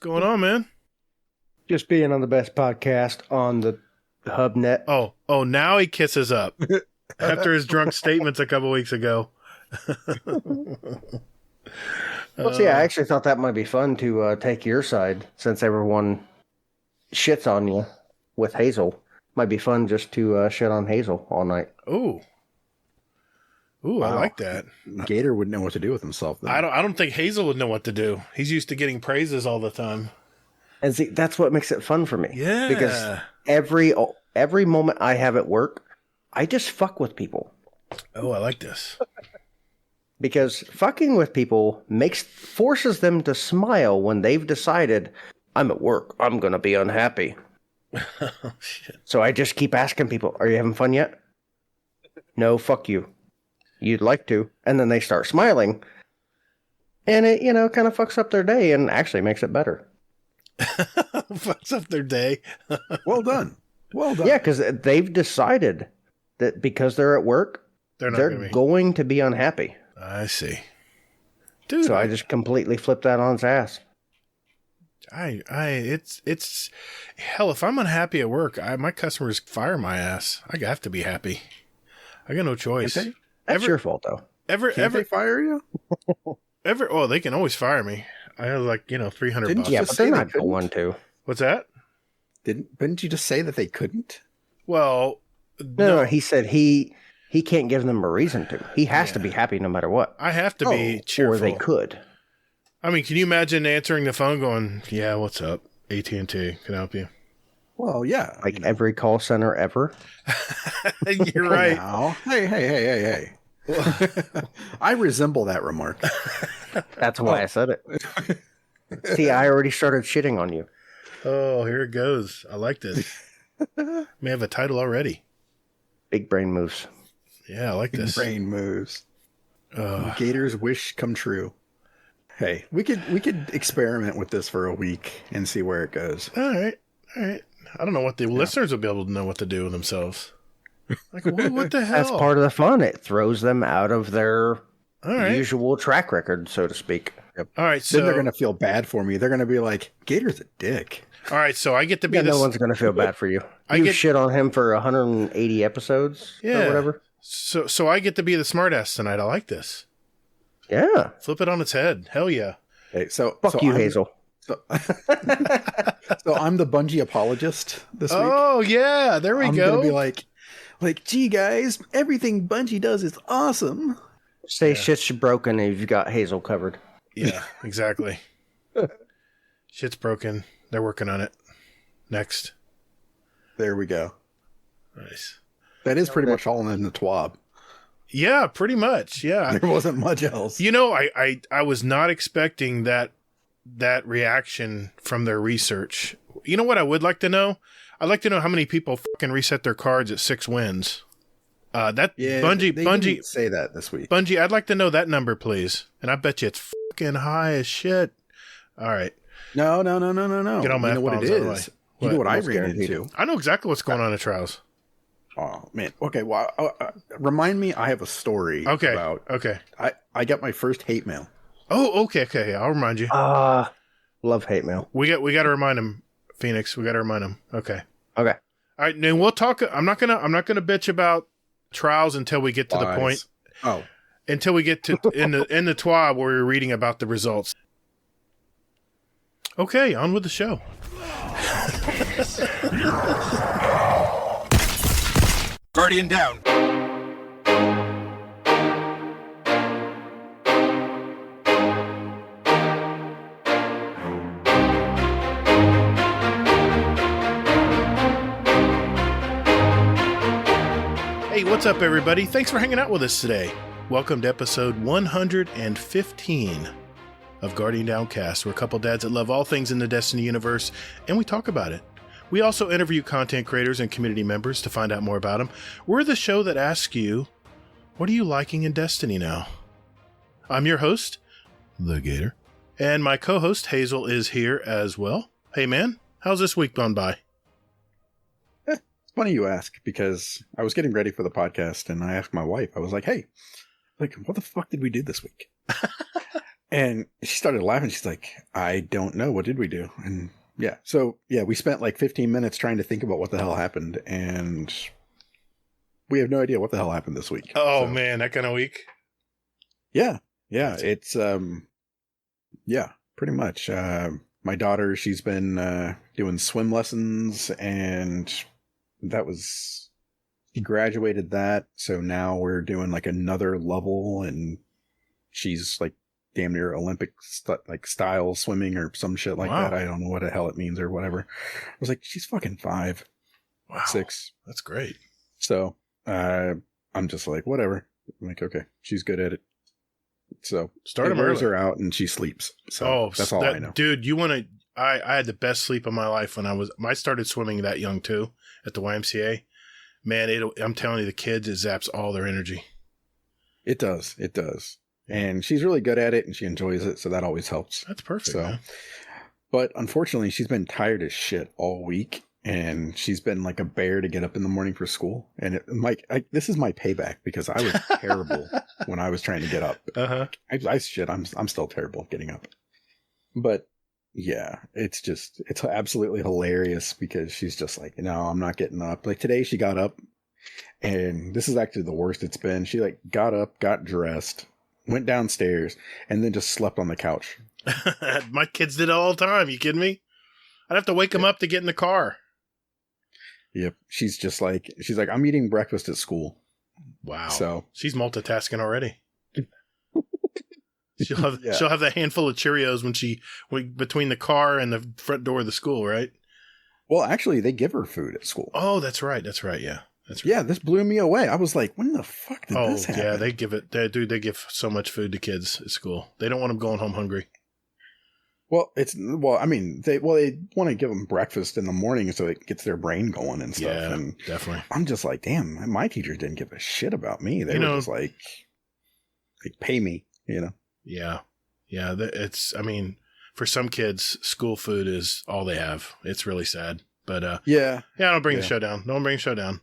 going on, man? Just being on the best podcast on the HubNet. Oh, now he kisses up after his drunk statements a couple weeks ago. Well, see, I actually thought that might be fun to take your side since everyone shits on you with Hazel. Might be fun just to shit on Hazel all night. Ooh, wow. I like that. Gatr wouldn't know what to do with himself, though. I don't think Hazel would know what to do. He's used to getting praises all the time. And see, that's what makes it fun for me. Yeah. Because every moment I have at work, I just fuck with people. Oh, I like this. Because fucking with people forces them to smile when they've decided, I'm at work, I'm going to be unhappy. Oh, shit. So I just keep asking people, are you having fun yet? No, fuck you. You'd like to. And then they start smiling. And it, kind of fucks up their day and actually makes it better. Fucks up their day. Well done. Well done. Yeah, because they've decided that because they're at work, they're going to be unhappy. I see. Dude. So I just completely flipped that on its ass. It's hell, if I'm unhappy at work, my customers fire my ass. I have to be happy. I got no choice. That's your fault, though. Can't they fire you? Oh, they can always fire me. I have $300. Yeah, but they're not going to. What's that? Didn't you just say that they couldn't? Well, no, he said he can't give them a reason to. He has to be happy no matter what. I have to be cheerful. Or they could. I mean, can you imagine answering the phone going, yeah, what's up? AT&T, can I help you? Well, yeah. Like every call center ever? You're right. Now. Hey. I resemble that remark. That's why I said it. See, I already started shitting on you. Oh, here it goes. I like this. May have a title already. Big brain moves. Yeah, I like this. Big brain moves. Gator's wish come true. Hey, we could experiment with this for a week and see where it goes. All right. I don't know what the listeners will be able to know what to do with themselves. Like, what the hell? That's part of the fun. It throws them out of their usual track record, so to speak. Yep. All right, so then they're going to feel bad for me. They're going to be like, Gator's a dick. All right, so I get to be no one's going to feel bad for you. You shit on him for 180 episodes or whatever. So I get to be the smartass tonight. I like this. Yeah. Flip it on its head. Hell yeah. Hey, Fuck you, Hazel. So I'm the Bungie apologist this week. Oh, yeah. There we go. I'm going to be like, gee, guys, everything Bungie does is awesome. Say shit's broken and you've got Hazel covered. Yeah, exactly. Shit's broken. They're working on it. Next. There we go. Nice. That is pretty much all in the TWAB. Yeah, pretty much. Yeah. There wasn't much else. I was not expecting that reaction from their research. You know what I would like to know? I'd like to know how many people fucking reset their cards at 6 wins. Bungie didn't say that this week. Bungie, I'd like to know that number, please. And I bet you it's fucking high as shit. All right. No. Get all my you know what it is? You know what I ran into? I know exactly what's going on at Trials. Oh, man. Okay, well, remind me, I have a story. Okay. I got my first hate mail. Oh, okay. I'll remind you. Love hate mail. We got to remind him, Phoenix. We got to remind him. Okay. All right, then we'll talk. I'm not gonna bitch about Trials until we get to the point. Oh. Until we get to in the TWAB where we're reading about the results. Okay, on with the show. Guardian down. Hey, what's up, everybody? Thanks for hanging out with us today. Welcome to episode 115 of Guardian Downcast. We're a couple dads that love all things in the Destiny universe, and we talk about it. We also interview content creators and community members to find out more about them. We're the show that asks you, what are you liking in Destiny now? I'm your host, the Gatr, and my co-host Hazel is here as well. Hey man, how's this week gone by? It's funny you ask, because I was getting ready for the podcast and I asked my wife, I was like, hey, what the fuck did we do this week? And she started laughing. She's like, I don't know. What did we do? And yeah. So yeah, we spent like 15 minutes trying to think about what the hell happened. And we have no idea what the hell happened this week. Oh, man, that kind of week. Yeah. Yeah. It's, yeah, pretty much. My daughter, she's been doing swim lessons, and she graduated that. So now we're doing like another level, and she's like damn near Olympic style swimming or some shit like that. I don't know what the hell it means or whatever. I was like, she's fucking 5, 6. That's great. So I'm just like, whatever. I'm like, okay, she's good at it. So start them wears early. her out and she sleeps. So that's all I know. Dude, I had the best sleep of my life when I started swimming that young too at the YMCA. Man, I'm telling you, the kids, it zaps all their energy. It does. And she's really good at it, and she enjoys it, so that always helps. That's perfect. So, man. But unfortunately, she's been tired as shit all week, and she's been like a bear to get up in the morning for school. And this is my payback, because I was terrible when I was trying to get up. Uh-huh. I'm still terrible getting up. But yeah, it's absolutely hilarious, because she's just like, no, I'm not getting up. Like today, she got up, and this is actually the worst it's been. She like got up, got dressed, went downstairs, and then just slept on the couch. My kids did it all the time. You kidding me? I'd have to wake them up to get in the car. Yep. She's like, I'm eating breakfast at school. Wow. So she's multitasking already. She'll have that handful of Cheerios between the car and the front door of the school, right? Well, actually, they give her food at school. Oh, that's right. Yeah. That's right. Yeah, this blew me away. I was like, when the fuck did this happen? Yeah, they give so much food to kids at school. They don't want them going home hungry. Well, they want to give them breakfast in the morning so it gets their brain going and stuff. Yeah, and definitely. I'm just like, damn, my teachers didn't give a shit about me. They were just like pay me, you know? Yeah. Yeah. For some kids, school food is all they have. It's really sad. But yeah, don't bring the show down. No one bring the show down.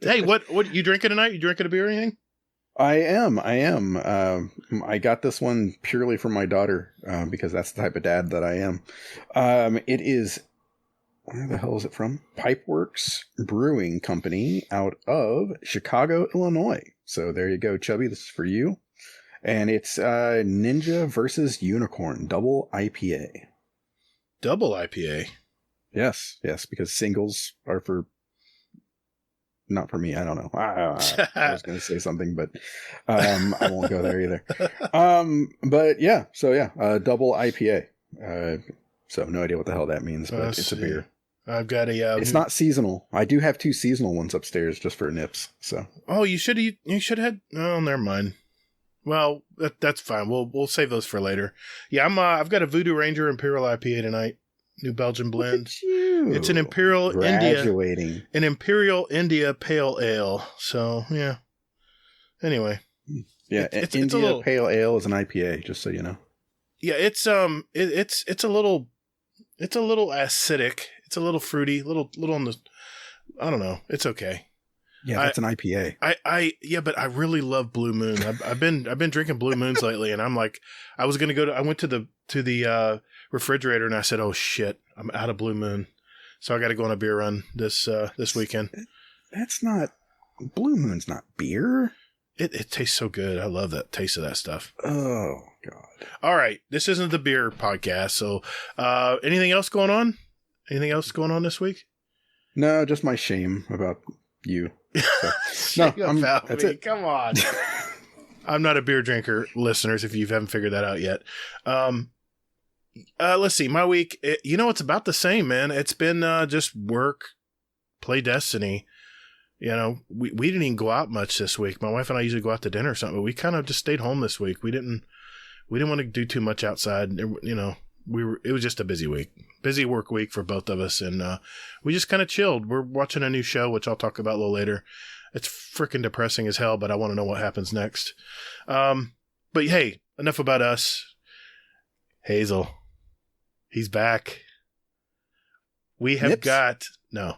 Hey, what you drinking tonight? You drinking a beer or anything? I am. I got this one purely for my daughter because that's the type of dad that I am. It is, where the hell is it from? Pipeworks Brewing Company out of Chicago, Illinois. So there you go, Chubby. This is for you. And it's Ninja versus Unicorn Double IPA. Double IPA? Yes, because singles are not for me. I don't know. I was going to say something, but I won't go there either. But yeah, double IPA. So no idea what the hell that means, but it's a beer. I've got a. It's not seasonal. I do have 2 seasonal ones upstairs just for nips. So. Oh, you should have. Oh, never mind. Well, that's fine. We'll save those for later. Yeah, I've got a Voodoo Ranger Imperial IPA tonight. New Belgian blend. It's an Imperial India Pale Ale. So yeah. Anyway. Yeah, India Pale Ale is an IPA, just so you know. Yeah, it's a little acidic. It's a little fruity, little on the. I don't know. It's okay. Yeah, that's an IPA. But I really love Blue Moon. I've been drinking Blue Moons lately, and I'm like, I went to the refrigerator and I said, oh shit, I'm out of Blue Moon, so I got to go on a beer run this weekend. That's not Blue Moon's not beer. It tastes so good. I love that taste of that stuff. Oh god. All right, this isn't the beer podcast. So, anything else going on? Anything else going on this week? No, just my shame about you. So, that's it. Come on. I'm not a beer drinker, listeners, if you haven't figured that out yet. Let's see. My week, it's about the same, man. It's been just work, play Destiny. We didn't even go out much this week. My wife and I usually go out to dinner or something, but we kind of just stayed home this week. We didn't want to do too much outside. It was just a busy work week for both of us, and we just kind of chilled. We're watching a new show, which I'll talk about a little later. It's freaking depressing as hell, but I want to know what happens next. But hey, enough about us. Hazel, he's back. We have Nips? got no.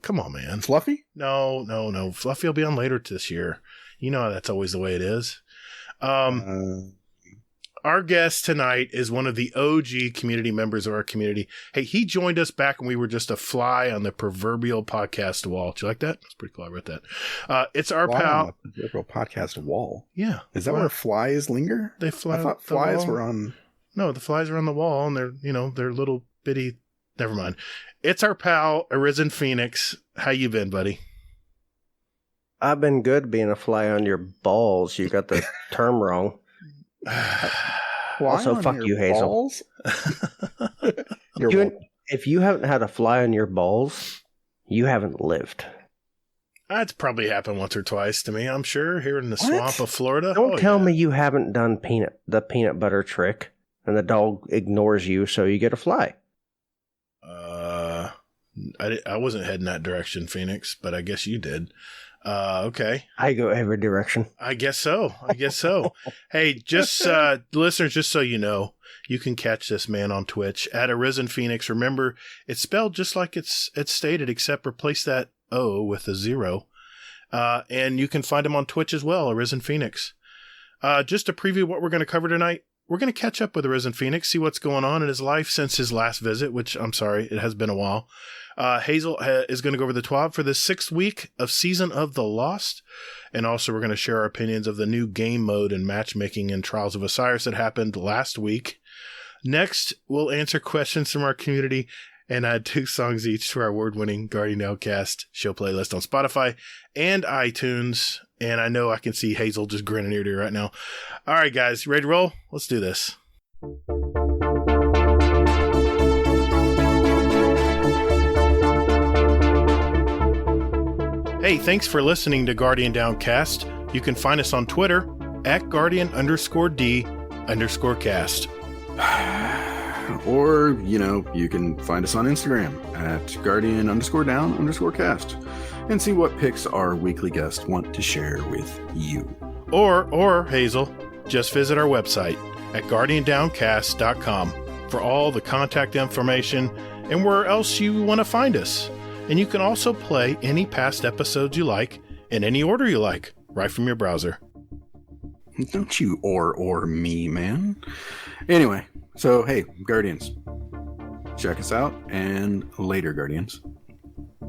Come on, man. Fluffy? No. Fluffy will be on later this year. You know that's always the way it is. Our guest tonight is one of the OG community members of our community. Hey, he joined us back when we were just a fly on the proverbial podcast wall. Did you like that? That's pretty cool. I wrote that. It's our Fly pal. on the proverbial podcast wall. Yeah. Is that where flies linger? They fly. I thought flies were on. No, the flies are on the wall, and they're little bitty. Never mind. It's our pal Arisenph0enix. How you been, buddy? I've been good being a fly on your balls. You got the term wrong. Also, fuck you, Hazel. If you haven't had a fly on your balls, you haven't lived. That's probably happened once or twice to me, I'm sure, here in the swamp of Florida. Don't tell me you haven't done the peanut butter trick, and the dog ignores you, so you get a fly. I wasn't heading that direction, Phoenix, but I guess you did. Okay. I go every direction. I guess so. Hey, just listeners, just so you know, you can catch this man on Twitch at Arisenph0enix. Remember, it's spelled just like it's stated, except replace that O with a 0. And you can find him on Twitch as well, Arisenph0enix. Just to preview what we're going to cover tonight, we're going to catch up with Arisenph0enix, see what's going on in his life since his last visit, which I'm sorry, it has been a while. Hazel is going to go over the TWAB for the 6th week of Season of the Lost. And also we're going to share our opinions of the new game mode and matchmaking in Trials of Osiris that happened last week. Next, we'll answer questions from our community and add 2 songs each to our award-winning Guardian Downcast show playlist on Spotify and iTunes. And I know I can see Hazel just grinning ear to ear right now. All right, guys, ready to roll? Let's do this. Hey, thanks for listening to Guardian Downcast. You can find us on Twitter at Guardian_D_cast. Or, you can find us on Instagram at Guardian_Down_cast and see what pics our weekly guests want to share with you. Or Hazel, just visit our website at GuardianDowncast.com for all the contact information and where else you want to find us. And you can also play any past episodes you like in any order you like, right from your browser. Don't you or me, man. Anyway, so hey, Guardians, check us out, and later, Guardians.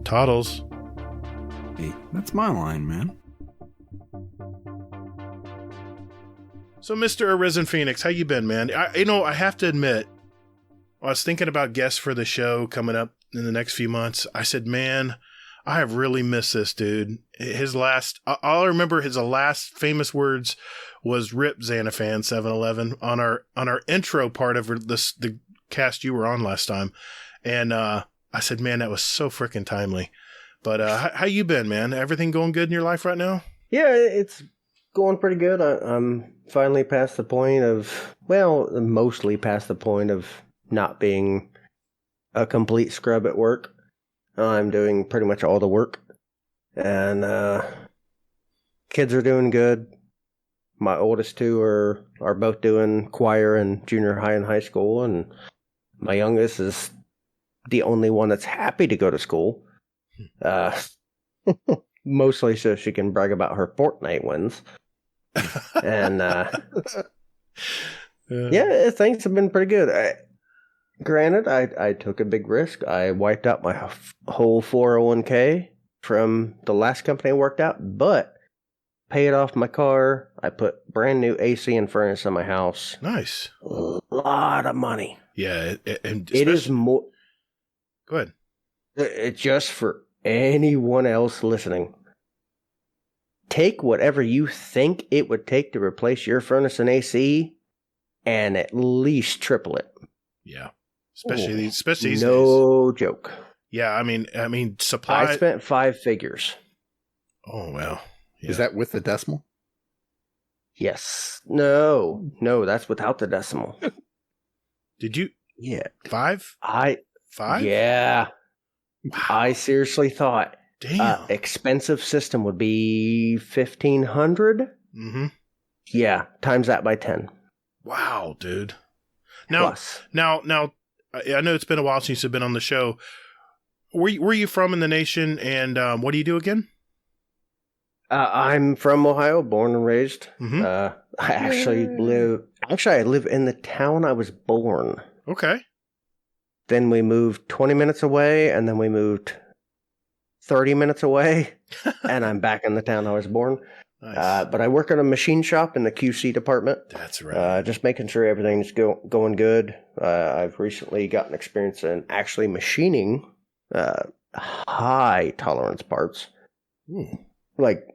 Toddles. Hey, that's my line, man. So, Mr. Arisenph0enix, how you been, man? I have to admit, I was thinking about guests for the show coming up in the next few months. I said, man, I have really missed this dude. All I remember his last famous words was "Rip Xanafan711" on our intro part of the cast you were on last time. And I said, man, that was so freaking timely. But how you been, man? Everything going good in your life right now? Yeah, it's going pretty good. I'm finally past the point of, mostly past the point of not being a complete scrub at work. I'm doing pretty much all the work. And kids are doing good. My oldest 2 are both doing choir in junior high and high school. And my youngest is the only one that's happy to go to school. Mostly so she can brag about her Fortnite wins. And things have been pretty good. Granted, I took a big risk. I wiped out my whole 401k from the last company I worked at, but paid off my car. I put brand new AC and furnace in my house. Nice. A lot of money. Yeah, and it is more. Go ahead. It's just for anyone else listening. Take whatever you think it would take to replace your furnace and AC, and at least triple it. Yeah. Especially these days. No joke. Yeah, I mean, supply. I spent 5 figures. Oh, wow. Yeah. Is that with the decimal? Yes. No, that's without the decimal. Did you? Yeah. 5? 5? Yeah. Wow. I seriously thought expensive system would be $1,500. Mm-hmm. Yeah, times that by 10. Wow, dude. Now, I know it's been a while since you've been on the show. Where you from in the nation, and what do you do again? I'm from Ohio, born and raised. Mhm. I live in the town I was born. Okay. Then we moved 20 minutes away, and then we moved 30 minutes away, and I'm back in the town I was born. Nice. But I work at a machine shop in the QC department. That's right. Just making sure everything's going good. I've recently gotten experience in actually machining high tolerance parts. Ooh. Like,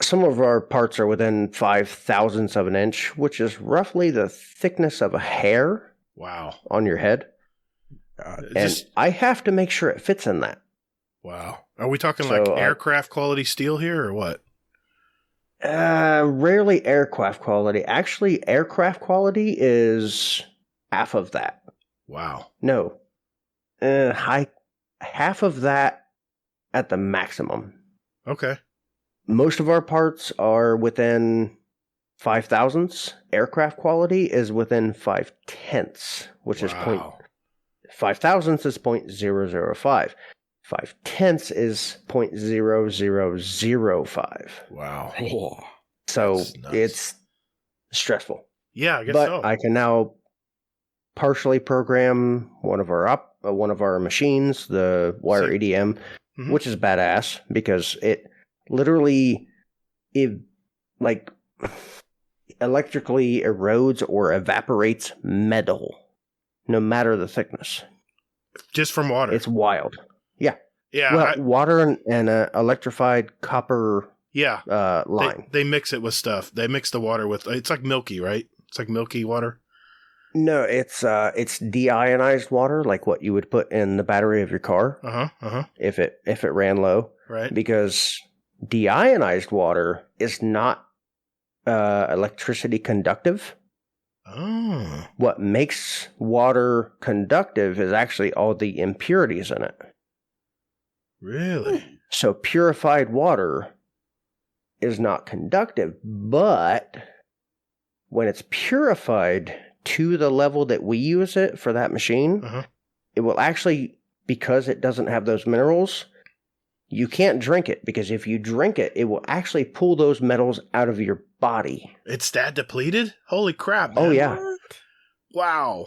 some of our parts are within 5/1000ths of an inch, which is roughly the thickness of a hair Wow. on your head. And I have to make sure it fits in that. Wow. Are we talking like aircraft quality steel here or what? Rarely aircraft quality. Actually, aircraft quality is half of that. Wow. No. Half of that at the maximum. Okay. Most of our parts are within 5/1000ths. Aircraft quality is within 5/10ths, which is 5/1000ths is 0.005. 5/10ths is 0.0005. Wow. So it's stressful. Yeah, I guess but so. I can now partially program one of our machines, the wire EDM, which is badass because it literally electrically erodes or evaporates metal, no matter the thickness. Just from water. It's wild. Yeah. Yeah. Well, water and electrified copper. Yeah. Line. They mix it with stuff. They mix the water with. It's like milky, right? It's like milky water. No, it's deionized water, like what you would put in the battery of your car. If it ran low. Right. Because deionized water is not electricity conductive. Oh. What makes water conductive is actually all the impurities in it. Really? So purified water is not conductive, but when it's purified to the level that we use it for that machine, it will actually, because it doesn't have those minerals, you can't drink it, because if you drink it, it will actually pull those metals out of your body. It's that depleted? Holy crap, man. Oh, yeah. Wow.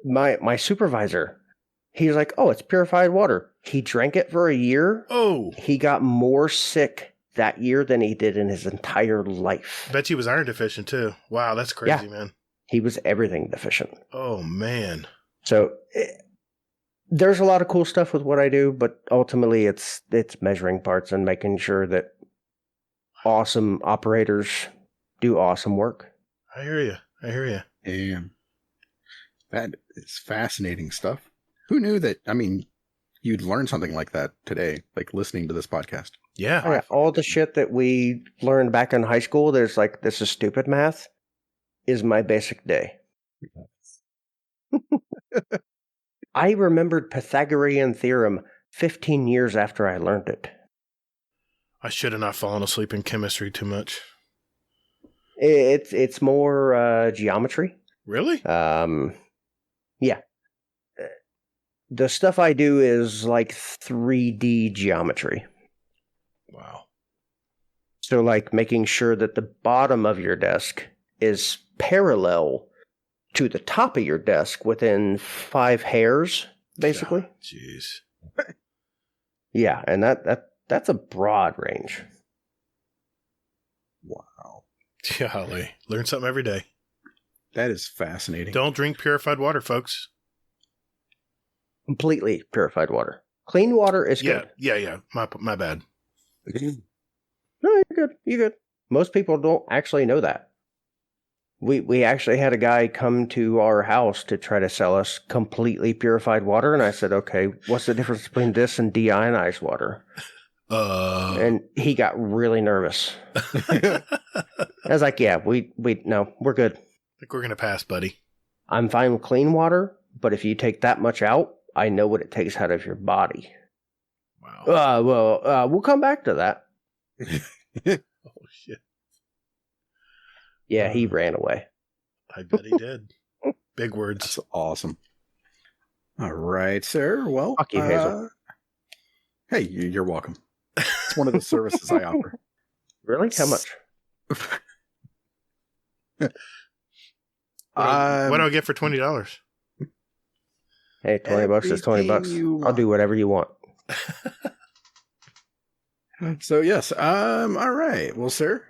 My supervisor, he's like, oh, it's purified water. He drank it for a year. Oh. He got more sick that year than he did in his entire life. I bet he was iron deficient, too. Wow, that's crazy, man. He was everything deficient. Oh, man. So there's a lot of cool stuff with what I do, but ultimately it's measuring parts and making sure that awesome operators do awesome work. I hear you. And that is fascinating stuff. Who knew that? I mean, you'd learn something like that today, like listening to this podcast. Yeah. All the shit that we learned back in high school, there's like, this is stupid math, is my basic day. I remembered Pythagorean theorem 15 years after I learned it. I should have not fallen asleep in chemistry too much. It's more geometry. Really? Yeah. The stuff I do is like 3D geometry. Wow. So like making sure that the bottom of your desk is parallel to the top of your desk within 5 hairs, basically. Jeez. Yeah, and that's a broad range. Wow. Golly. Learn something every day. That is fascinating. Don't drink purified water, folks. Completely purified water. Clean water is good. Yeah. My bad. No, you're good. Most people don't actually know that. We actually had a guy come to our house to try to sell us completely purified water, and I said, okay, what's the difference between this and deionized water? And he got really nervous. I was like, yeah, no, we're good. I think we're going to pass, buddy. I'm fine with clean water, but if you take that much out, I know what it takes out of your body. Wow. We'll come back to that. Oh, shit. Yeah, he ran away. I bet he did. Big words. That's awesome. All right, sir. Well, fuck you, Hazel. Hey, you're welcome. It's one of the services I offer. Really? How much? What do I get for $20? Hey, $20 is $20. I'll do whatever you want. So yes, all right. Well, sir,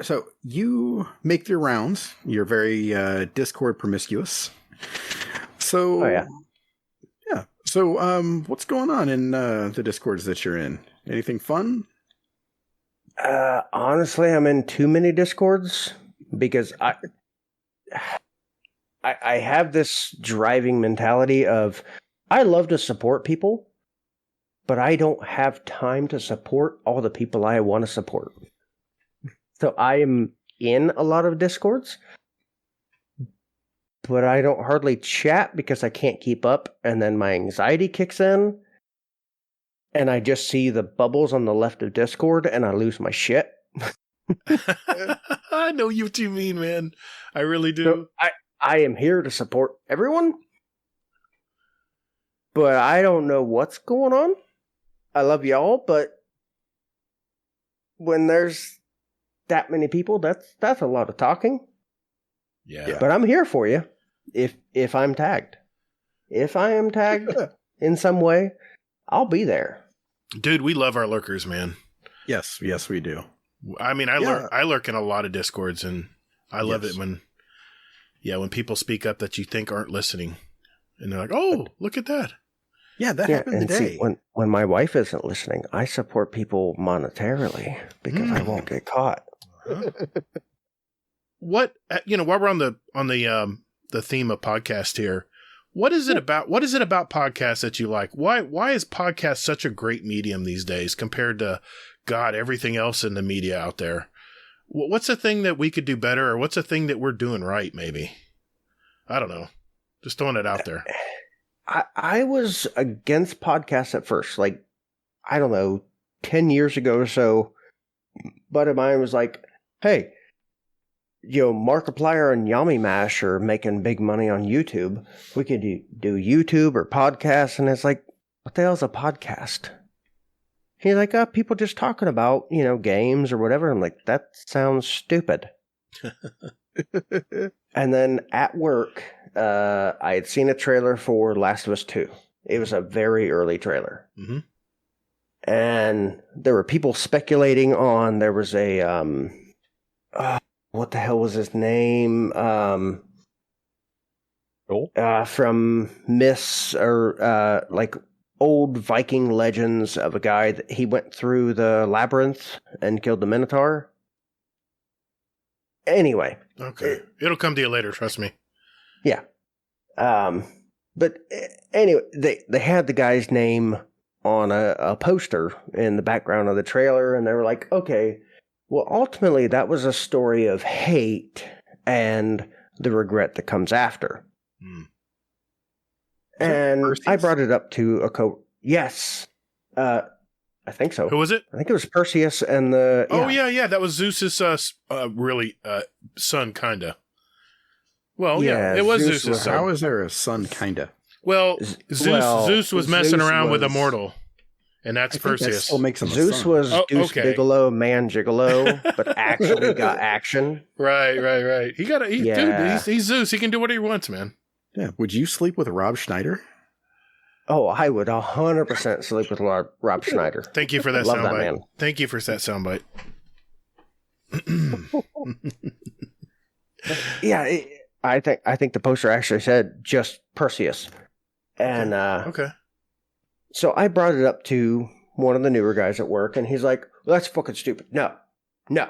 so you make your rounds. You're very Discord promiscuous. So, yeah. So, what's going on in the Discords that you're in? Anything fun? Honestly, I'm in too many Discords because I have this driving mentality of I love to support people, but I don't have time to support all the people I want to support. So I am in a lot of Discords, but I don't hardly chat because I can't keep up, and then my anxiety kicks in, and I just see the bubbles on the left of Discord, and I lose my shit. I know what you mean, man. I really do. So I am here to support everyone, but I don't know what's going on. I love y'all, but when there's that many people, that's a lot of talking. Yeah. But I'm here for you if I'm tagged. If I am tagged in some way, I'll be there. Dude, we love our lurkers, man. Yes, we do. I mean, I lurk in a lot of Discords, and I love it when people speak up that you think aren't listening, and they're like, "Oh, look at that." Yeah, that happened today. See, when my wife isn't listening, I support people monetarily because I won't get caught. What while we're on the theme of podcast here, what is it about podcasts that you like? Why is podcast such a great medium these days compared to everything else in the media out there? What's the thing that we could do better, or what's the thing that we're doing right? Maybe, I don't know. Just throwing it out there. I was against podcasts at first, like, I don't know, 10 years ago or so. A buddy of mine was like, hey, Markiplier and Yummy Mash are making big money on YouTube. We could do YouTube or podcasts. And it's like, what the hell's a podcast? He's like, people just talking about, games or whatever. I'm like, that sounds stupid. And then at work, I had seen a trailer for Last of Us 2. It was a very early trailer. Mm-hmm. And there were people speculating on, there was a, what the hell was his name? From myths or, like, old Viking legends of a guy that he went through the labyrinth and killed the Minotaur. Anyway. Okay. It'll come to you later, trust me. Yeah. But anyway, they had the guy's name on a poster in the background of the trailer, and they were like, okay, well, ultimately that was a story of hate and the regret that comes after. Hmm. And I brought it up to yes. I think so. Who was it? I think it was Perseus and the... Oh, yeah. That was Zeus's son, kinda. Well, yeah, it was Zeus's son. How is there a son, kinda? Well, Zeus was messing around with a mortal, and that's Perseus. That still makes him Zeus a son. was Deuce Bigelow, man gigolo, but actually got action. Right. He's Zeus. He can do whatever he wants, man. Yeah. Would you sleep with Rob Schneider? Oh, I would 100% sleep with Rob Schneider. Thank you for that soundbite. Thank you for that soundbite. Yeah, I think the poster actually said just Perseus. And okay. So I brought it up to one of the newer guys at work, and he's like, well, that's fucking stupid. No. And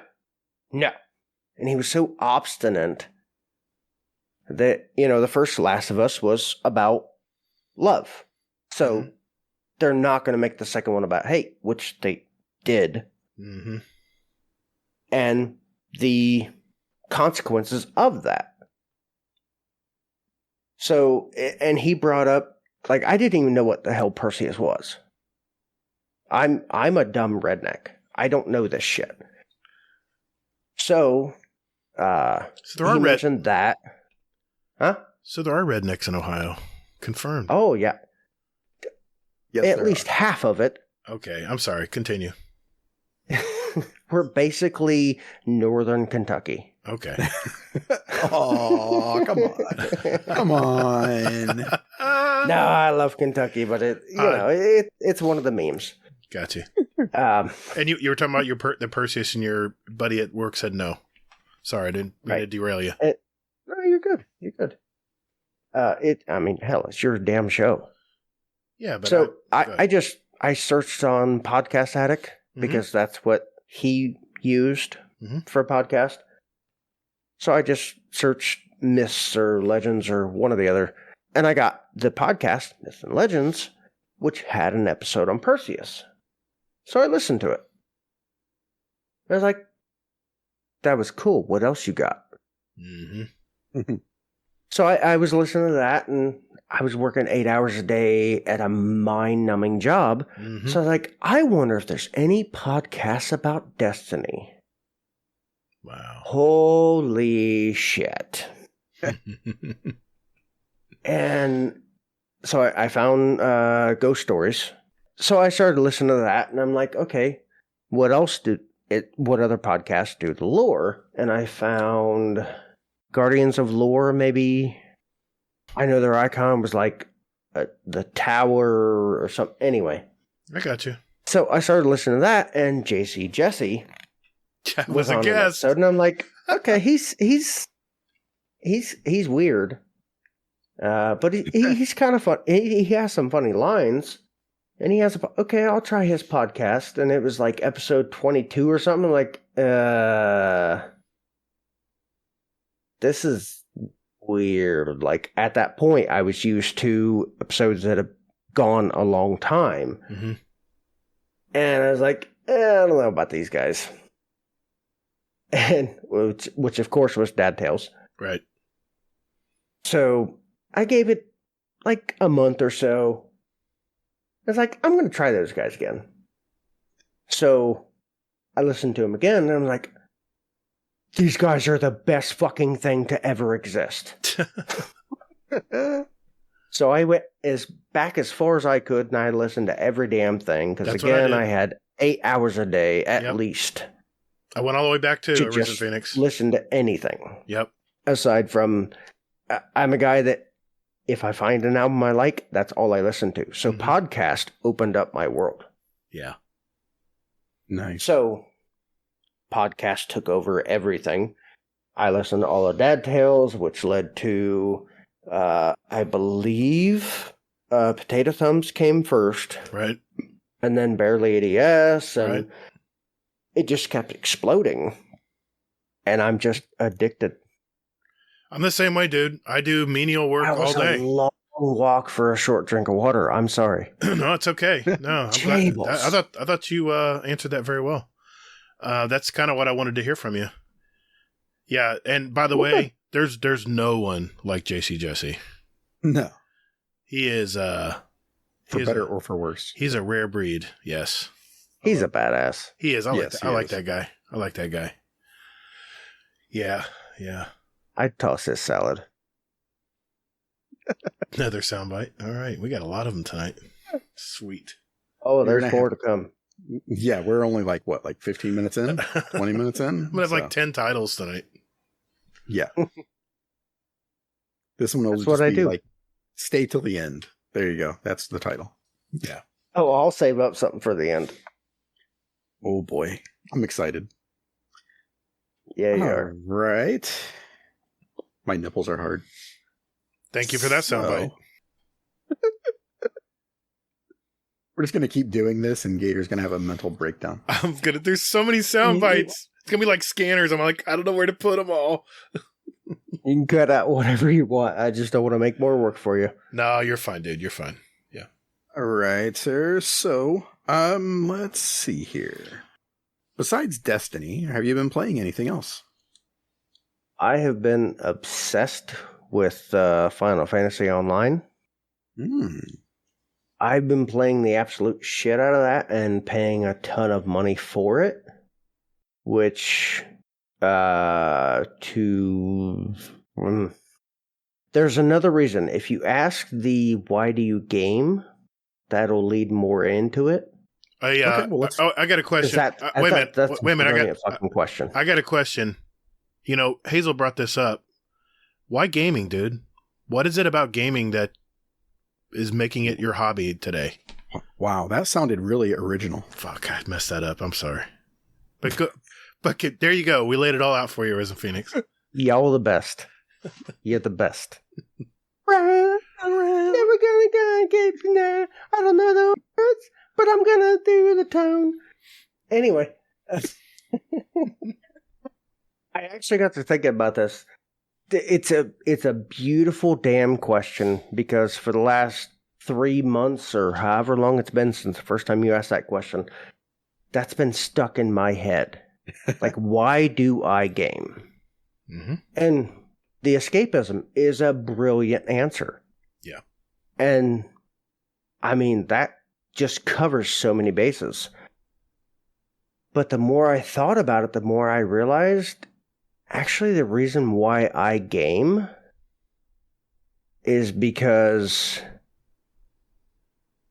he was so obstinate that, the first Last of Us was about love. So they're not going to make the second one about hate, which they did. Mm-hmm. And the consequences of that. So, and he brought up, like, I didn't even know what the hell Perseus was. I'm a dumb redneck. I don't know this shit. So there are mentioned that. Huh? So there are rednecks in Ohio. Confirmed. Oh, yeah. Yes, at least half of it. Okay, I'm sorry. Continue. We're basically northern Kentucky. Okay. Oh, come on. Come on. No, I love Kentucky, but it's one of the memes. Gotcha. Um, And you were talking about the Perseus, and your buddy at work said no. Sorry, I didn't mean to derail you. No, you're good. You're good. Hell, it's your damn show. Yeah, but so I searched on Podcast Addict because that's what he used for a podcast. So I just searched myths or legends or one or the other, and I got the podcast Myths and Legends, which had an episode on Perseus. So I listened to it. I was like, that was cool. What else you got? Mm-hmm. So I was listening to that, and I was working 8 hours a day at a mind-numbing job. Mm-hmm. So I was like, I wonder if there's any podcasts about Destiny. Wow. Holy shit. And so I found Ghost Stories. So I started listening to that, and I'm like, okay, what other podcasts do the lore? And I found Guardians of Lore, maybe. I know their icon was like the tower or something. Anyway. I got you. So I started listening to that, and JC Jesse was a guest. And I'm like, okay, he's weird. But he's kind of fun. He has some funny lines. And he has okay, I'll try his podcast. And it was like episode 22 or something. I'm like, this is weird. Like, at that point, I was used to episodes that have gone a long time. Mm-hmm. And I was like, I don't know about these guys. And which of course was Dad Tales. Right. So I gave it like a month or so. I was like, I'm going to try those guys again. So I listened to them again, and I'm like, these guys are the best fucking thing to ever exist. So I went back as far as I could, and I listened to every damn thing, because again, I had 8 hours a day at least. I went all the way back to Arisenph0enix. Listen to anything. Yep. Aside from, I'm a guy that if I find an album I like, that's all I listen to. So podcast opened up my world. Yeah. Nice. So podcast took over everything. I listened to all of Dad Tales, which led to, I believe, Potato Thumbs came first. Right. And then Barely ADS. And it just kept exploding. And I'm just addicted. I'm the same way, dude. I do menial work all day. A long walk for a short drink of water. I'm sorry. No, it's okay. No, I'm glad. I thought you answered that very well. That's kind of what I wanted to hear from you. Yeah, and by the way, there's no one like JC Jesse. No, he is. For better or for worse, he's a rare breed. Yes, he's a badass. He is. I like that guy. I like that guy. Yeah, yeah. I'd toss this salad. Another soundbite. All right. We got a lot of them tonight. Sweet. Oh, there's more to come. Yeah, we're only like 15 minutes in? 20 minutes in? I'm going to have like 10 titles tonight. Yeah. This one will That's what I do. Like, stay till the end. There you go. That's the title. Yeah. Oh, I'll save up something for the end. Oh boy. I'm excited. Yeah, you are. Right. My nipples are hard. Thank you for that soundbite. We're just going to keep doing this, and Gator's going to have a mental breakdown. There's so many sound bites. It's going to be like scanners. I'm like, I don't know where to put them all. You can cut out whatever you want. I just don't want to make more work for you. No, you're fine, dude. You're fine. Yeah. All right, sir. So, let's see here. Besides Destiny, have you been playing anything else? I have been obsessed with Final Fantasy Online. I've been playing the absolute shit out of that and paying a ton of money for it, which there's another reason. If you ask the why do you game, that'll lead more into it. Okay, well, let's... I got a question. That's wait a minute. a fucking question. I got a question. You know, Hazel brought this up. Why gaming, dude? What is it about gaming that is making it your hobby today? Wow, that sounded really original. Fuck, I messed that up. I'm sorry. But there you go. We laid it all out for you, Arisenph0enix. Y'all the best. You're the best. Never gonna get you now. I don't know the words, but I'm gonna do the tone. Anyway. I actually got to thinking about this. It's a beautiful damn question, because for the last 3 months or however long it's been since the first time you asked that question, that's been stuck in my head. Like, why do I game? Mm-hmm. And the escapism is a brilliant answer. Yeah. And I mean, that just covers so many bases. But the more I thought about it, the more I realized actually the reason why I game is because,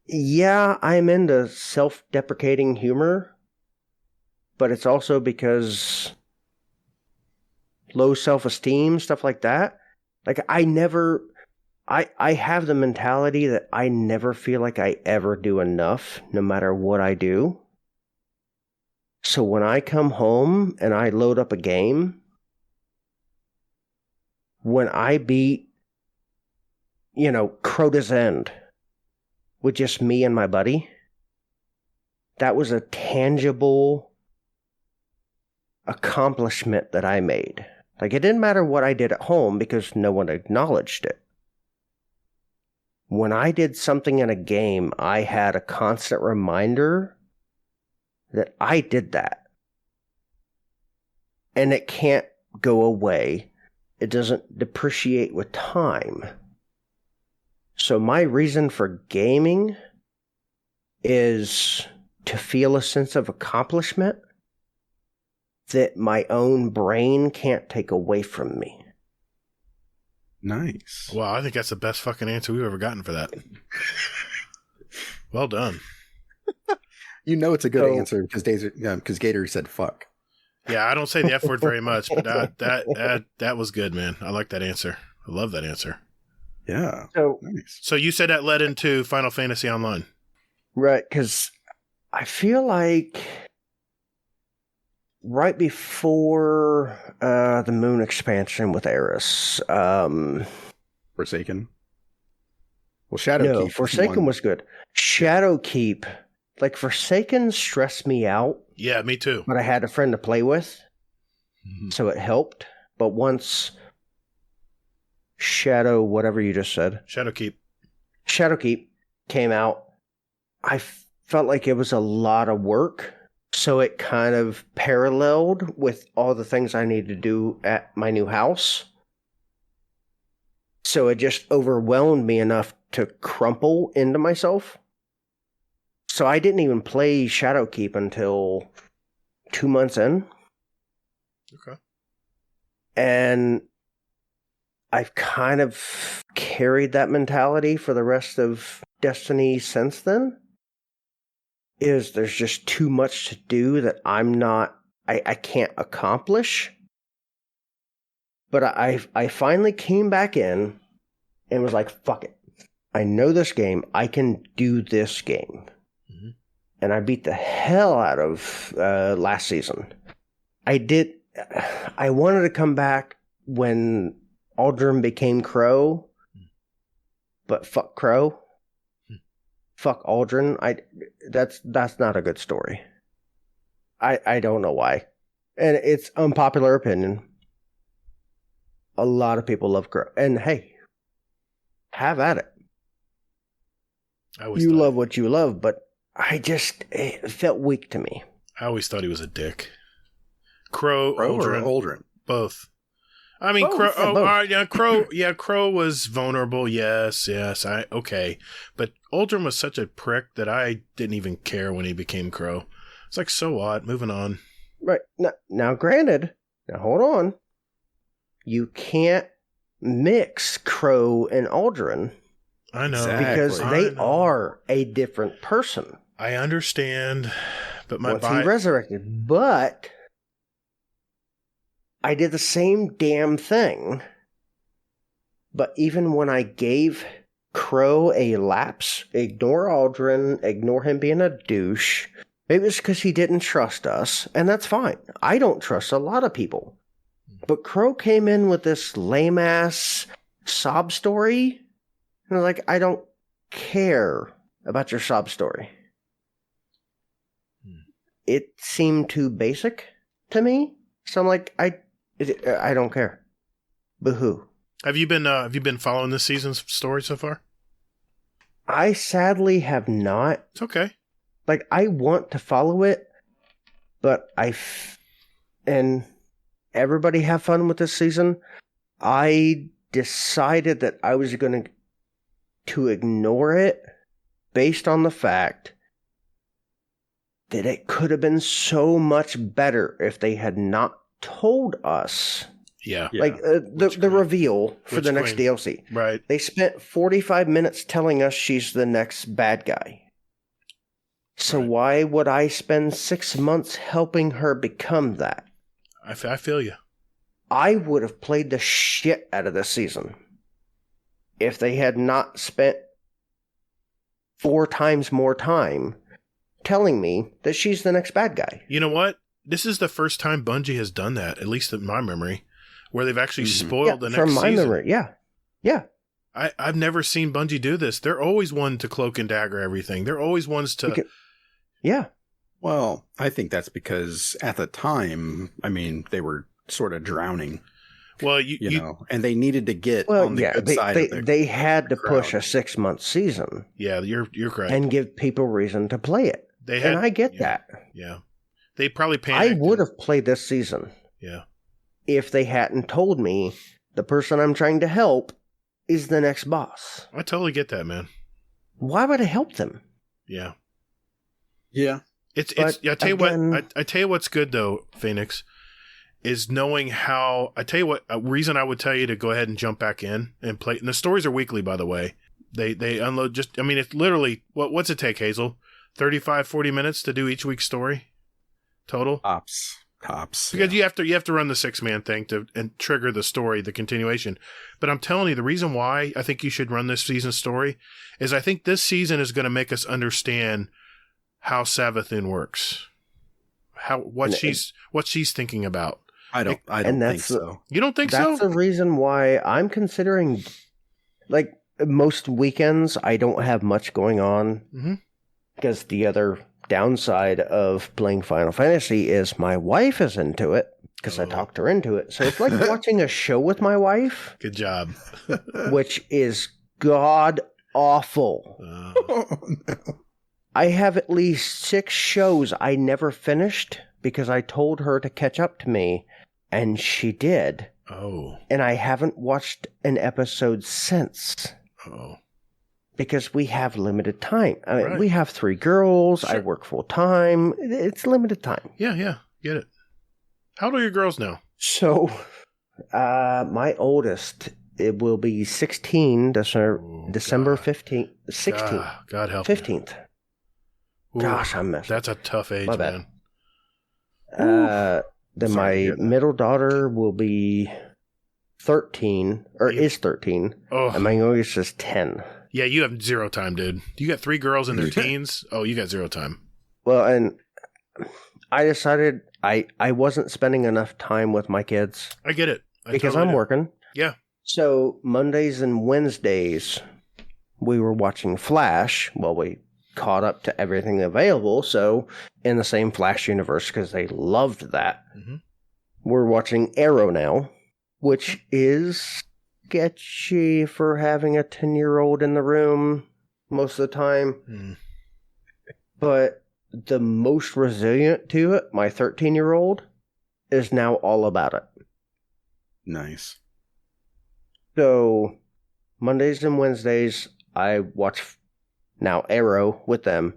yeah, I'm into self-deprecating humor, but it's also because low self-esteem, stuff like that. Like, I have the mentality that I never feel like I ever do enough, no matter what I do. So when I come home and I load up a game, when I beat, Crota's End with just me and my buddy, that was a tangible accomplishment that I made. Like, it didn't matter what I did at home because no one acknowledged it. When I did something in a game, I had a constant reminder that I did that. And it can't go away. It doesn't depreciate with time. So my reason for gaming is to feel a sense of accomplishment that my own brain can't take away from me. Nice. Wow, I think that's the best fucking answer we've ever gotten for that. Well done. You know it's a good answer because Gatr said fuck. Yeah, I don't say the F word very much, but that was good, man. I like that answer. I love that answer. Yeah. So, nice. So you said that led into Final Fantasy Online. Right, because I feel like right before the Moon expansion with Eris, Forsaken. Well, Shadowkeep. No, Forsaken was good. Shadowkeep, like, Forsaken stressed me out. Yeah, me too. But I had a friend to play with, so it helped. But once whatever you just said, Shadowkeep came out, I felt like it was a lot of work. So it kind of paralleled with all the things I needed to do at my new house. So it just overwhelmed me enough to crumple into myself. So I didn't even play Shadowkeep until 2 months in. Okay. And I've kind of carried that mentality for the rest of Destiny since then. There's just too much to do that I can't accomplish. But I finally came back in and was like, fuck it. I know this game. I can do this game. Mm-hmm. And I beat the hell out of last season. I wanted to come back when Aldrin became Crow. But fuck Crow. Fuck Aldrin. That's not a good story. I don't know why. And it's unpopular opinion. A lot of people love Crow. And hey, have at it. You love what you love, but it felt weak to me. I always thought he was a dick. Crow Aldrin. or Aldrin? Both. I mean, Crow. Oh, all right, yeah, Crow. Yeah, Crow was vulnerable. Yes. Okay, but Aldrin was such a prick that I didn't even care when he became Crow. It's like, so what? Moving on. Right now, granted. Now hold on. You can't mix Crow and Aldrin. I know because they are a different person. I understand, but my once he resurrected. But I did the same damn thing. But even when I gave Crow a lapse, ignore Aldrin, ignore him being a douche, it was because he didn't trust us, and that's fine. I don't trust a lot of people. But Crow came in with this lame-ass sob story, and I was like, I don't care about your sob story. It seemed too basic to me, so I'm like, I don't care. Boo-hoo. Have you been following this season's story so far? I sadly have not. It's okay. Like, I want to follow it, but and everybody have fun with this season. I decided that I was going to ignore it based on the fact that it could have been so much better if they had not told us. Yeah. Like the reveal for the next queen? DLC. Right. They spent 45 minutes telling us she's the next bad guy. So why would I spend 6 months helping her become that? I feel you. I would have played the shit out of this season if they had not spent 4 times more time telling me that she's the next bad guy. You know what? This is the first time Bungie has done that, at least in my memory, where they've actually spoiled the next season. From my memory, yeah. I've never seen Bungie do this. They're always one to cloak and dagger everything. They're always ones to... Yeah. Well, I think that's because at the time, I mean, they were sort of drowning. Well, you know, and they needed to get on the good side of the they had to crowd. push a 6-month season. Yeah, you're correct. And give people reason to play it. And I get that. Yeah. They probably panicked. I would have played this season. Yeah. If they hadn't told me the person I'm trying to help is the next boss. I totally get that, man. Why would I help them? Yeah. Yeah. I tell you what's good though, Phoenix, is knowing how. I tell you what, a reason I would tell you to go ahead and jump back in and play. And the stories are weekly, by the way. They unload just. I mean, it's literally what's it take, Hazel? 35, 40 minutes to do each week's story total. Tops. Because you have to run the 6-man thing and trigger the story, the continuation. But I'm telling you, the reason why I think you should run this season's story is I think this season is going to make us understand how Savathun works, what she's thinking about. I don't think so. You don't think so? That's the reason why I'm considering, like, most weekends I don't have much going on because the other downside of playing Final Fantasy is my wife is into it because I talked her into it. So it's like watching a show with my wife. Good job. Which is god awful. Oh, no. I have at least 6 shows I never finished because I told her to catch up to me, and she did. Oh. And I haven't watched an episode since. Oh. Because we have limited time. I mean, we have 3 girls. Sure. I work full time. It's limited time. Yeah. Get it. How old are your girls now? So, my oldest, it will be 16 December 15th. 16th. God help 15th. Ooh, gosh, I'm messing. That's a tough age, man. Then my middle daughter will be 13, or is 13. Oh. And my youngest is 10. Yeah, you have 0 time, dude. You got 3 girls in their teens. Oh, you got 0 time. Well, and I decided I wasn't spending enough time with my kids. I get it. Because I'm working. Yeah. So Mondays and Wednesdays, we were watching Flash. Well, we caught up to everything available. So in the same Flash universe, because they loved that, we're watching Arrow now, which is sketchy for having a 10-year-old in the room most of the time. But the most resilient to it, my 13-year-old, is now all about it. Nice. So Mondays and Wednesdays, I watch now Arrow with them.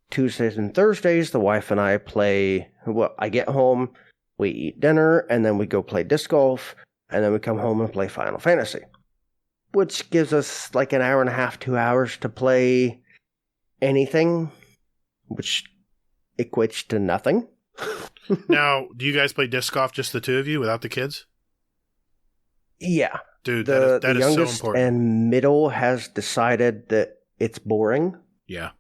Tuesdays and Thursdays, the wife and I play. Well, I get home, we eat dinner, and then we go play disc golf, and then we come home and play Final Fantasy, which gives us like an hour and a half, 2 hours to play anything. which equates to nothing. Now, do you guys play disc golf, just the two of you, without the kids? Yeah. Dude, The that is so youngest important. and middle has decided that it's boring. Yeah.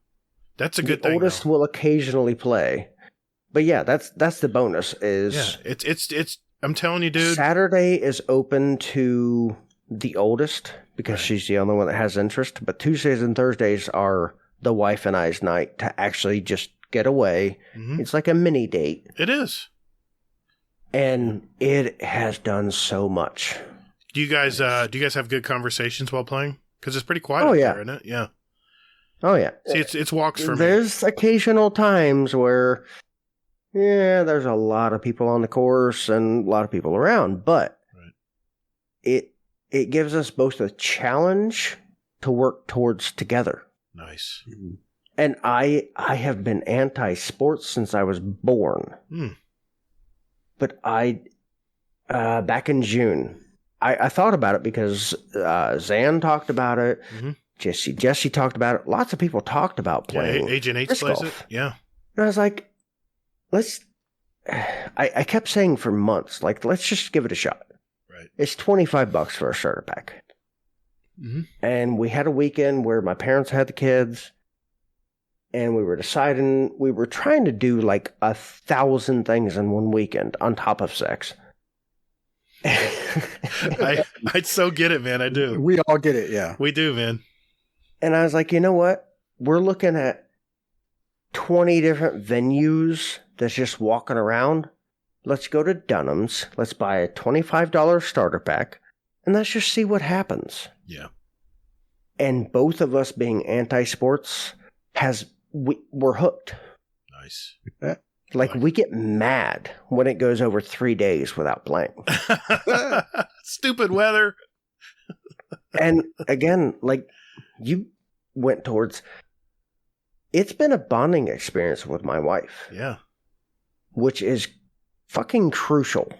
That's a good thing. The oldest will occasionally play. But yeah, that's the bonus is... Yeah, it's I'm telling you, dude. Saturday is open to the oldest because she's the only one that has interest. But Tuesdays and Thursdays are the wife and I's night to actually just get away. Mm-hmm. It's like a mini date. It is. And it has done so much. Do you guys have good conversations while playing? Because it's pretty quiet Oh, up yeah. there, isn't it? Yeah. Oh, yeah. See, it's walks for me. There's occasional times where, yeah, there's a lot of people on the course and a lot of people around, but it gives us both a challenge to work towards together. Nice. And I have been anti-sports since I was born. But back in June, I thought about it because Zan talked about it. Mm-hmm. Jesse talked about it. Lots of people talked about playing. Yeah, Agent H disc plays golf. it. Yeah. And I was like, I kept saying for months, like, let's just give it a shot. Right. It's $25 for a starter pack. Mm-hmm. And we had a weekend where my parents had the kids. And we were trying to do like 1,000 things in one weekend on top of sex. I so get it, man. I do. We all get it, yeah. We do, man. And I was like, you know what? We're looking at 20 different venues that's just walking around. Let's go to Dunham's. Let's buy a $25 starter pack. And let's just see what happens. Yeah. And both of us being anti-sports we're hooked. Nice. Like, we get mad when it goes over 3 days without playing. Stupid weather. And again, like, you went towards... It's been a bonding experience with my wife. Yeah. Which is fucking crucial.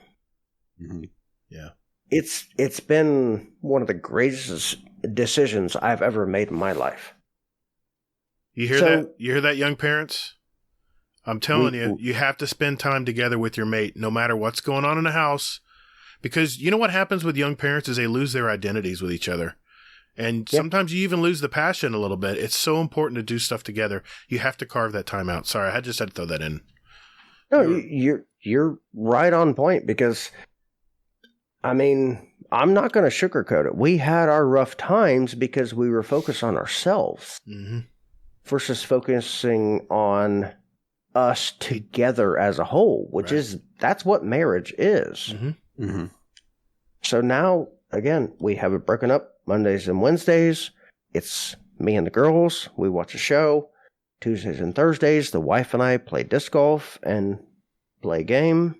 Mm-hmm. Yeah. It's been one of the greatest decisions I've ever made in my life. You hear that? You hear that, young parents? I'm telling you, you have to spend time together with your mate, no matter what's going on in the house. Because you know what happens with young parents is they lose their identities with each other. And sometimes you even lose the passion a little bit. It's so important to do stuff together. You have to carve that time out. Sorry, I just had to throw that in. No, you're right on point because, I mean, I'm not going to sugarcoat it. We had our rough times because we were focused on ourselves versus focusing on us together as a whole, which that's what marriage is. So now, again, we have it broken up Mondays and Wednesdays. It's me and the girls. We watch a show. Tuesdays and Thursdays, the wife and I play disc golf and play a game.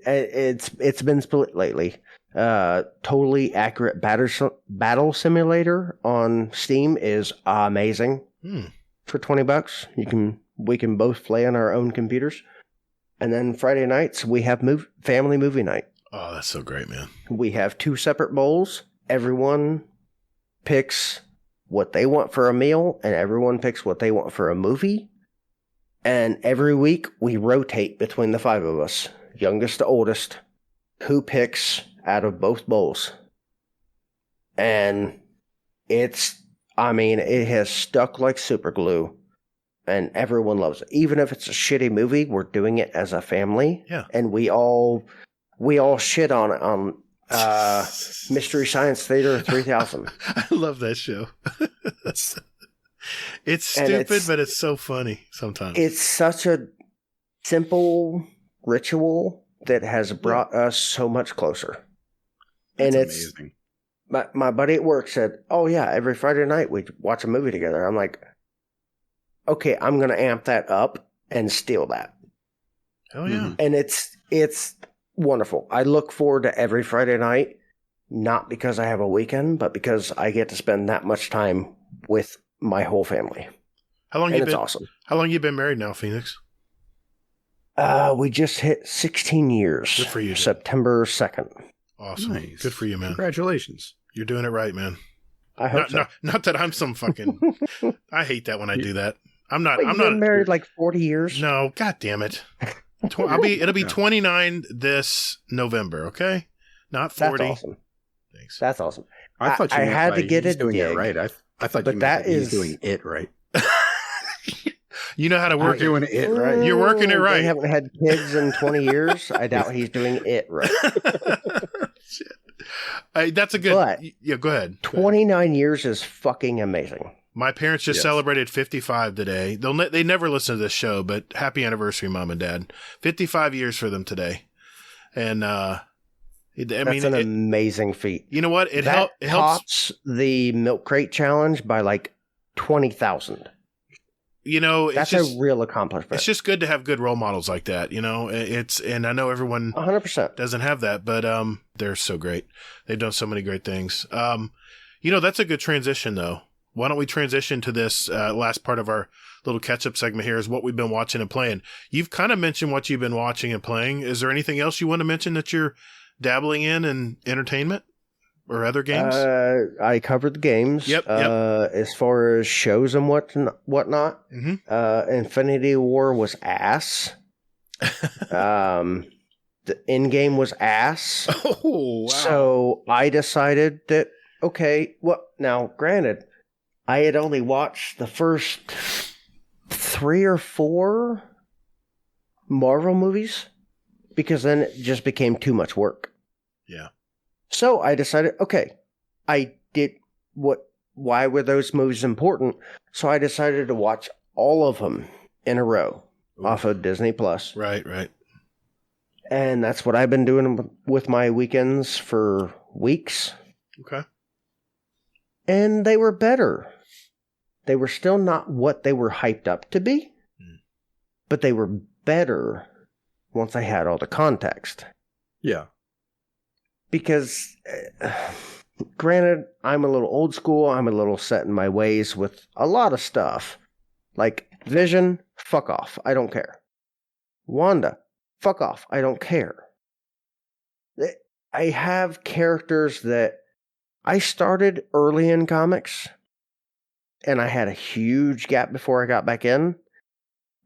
It's been split lately. Totally Accurate Battle Simulator on Steam is amazing. For $20, we can both play on our own computers. And then Friday nights we have family movie night. Oh, that's so great, man. We have 2 separate bowls. Everyone picks what they want for a meal, and everyone picks what they want for a movie. And every week we rotate between the 5 of us, youngest to oldest, who picks out of both bowls. And it has stuck like super glue, and everyone loves it. Even if it's a shitty movie, we're doing it as a family. Yeah. And we all shit on it on Mystery Science Theater 3000. I love that show. It's stupid, but it's so funny sometimes. It's such a simple ritual that has brought us so much closer. That's and amazing. My buddy at work said, "Oh yeah, every Friday night we watch a movie together." I'm like, "Okay, I'm going to amp that up and steal that." Oh yeah. And it's wonderful. I look forward to every Friday night, not because I have a weekend, but because I get to spend that much time with my whole family. It's awesome. How long you been married now, Phoenix? We just hit 16 years. Good for you, September 2nd. Awesome. Nice. Good for you, man. Congratulations. You're doing it right, man. I hope so. Not that I'm some fucking... I hate that when I do that. I'm not. Wait, I'm you've been not married like 40 years. No, god damn it. It'll be 29 this November. Okay, not 40. That's awesome. Thanks. That's awesome. I thought you I meant had by to get he's a doing dig, it right. I thought but you meant that that he's is- doing it right. You know how to work We're doing it right. You're working it right. They haven't had kids in 20 years. I doubt he's doing it right. Shit. That's a good. But yeah, go ahead. 29 years is fucking amazing. My parents just Yes. celebrated 55 today. They never listen to this show, but happy anniversary, Mom and Dad. 55 years for them today, and That's an amazing feat. You know what? It helps. Tops the milk crate challenge by like 20,000. You know, That's a real accomplishment. It's just good to have good role models like that. You know, and I know everyone 100%. doesn't have that, but they're so great. They've done so many great things. You know, that's a good transition though. Why don't we transition to this last part of our little catch-up segment here is what we've been watching and playing. You've kind of mentioned what you've been watching and playing. Is there anything else you want to mention that you're dabbling in entertainment or other games? I covered the games. Yep. As far as shows and whatnot, Infinity War was ass. The in-game was ass. Oh, wow. So I decided that, okay, now, granted, I had only watched the first 3 or 4 Marvel movies because then it just became too much work. Yeah. So I decided, okay, why were those movies important? So I decided to watch all of them in a row off of Disney Plus. Right. And that's what I've been doing with my weekends for weeks. Okay. And they were better. They were still not what they were hyped up to be, but they were better once I had all the context. Yeah. Because, granted, I'm a little old school. I'm a little set in my ways with a lot of stuff. Like, Vision, fuck off. I don't care. Wanda, fuck off. I don't care. I have characters that I started early in comics, and I had a huge gap before I got back in.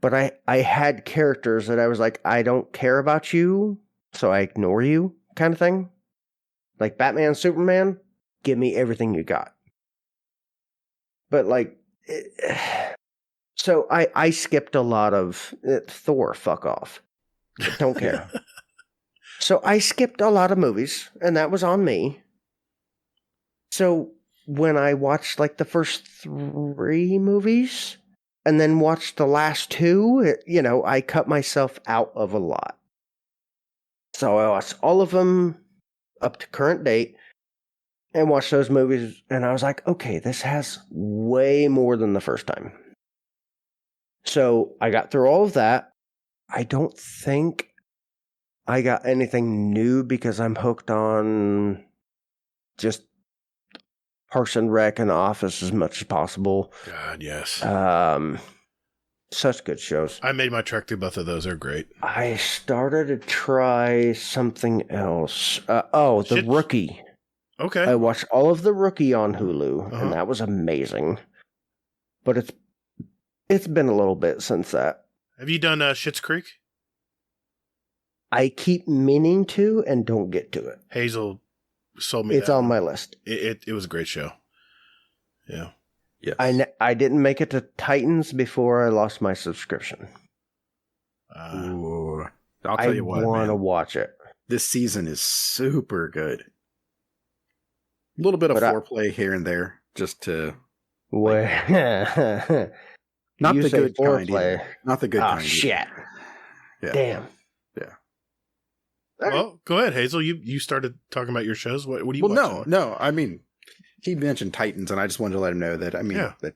But I had characters that I was like, I don't care about you, so I ignore you, kind of thing. Like Batman, Superman, give me everything you got. But so I skipped a lot of Thor, fuck off. Don't care. So I skipped a lot of movies, and that was on me. So when I watched like the first 3 movies and then watched the last 2, I cut myself out of a lot. So I watched all of them up to current date and watched those movies, and I was like, okay, this has way more than the first time. So I got through all of that. I don't think I got anything new because I'm hooked on just Parks and Rec and The Office as much as possible. God, yes. Such good shows. I made my trek through both of those. They're great. I started to try something else. The Rookie. Okay. I watched all of The Rookie on Hulu, and that was amazing. But it's been a little bit since that. Have you done Schitt's Creek? I keep meaning to and don't get to it. Hazel sold me It's on my list. It was a great show. Yeah. Yes. I didn't make it to Titans before I lost my subscription. Ooh. I'll tell you what, I want to watch it. This season is super good. A little bit of foreplay here and there, just to... Not You the say good kind foreplay. either. Not the good Oh, kind either. shit. Yeah. Damn. Yeah. Well, go ahead, Hazel. You started talking about your shows. What do you watching? No. I mean, he mentioned Titans, and I just wanted to let him know that, that,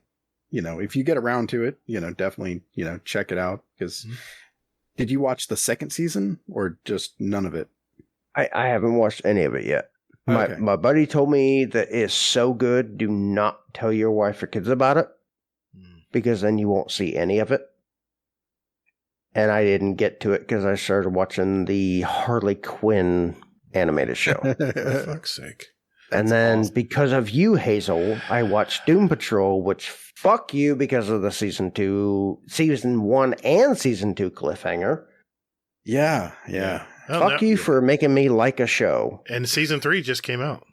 if you get around to it, definitely, check it out. Because did you watch the second season or just none of it? I haven't watched any of it yet. Okay. My buddy told me that it's so good, do not tell your wife or kids about it, because then you won't see any of it. And I didn't get to it because I started watching the Harley Quinn animated show. For fuck's sake. And then because of you, Hazel, I watched Doom Patrol, which fuck you because of the season 1 and season 2 cliffhanger. Yeah. Well, Fuck you for making me like a show. And season 3 just came out.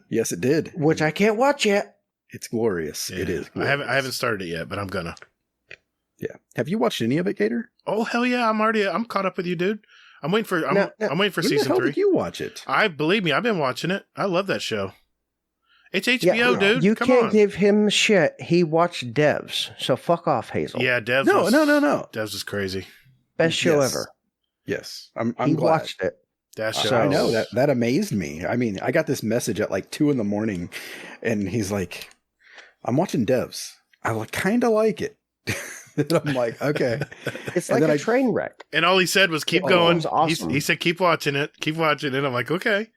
Yes, it did. Which I can't watch yet. It's glorious. Yeah. It is. Glorious. I haven't started it yet, but I'm gonna. Yeah. Have you watched any of it, Gatr? Oh hell yeah! I'm caught up with you, dude. I'm waiting for season 3. Did you watch it? Believe me, I've been watching it. I love that show. It's HBO, dude. You Come can't on. give him shit. He watched Devs, so fuck off, Hazel. Yeah, Devs. No. Devs is crazy. Best show ever. Yes, I'm He glad. watched it. That show. So- I know that amazed me. I mean, I got this message at like 2 a.m, and he's like, "I'm watching Devs. I kind of like it." And I'm like, okay. It's And like then a train wreck. And all he said was, "Keep Oh, going." it was awesome. He said, "Keep watching it. Keep watching it." I'm like, okay.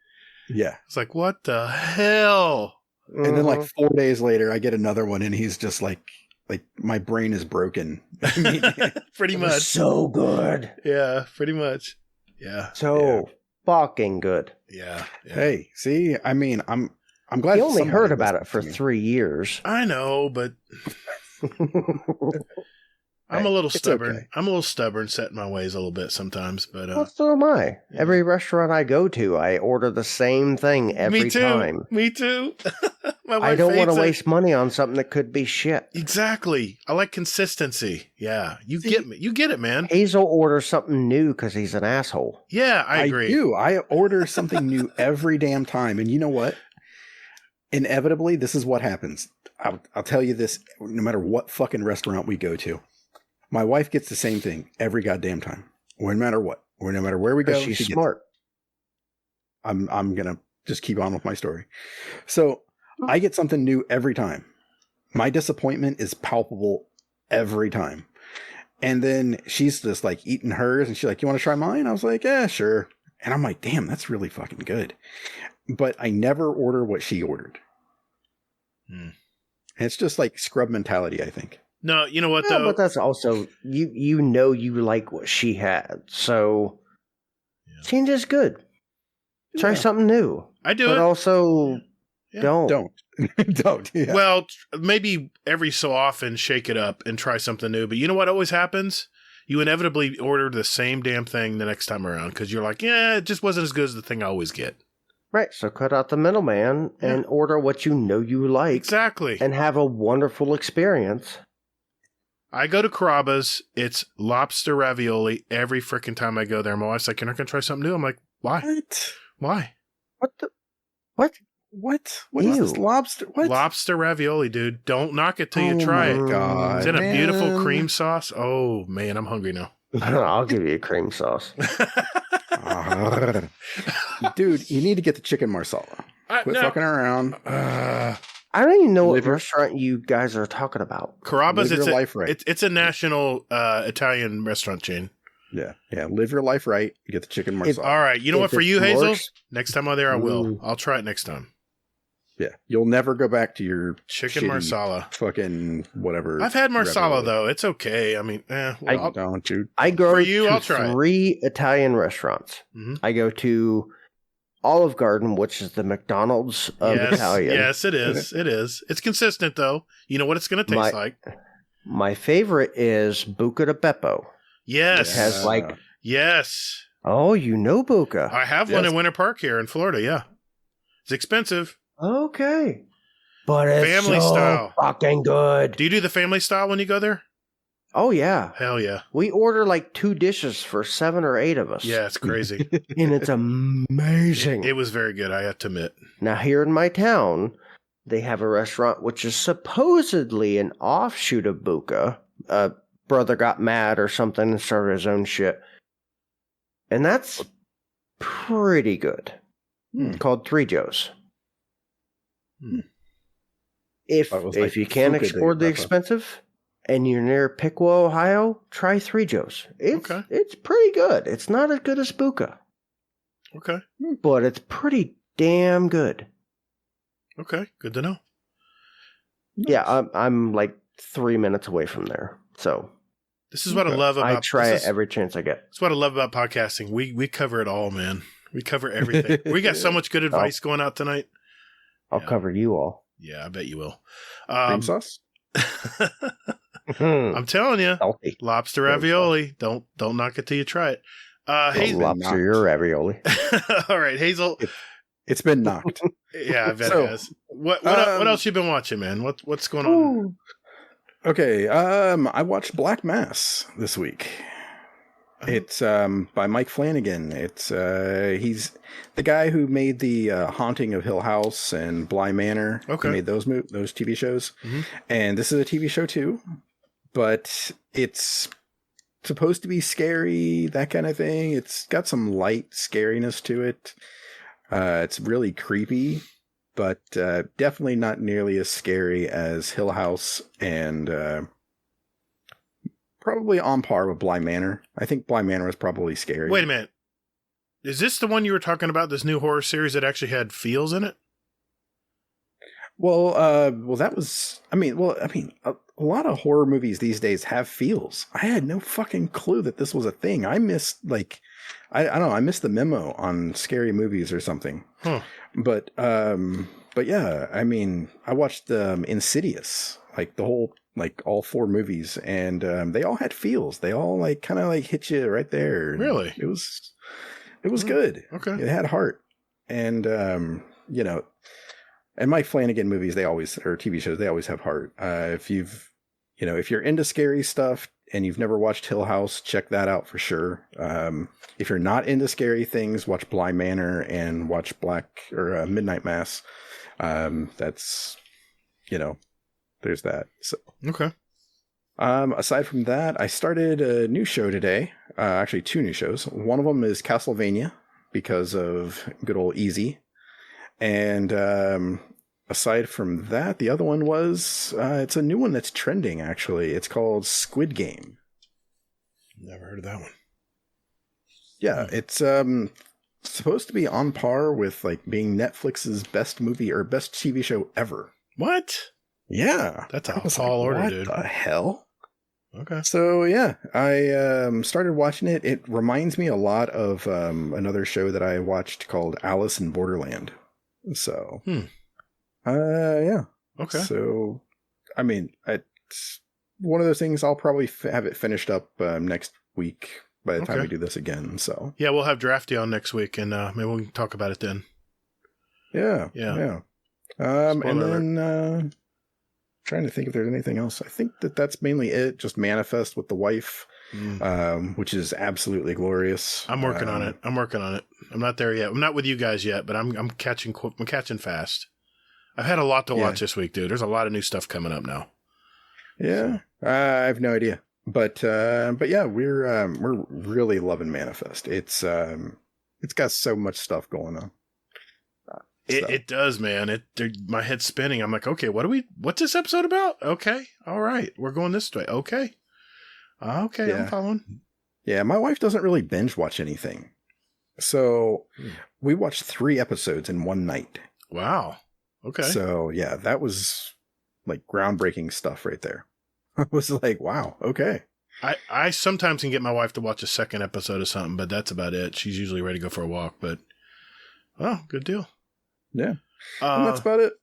Yeah. It's like, what the hell? And then like Mhm. 4 days later, I get another one, and he's just like my brain is broken. I mean, Pretty It was much. so good. Yeah, pretty much. Yeah. So fucking good. Yeah. hey, see, I mean, I'm glad. You only somebody heard about it listened for to me. 3 years. I know, but I'm a little it's stubborn. okay. I'm a little stubborn, set in my ways a little bit sometimes. But Well, so am I. Every restaurant I go to, I order the same thing every me too. time. Me too. My I wife don't want hates to it. waste money on something that could be shit. Exactly. I like consistency. Yeah, you See- get me. You get it, man. Hazel orders something new because he's an asshole. Yeah, I agree. do. I order something new every damn time, and you know what? Inevitably, this is what happens. I'll tell you this: no matter what fucking restaurant we go to, my wife gets the same thing every goddamn time, or no matter what, or no matter where we go. Because she's she gets it. smart. I'm gonna just keep on with my story. So I get something new every time. My disappointment is palpable every time. And then she's just like eating hers, and she's like, "You want to try mine?" I was like, "Yeah, sure." And I'm like, "Damn, that's really fucking good." But I never order what she ordered. And it's just like scrub mentality, I think. No, you know what Yeah, though? but that's also you know you like what she had, so Yeah. change is good. Try Yeah. something new, I do but it. also Yeah. don't. Don't. Yeah. Well, maybe every so often shake it up and try something new. But you know what always happens? You inevitably order the same damn thing the next time around because you're like, yeah, it just wasn't as good as the thing I always get. Right, so cut out the middleman and order what you know you like, Exactly. and have a wonderful experience. I go to Carrabba's. It's lobster ravioli every freaking time I go there. My wife's like, "You're not going to try something new?" I'm like, "Why? What? Why?" What the? What? What? What is this Ew. lobster? What? Lobster ravioli, dude. Don't knock it till you Oh try my it. God, It's in a beautiful man. cream sauce. Oh, man, I'm hungry now. I'll give you a cream sauce. Dude, you need to get the chicken marsala. Quit fucking around. I don't even know what Live your- restaurant you guys are talking about. Carrabba's, Live it's your a, life right. it's a national Italian restaurant chain. Yeah. Live your life right. Get the chicken marsala. All right. You know If what? For it's you, Hazel, more ex- next time I'm there, I will. Ooh. I'll try it next time. Yeah, you'll never go back to your Chicken shitty marsala. fucking whatever. I've had marsala, ravioli. though. It's okay. I mean, well, Don't you? I go For you, to I'll try it. 3 Italian restaurants. Mhm. I go to Olive Garden, which is the McDonald's of yes, Italian. yes, it is. It is. It's consistent, though. You know what it's going to taste like. My favorite is Buca di Beppo. Yes. It has like, Yes. oh, you know Buca. I have one Yes. in Winter Park here in Florida. Yeah. It's expensive. Okay. But it's Family so style. fucking good. Do you do the family style when you go there? Oh, yeah. Hell yeah. We order like 2 dishes for 7 or 8 of us. Yeah, it's crazy. And it's amazing. It was very good, I have to admit. Now, here in my town, they have a restaurant which is supposedly an offshoot of Buca. A brother got mad or something and started his own shit. And that's pretty good. Called Three Joes. If you can't afford the expensive and you're near Piqua, Ohio, try Three Joes. It's pretty good. It's not as good as Buca, Okay. but it's pretty damn good. Okay. Good to know. Yeah, I'm like 3 minutes away from there. So This is what I love about I try it every chance I get. That's what I love about podcasting. We cover it all, man. We cover everything. We got so much good advice going out tonight. I'll cover you all. Yeah, I bet you will. Cream sauce? I'm telling you, Salty. lobster ravioli. Don't knock it till you try it. Hazel, Lobster your ravioli. all right, Hazel. It's been knocked. Yeah, I bet it has. What else you been watching, man? What's going on? Okay, I watched Black Mass this week. It's by Mike Flanagan. It's he's the guy who made the Haunting of Hill House and Bly Manor. Okay, he made those TV shows, and this is a TV show too, but it's supposed to be scary, that kind of thing. It's got some light scariness to it. It's really creepy, but definitely not nearly as scary as Hill House and. Probably on par with Bly Manor. I think Bly Manor was probably scary. Wait a minute. Is this the one you were talking about, this new horror series that actually had feels in it? Well, that was... a lot of horror movies these days have feels. I had no fucking clue that this was a thing. I missed, I don't know, I missed the memo on scary movies or something. Huh. But yeah, I watched Insidious, the whole... all 4 movies, and they all had feels. They all kind of hit you right there. Really? It was good. Okay. It had heart. And and Mike Flanagan movies, or TV shows, they always have heart. If you're into scary stuff and you've never watched Hill House, check that out for sure. If you're not into scary things, watch Bly Manor and watch Midnight Mass. That's there's that. So okay. Aside from that, I started a new show today. Actually, 2 new shows. One of them is Castlevania because of good old Easy, and aside from that, the other one was it's a new one that's trending. Actually, it's called Squid Game. Never heard of that one. Yeah, it's supposed to be on par with being Netflix's best movie or best TV show ever. What? Yeah. That's a tall order, dude. What the hell? Okay. So, yeah, I started watching it. It reminds me a lot of another show that I watched called Alice in Borderland. So, yeah. Okay. So, it's one of those things I'll probably have it finished up next week by the time we do this again. So, yeah, we'll have Drafty on next week, and maybe we can talk about it then. Yeah. And then... alert. Trying to think if there's anything else. I think that's mainly it. Just Manifest with the wife, which is absolutely glorious. I'm working on it. I'm not there yet. I'm not with you guys yet, but I'm catching fast. I've had a lot to watch this week, dude. There's a lot of new stuff coming up now. Yeah, so. I have no idea, but yeah, we're really loving Manifest. It's got so much stuff going on. It does, man. My head's spinning. I'm like, okay, what's this episode about? Okay. All right. We're going this way. Okay. Okay. Yeah. I'm following. Yeah. My wife doesn't really binge watch anything. So we watched 3 episodes in one night. Wow. Okay. So yeah, that was groundbreaking stuff right there. I was like, wow. Okay. I sometimes can get my wife to watch a second episode of something, but that's about it. She's usually ready to go for a walk, but good deal. Yeah. And that's about it.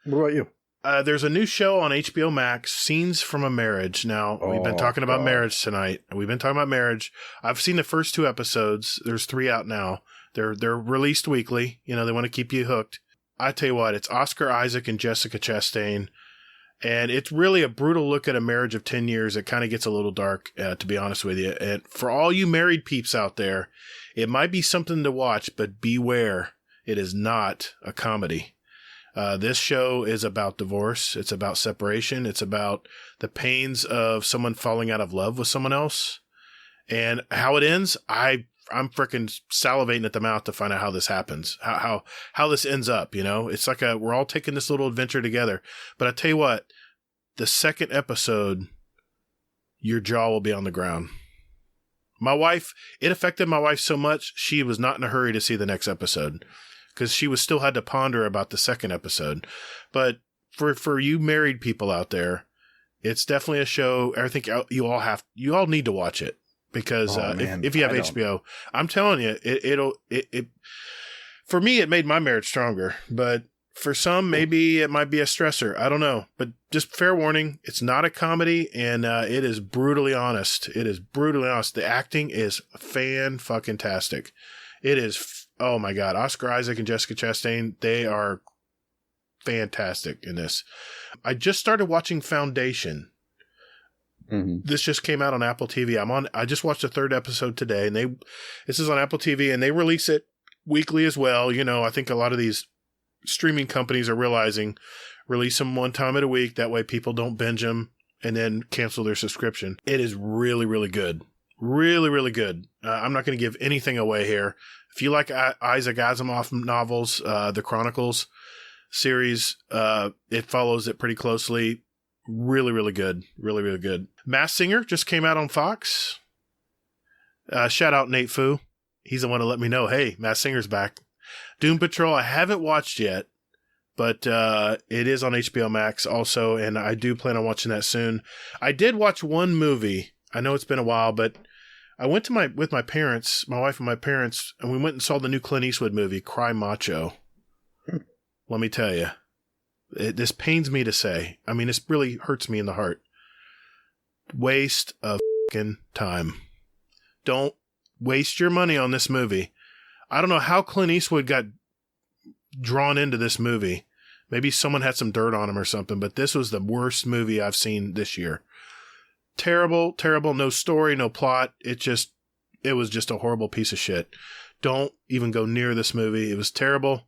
What about you? There's a new show on HBO Max, Scenes from a Marriage. Now, we've been talking about marriage tonight. We've been talking about marriage. I've seen the first 2 episodes. There's 3 out now. They're released weekly. They want to keep you hooked. I tell you what, it's Oscar Isaac and Jessica Chastain. And it's really a brutal look at a marriage of 10 years. It kind of gets a little dark, to be honest with you. And for all you married peeps out there, it might be something to watch, but beware. It is not a comedy. This show is about divorce. It's about separation. It's about the pains of someone falling out of love with someone else. And how it ends, I'm freaking salivating at the mouth to find out how this happens, how this ends up, It's like we're all taking this little adventure together. But I tell you what, the second episode, your jaw will be on the ground. It affected my wife so much, she was not in a hurry to see the next episode. Because she still had to ponder about the second episode. But for you married people out there, it's definitely a show. I think you all need to watch it. Because if you have HBO, I'm telling you, it for me, it made my marriage stronger. But For some, maybe it might be a stressor. I don't know. But just fair warning, it's not a comedy, and it is brutally honest. It is brutally honest. The acting is fan-fucking-tastic. It is, oh my God, Oscar Isaac and Jessica Chastain, they are fantastic in this. I just started watching Foundation. Mm-hmm. This just came out on Apple TV. I just watched the 3rd episode today, and this is on Apple TV, and they release it weekly as well. You know, I think a lot of these streaming companies are realizing, release them one time a week. That way people don't binge them and then cancel their subscription. It is really, really good. Really, really good. I'm not going to give anything away here. If you like Isaac Asimov novels, the Chronicles series, it follows it pretty closely. Really, really good. Really, really good. Masked Singer just came out on Fox. Shout out Nate Fu. He's the one to let me know, hey, Masked Singer's back. Doom Patrol, I haven't watched yet, but it is on HBO Max also, and I do plan on watching that soon. I did watch one movie. I know it's been a while, but I went to with my parents, my wife and my parents, and we went and saw the new Clint Eastwood movie, Cry Macho. Let me tell you, this pains me to say. I mean, this really hurts me in the heart. Waste of fucking time. Don't waste your money on this movie. I don't know how Clint Eastwood got drawn into this movie. Maybe someone had some dirt on him or something, but this was the worst movie I've seen this year. Terrible, terrible. No story, no plot. It was just a horrible piece of shit. Don't even go near this movie. It was terrible.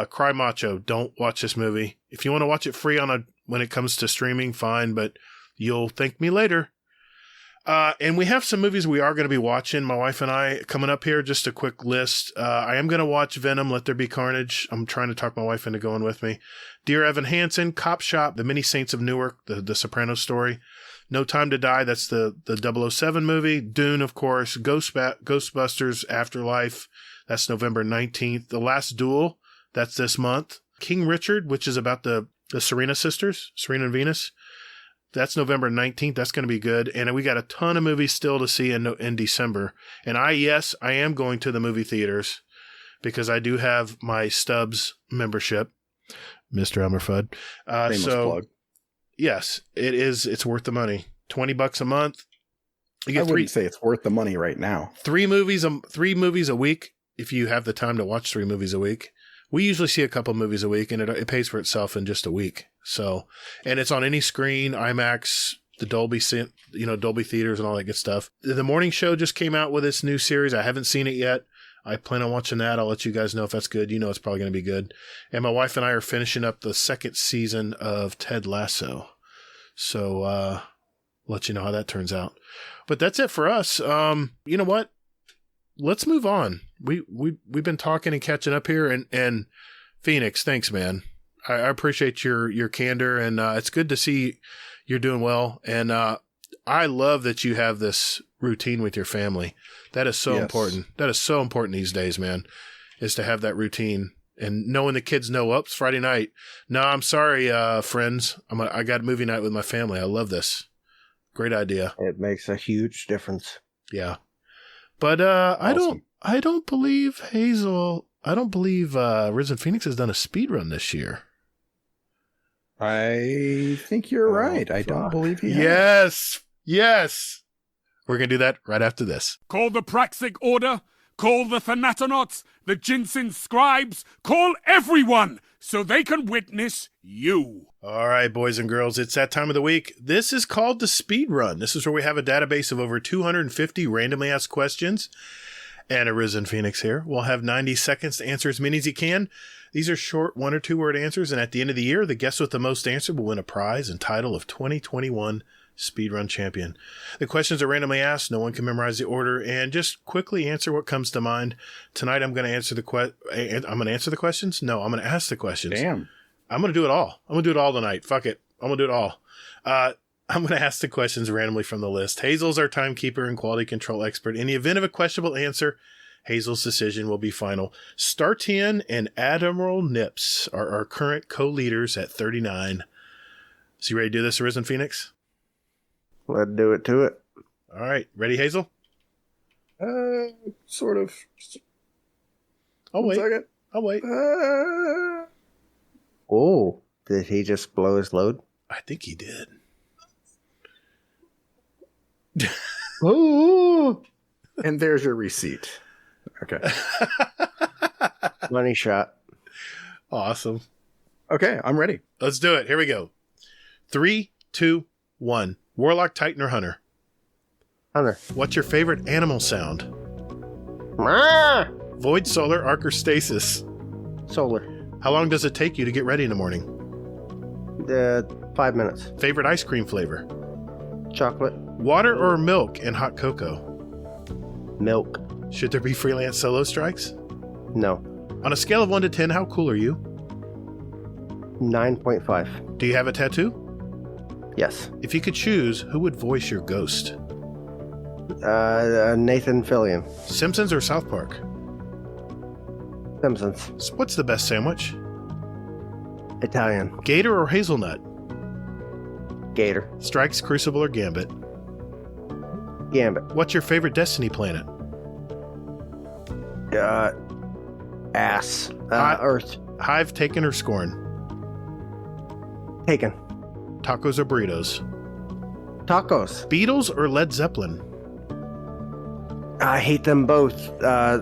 Cry Macho. Don't watch this movie. If you want to watch it free when it comes to streaming, fine, but you'll thank me later. And we have some movies we are going to be watching, my wife and I, coming up here. Just a quick list. I am going to watch Venom, Let There Be Carnage. I'm trying to talk my wife into going with me. Dear Evan Hansen, Cop Shop, The Many Saints of Newark, the Sopranos story. No Time to Die, that's the 007 movie. Dune, of course. Ghostbusters Afterlife, that's November 19th. The Last Duel, that's this month. King Richard, which is about the Serena sisters, Serena and Venus. That's November 19th. That's going to be good. And we got a ton of movies still to see in December. And I am going to the movie theaters because I do have my Stubbs membership, Mr. Elmer Fudd. Famous plug. Yes, it is. It's worth the money. $20 a month. You get I wouldn't say it's worth the money right now. 3 movies a week if you have the time to watch 3 movies a week. We usually see a couple movies a week, and it pays for itself in just a week. So, and it's on any screen, IMAX, the Dolby theaters and all that good stuff. The Morning Show just came out with its new series. I haven't seen it yet. I plan on watching that. I'll let you guys know if that's good. You know it's probably going to be good. And my wife and I are finishing up the 2nd season of Ted Lasso. So, let you know how that turns out. But that's it for us. You know what? Let's move on. We've been talking and catching up here, and Phoenix, thanks, man. I appreciate your candor, and it's good to see you're doing well. And I love that you have this routine with your family. That is so important. That is so important these days, man, is to have that routine and knowing the kids know, it's Friday night. No, I'm sorry, friends. I got a movie night with my family. I love this. Great idea. It makes a huge difference. Yeah. But Awesome. I don't believe Hazel. I don't believe Arisenph0enix has done a speed run this year. I think you're right. I don't believe he has. Yes. We're going to do that right after this. Call the Praxic Order, call the Thanatonauts, the Jinsen Scribes, call everyone so they can witness you. All right, boys and girls, it's that time of the week. This is called the Speed Run. This is where we have a database of over 250 randomly asked questions. And Arisenph0enix here. We'll have 90 seconds to answer as many as you can. These are short 1 or 2 word answers, and at the end of the year, the guest with the most answered will win a prize and title of 2021 Speedrun Champion. The questions are randomly asked. No one can memorize the order, and just quickly answer what comes to mind. Tonight, I'm going to answer the questions? No, I'm going to ask the questions. Damn. I'm going to do it all. I'm going to do it all tonight. Fuck it. I'm going to do it all. I'm going to ask the questions randomly from the list. Hazel's our timekeeper and quality control expert. In the event of a questionable answer, Hazel's decision will be final. Startian and Admiral Nips are our current co-leaders at 39. So you ready to do this, Arisenph0enix? Let's do it to it. All right. Ready, Hazel? Sort of. I'll wait. Second. I'll wait. Oh, did he just blow his load? I think he did. Ooh. And there's your receipt. Okay. Money shot. Awesome. Okay, I'm ready. Let's do it. Here we go. 3, 2, 1. Warlock, Titan, or Hunter? Hunter. What's your favorite animal sound? Ah! Void, solar, arc, or stasis? Solar. How long does it take you to get ready in the morning? 5 minutes. Favorite ice cream flavor? Chocolate. Water or milk and hot cocoa? Milk. Should there be freelance solo strikes? No. On a scale of 1 to 10, how cool are you? 9.5. Do you have a tattoo? Yes. If you could choose, who would voice your ghost? Nathan Fillion. Simpsons or South Park? Simpsons. What's the best sandwich? Italian. Gatr or hazelnut? Gatr. Strikes, Crucible, or Gambit? Gambit. What's your favorite Destiny planet? Ass. Hot. Earth. Hive, Taken, or Scorn? Taken. Tacos or burritos? Tacos. Beatles or Led Zeppelin? I hate them both.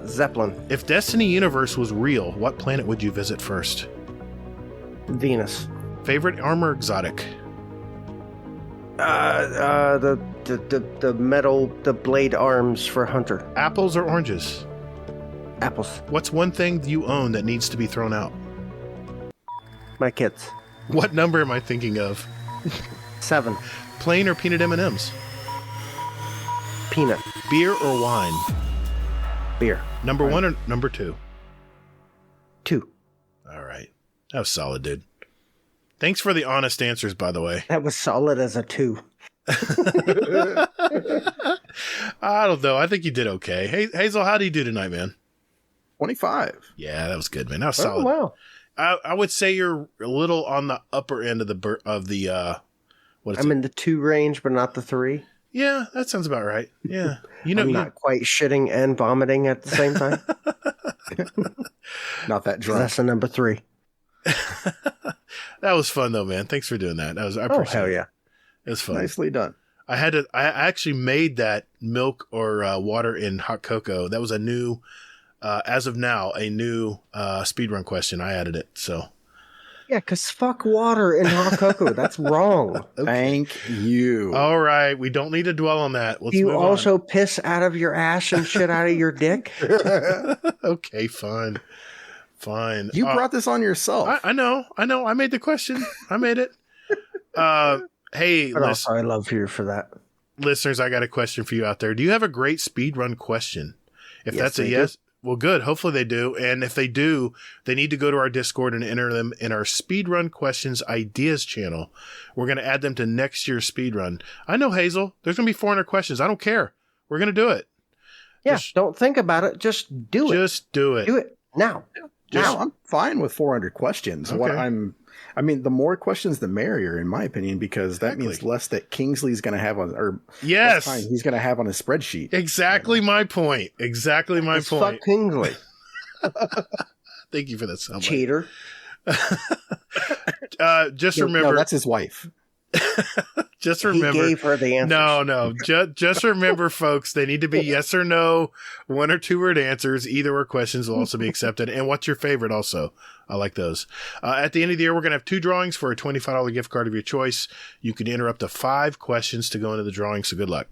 Zeppelin. If Destiny Universe was real, what planet would you visit first? Venus. Favorite armor exotic? The metal, the blade arms for Hunter. Apples or oranges? Apples. What's one thing you own that needs to be thrown out? My kids. What number am I thinking of? 7. Plain or peanut M&Ms? Peanut. Beer or wine? Beer. Number 1 or number 2? 2. All right. That was solid, dude. Thanks for the honest answers, by the way. That was solid as a 2. I don't know. I think you did okay. Hey, Hazel, how do you do tonight, man? 25. Yeah, that was good, man. That was solid. Oh, wow. I would say you're a little on the upper end of the what is I'm it? in the 2 range, but not the 3. Yeah, that sounds about right. Yeah, you know, I'm not quite shitting and vomiting at the same time. Not that drunk. That's the number 3. That was fun though, man. Thanks for doing that. I appreciate hell it. yeah. It was fun. Nicely done. I actually made that milk or water in hot cocoa. That was a new, as of now, a new speedrun question. I added it. So Yeah, because fuck water in hot cocoa. That's wrong. Thank you. all right, we don't need to dwell on that. Let's Do you move also piss out of your ass and shit out of your dick? on. Okay, fine. You brought this on yourself. I know. I made the question. I made it. Hey, But also, I love you for that. listeners, I got a question for you out there. Do you have a great speedrun question? If Yes, that's a they yes, well, good. Hopefully they do. And if they do, they need to go to our Discord and enter them in our Speedrun Questions Ideas channel. We're going to add them to next year's speedrun. I know, Hazel. There's going to be 400 questions. I don't care. We're going to do it. Yeah, Just- don't think about it. Just do it. Just do it. Do it now. Now, I'm fine with 400 questions. Okay. The more questions, the merrier, in my opinion, because that Exactly. means less that Kingsley's going to have on, or Yes. less time he's going to have on his spreadsheet. Exactly my point. Exactly my It's point. fuck Kingsley. Thank you for that soundbite. Cheater. Just No, remember. that's his wife. Just He remember. gave her the answer. No. Just remember, folks, they need to be yes or no, 1 or 2 word answers. Either or questions will also be accepted. And what's your favorite also? I like those. At the end of the year, we're going to have 2 drawings for a $25 gift card of your choice. You can enter up to 5 questions to go into the drawing, so good luck.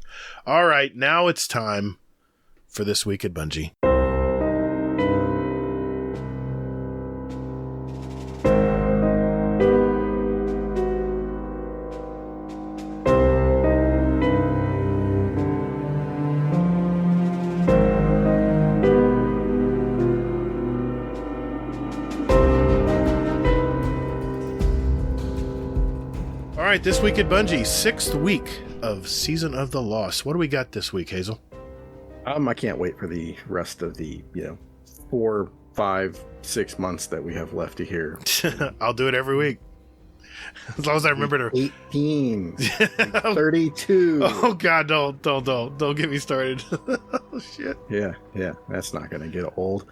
All right, now it's time for This Week at Bungie. All right, This Week at Bungie, 6th week of Season of the Lost. What do we got this week, Hazel? I can't wait for the rest of the 4, 5, 6 months that we have left to hear. I'll do it every week. As long as I remember to. 18, 32. Oh God, don't get me started. Oh shit. Yeah, that's not going to get old.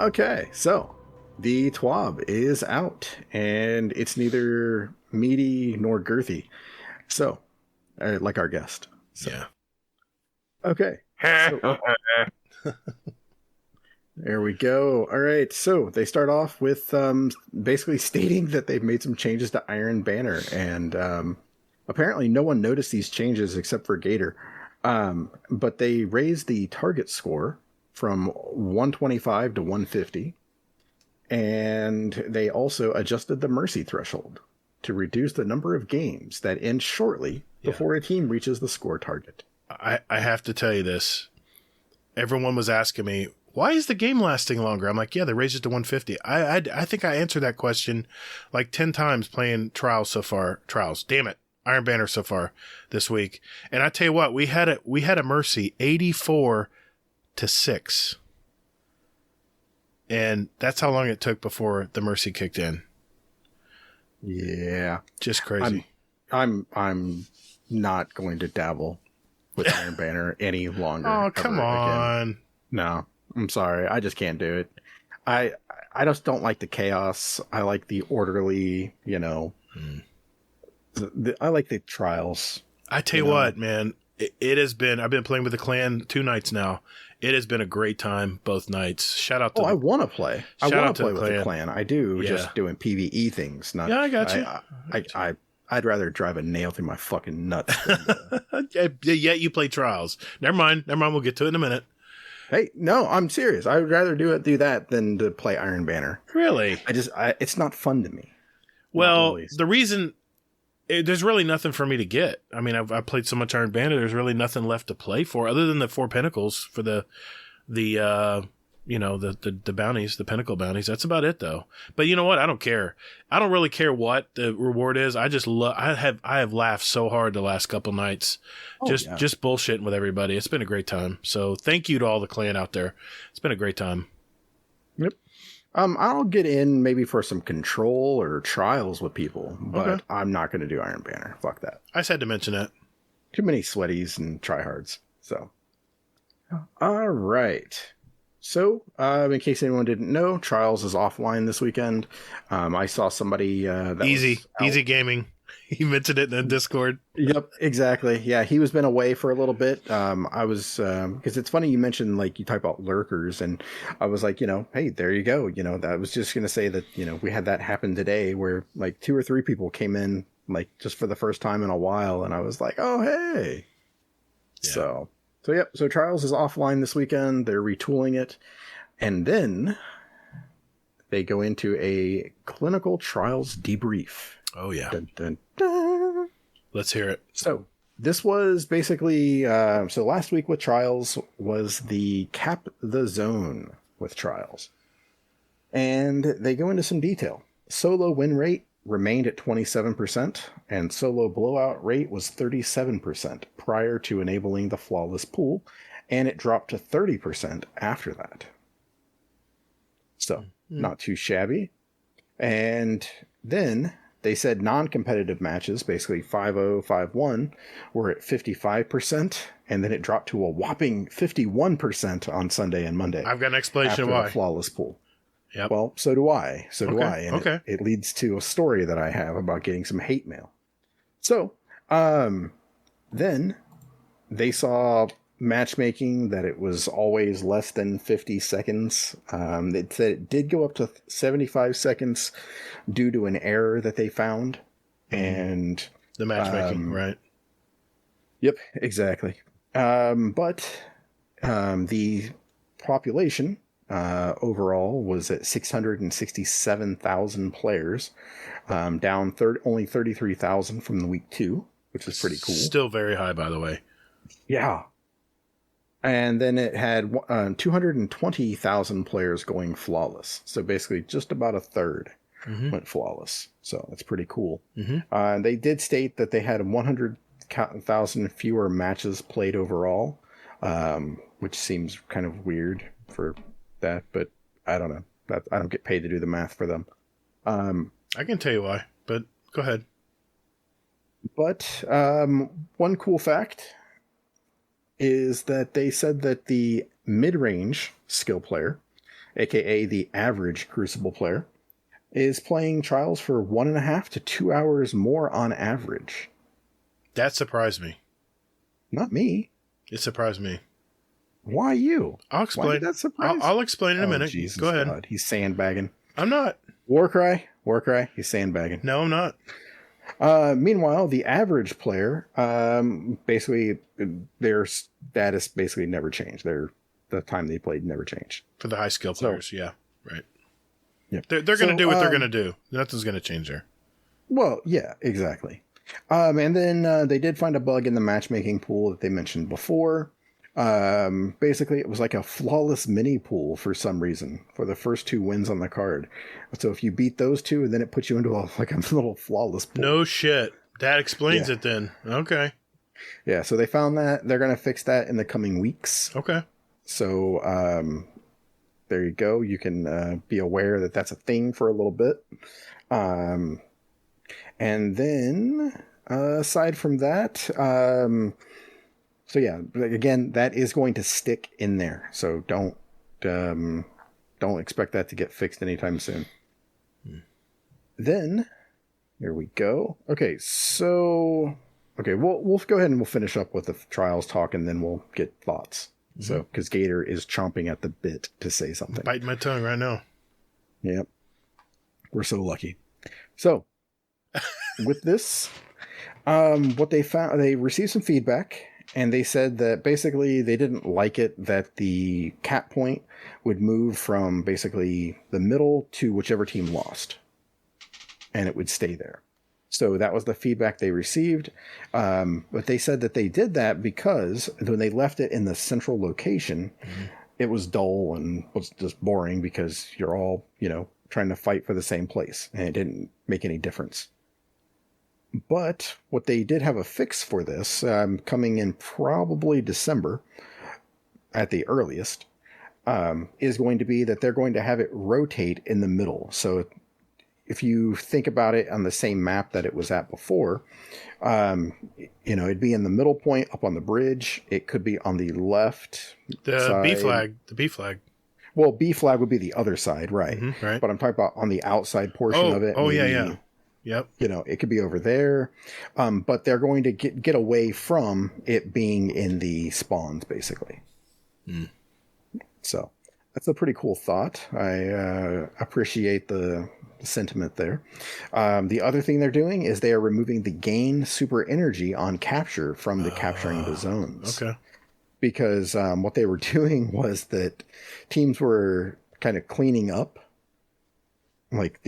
Okay, so the TWAB is out, and it's neither meaty nor girthy. So, like our guest. So. Yeah. Okay. So, there we go. All right. So they start off with basically stating that they've made some changes to Iron Banner, and apparently no one noticed these changes except for Gatr. But they raised the target score from 125 to 150, and they also adjusted the mercy threshold to reduce the number of games that end shortly before a team reaches the score target. I have to tell you this. Everyone was asking me, why is the game lasting longer? I'm like, yeah, they raised it to 150. I think I answered that question like 10 times playing Trials so far. Trials, damn it. Iron Banner so far this week. And I tell you what, we had a mercy 84 to 6. And that's how long it took before the mercy kicked in. Yeah. Just crazy. I'm not going to dabble with Iron Banner any longer. Oh, come on. Again. No, I'm sorry. I just can't do it. I just don't like the chaos. I like the orderly, I like the trials. I tell you what, man, it has been, I've been playing with the clan 2 nights now. It has been a great time both nights. Shout out to I want to play. I want to play with clan. the clan. I do, just doing PvE things. Not, yeah, I got you. I'd rather drive a nail through my fucking nuts. Yeah, you play Trials. Never mind. We'll get to it in a minute. Hey, no, I'm serious. I would rather do that than to play Iron Banner. Really? It's not fun to me. Well, the reason there's really nothing for me to get. I mean, I've played so much Iron Banner. There's really nothing left to play for other than the 4 Pinnacles for the bounties, the Pinnacle bounties. That's about it, though. But you know what? I don't care. I don't really care what the reward is. I just I have laughed so hard the last couple nights, just bullshitting with everybody. It's been a great time. So thank you to all the clan out there. It's been a great time. Yep. I'll get in maybe for some control or trials with people, but I'm not going to do Iron Banner. Fuck that. I just had to mention that. Too many sweaties and tryhards. So, all right. So, in case anyone didn't know, Trials is offline this weekend. I saw somebody that Easy Gaming. He mentioned it in the Discord. Yep, exactly. Yeah, he was been away for a little bit. I was because it's funny you mentioned like you type about lurkers, and I was like, hey, there you go. I was just gonna say that we had that happen today where like 2 or 3 people came in like just for the first time in a while, and I was like, oh hey. Yeah. So Trials is offline this weekend. They're retooling it, and then they go into a clinical trials debrief. Oh yeah. Dun, dun, dun. Let's hear it. So this was basically so last week with Trials was the cap the zone with Trials, and they go into some detail. Solo win rate remained at 27%, and solo blowout rate was 37% prior to enabling the flawless pool, and it dropped to 30% after that. So, not too shabby. And then they said non-competitive matches, basically 5-0, 5-1, were at 55%, and then it dropped to a whopping 51% on Sunday and Monday. I've got an explanation after why. The flawless pool. Yep. Well, so do I. And it leads to a story that I have about getting some hate mail. So, then they saw matchmaking that it was always less than 50 seconds. They said it did go up to 75 seconds due to an error that they found. And the matchmaking, right? Yep, exactly. But the population overall was at 667,000 players, down only 33,000 from the week 2, which is pretty cool. Still very high, by the way. Yeah. And then it had 220,000 players going flawless. So basically just about a third went flawless. So that's pretty cool. They did state that they had 100,000 fewer matches played overall, which seems kind of weird for that, but I don't know. I don't get paid to do the math for them. I can tell you why, but go ahead. But one cool fact is that they said that the mid-range skill player aka the average Crucible player, is playing Trials for 1.5 to 2 hours more on average. That surprised me. Not me. It surprised me. Why you? I'll explain. Why did that surprise? I'll explain in a Oh, minute. Jesus Go ahead. God. He's sandbagging. I'm not. Warcry. He's sandbagging. No, I'm not. Meanwhile, the average player, basically, their status basically never changed. The time they played never changed. For the high skill players, yeah, right. Yeah, they're going to do what they're going to do. Nothing's going to change there. Well, yeah, exactly. And then they did find a bug in the matchmaking pool that they mentioned before. Basically, it was like a flawless mini pool for some reason for the first 2 wins on the card. So if you beat those 2, then it puts you into a little flawless pool. No shit. That explains it then. Okay. Yeah, so they found that. They're going to fix that in the coming weeks. Okay. So there you go. You can be aware that that's a thing for a little bit. And then aside from that, so yeah, again, that is going to stick in there. So don't expect that to get fixed anytime soon. Then here we go. Okay, so we'll go ahead and we'll finish up with the Trials talk, and then we'll get thoughts. So, because Gatr is chomping at the bit to say something. Biting my tongue right now. Yep. We're so lucky. So, with this, what they found, they received some feedback, and they said that basically they didn't like it that the cap point would move from basically the middle to whichever team lost, and it would stay there. So that was the feedback they received. But they said that they did that because when they left it in the central location, it was dull and was just boring because you're all, trying to fight for the same place, and it didn't make any difference. But what they did have a fix for this, coming in probably December at the earliest, is going to be that they're going to have it rotate in the middle. So if you think about it on the same map that it was at before, it'd be in the middle point up on the bridge. It could be on the left side. The B flag. Well, B flag would be the other side, right? Mm-hmm, right. But I'm talking about on the outside portion of it. Oh, maybe, yeah. Yep. It could be over there. But they're going to get away from it being in the spawns, basically. So that's a pretty cool thought. I appreciate the sentiment there. The other thing they're doing is they are removing the gain super energy on capture from the capturing the zones. Okay. Because what they were doing was that teams were kind of cleaning up like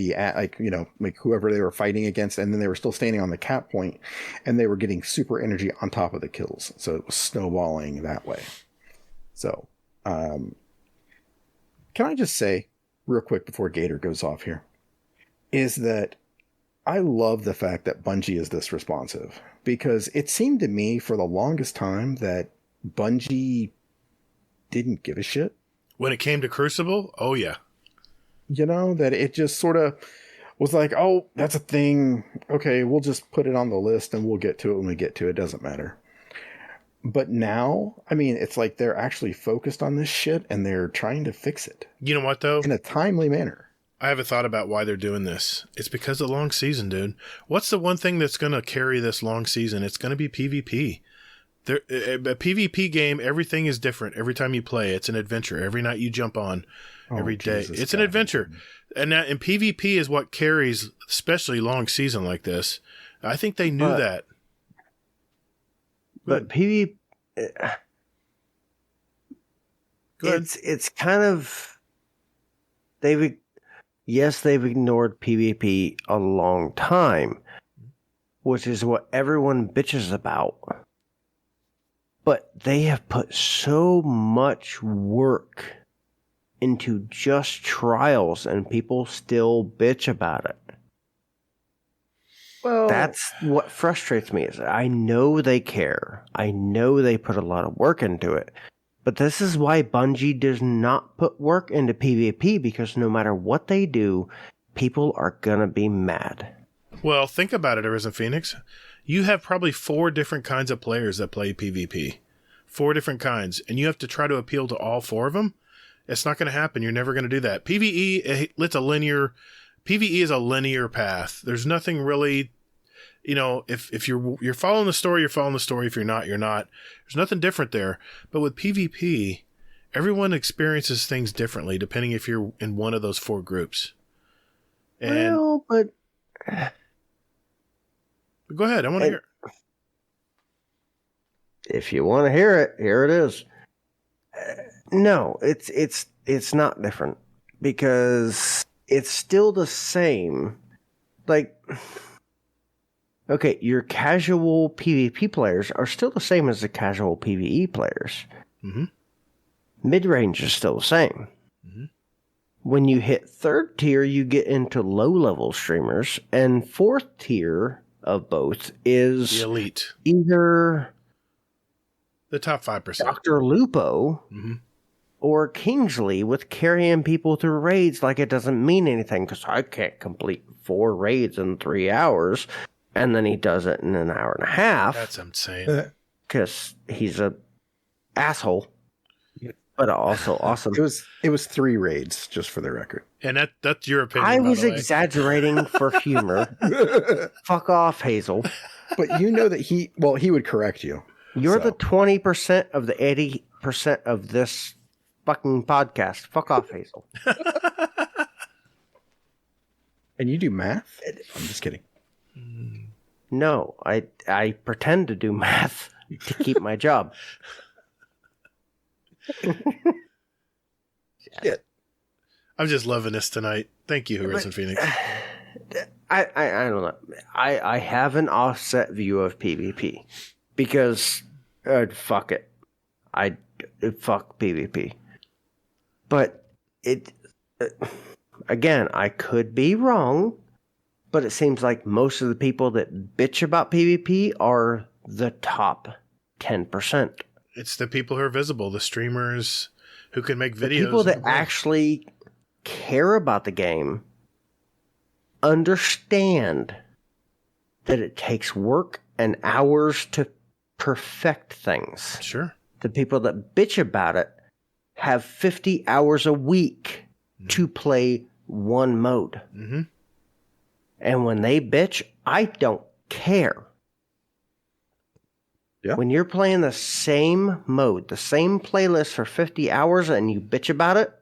whoever they were fighting against, and then they were still standing on the cap point, and they were getting super energy on top of the kills. So it was snowballing that way. So can I just say real quick before Gatr goes off here, is that I love the fact that Bungie is this responsive, because it seemed to me for the longest time that Bungie didn't give a shit. When it came to Crucible, oh yeah. That it just sort of was like, oh, that's a thing. Okay, we'll just put it on the list and we'll get to it when we get to it. It doesn't matter. But now, it's like they're actually focused on this shit and they're trying to fix it. You know what, though? In a timely manner. I have a thought about why they're doing this. It's because of the long season, dude. What's the one thing that's going to carry this long season? It's going to be PvP. A PvP game, everything is different every time you play. It's an adventure. Every night you jump on, every day. It's an adventure. And PvP is what carries, especially long season like this. I think they knew that. But PvP... It's kind of... They've ignored PvP a long time, which is what everyone bitches about. But they have put so much work into just Trials, and people still bitch about it. Well, that's what frustrates me. Is I know they care. I know they put a lot of work into it. But this is why Bungie does not put work into PvP, because no matter what they do, people are going to be mad. Well, think about it, Arisenph0enix. You have probably 4 different kinds of players that play PvP. 4 different kinds. And you have to try to appeal to all 4 of them. It's not going to happen. You're never going to do that. PvE, PvE is a linear path. There's nothing really, if you're following the story, you're following the story. If you're not, you're not. There's nothing different there. But with PvP, everyone experiences things differently depending if you're in one of those 4 groups. And but go ahead. I want to hear. If you want to hear it, here it is. No, it's not different because it's still the same. Like, okay, your casual PvP players are still the same as the casual PvE players. Mm-hmm. Mid-range is still the same. Mm-hmm. When you hit 3rd tier, you get into low-level streamers, and 4th tier of both is the elite. Either the top 5%. Dr. Lupo mm-hmm. or Kingsley with carrying people through raids like it doesn't mean anything because I can't complete 4 raids in 3 hours, and then he does it in an hour and a half. That's insane. Because he's a asshole. But also awesome. It was 3 raids, just for the record. And that's your opinion. I was exaggerating for humor. Fuck off, Hazel. But you know that he would correct you. You're the 20% of the 80% of this fucking podcast. Fuck off, Hazel. And you do math? I'm just kidding. No, I pretend to do math to keep my job. Shit. I'm just loving this tonight. Thank you, Arisenph0enix. I don't know. I have an offset view of PvP because fuck it. Fuck PvP. But again, I could be wrong, but it seems like most of the people that bitch about PvP are the top 10%. It's the people who are visible, the streamers who can make videos. The people that actually care about the game understand that it takes work and hours to perfect things. Sure. The people that bitch about it have 50 hours a week to play one mode. Mm-hmm. And when they bitch, I don't care. Yeah. When you're playing the same mode, the same playlist for 50 hours and you bitch about it,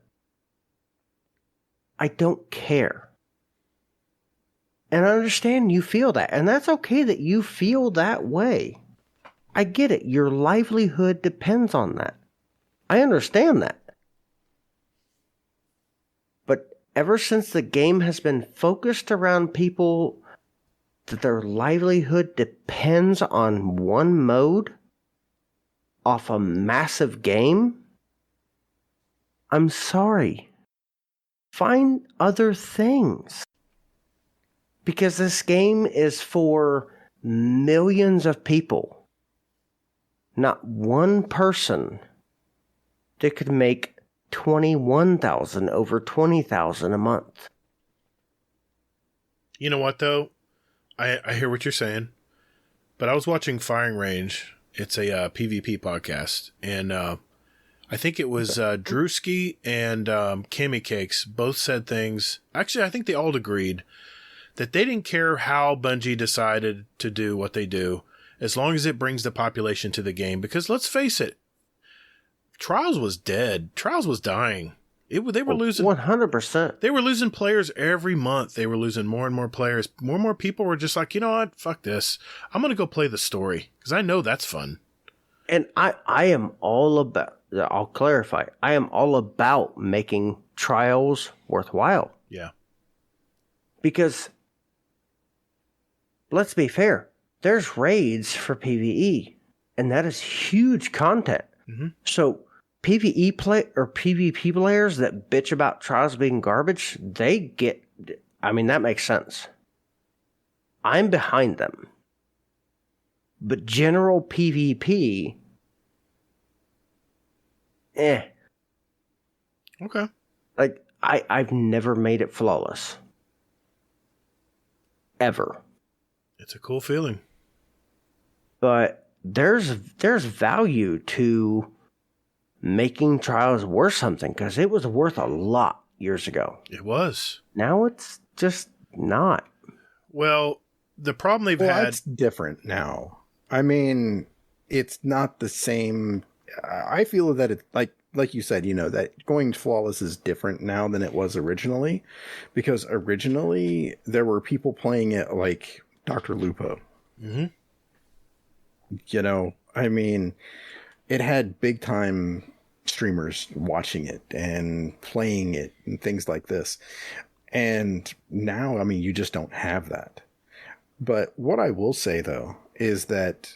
I don't care. And I understand you feel that. And that's okay that you feel that way. I get it. Your livelihood depends on that. I understand that. But ever since the game has been focused around people that their livelihood depends on one mode off a massive game, I'm sorry. Find other things. Because this game is for millions of people. Not one person that could make 21,000 over 20,000 a month. You know what, though? I hear what you're saying, but I was watching Firing Range. It's a PvP podcast, and I think it was Drewski and Kimmy Cakes both said things. Actually, I think they all agreed that they didn't care how Bungie decided to do what they do, as long as it brings the population to the game. Because let's face it, Trials was dead. Trials was dying. They were losing 100%. They were losing players every month. They were losing more and more players. More and more people were just like, you know what? Fuck this. I'm going to go play the story because I know that's fun. And I am all about, I'll clarify, I am all about making Trials worthwhile. Yeah. Because, let's be fair, there's raids for PvE, and that is huge content. Mm-hmm. So, PvP players that bitch about Trials being garbage, that makes sense. I'm behind them. But general PvP, Okay. like, I've never made it flawless. Ever. It's a cool feeling. But there's value to making trials worth something, because it was worth a lot years ago. It was. Now it's just not. Well, the problem they've had... It's different now. I mean, it's not the same. I feel that it, like you said, that going flawless is different now than it was originally, because originally there were people playing it like Dr. Lupo. Mm-hmm. I mean, it had big time streamers watching it and playing it and things like this. And now, I mean, you just don't have that. But what I will say, though, is that,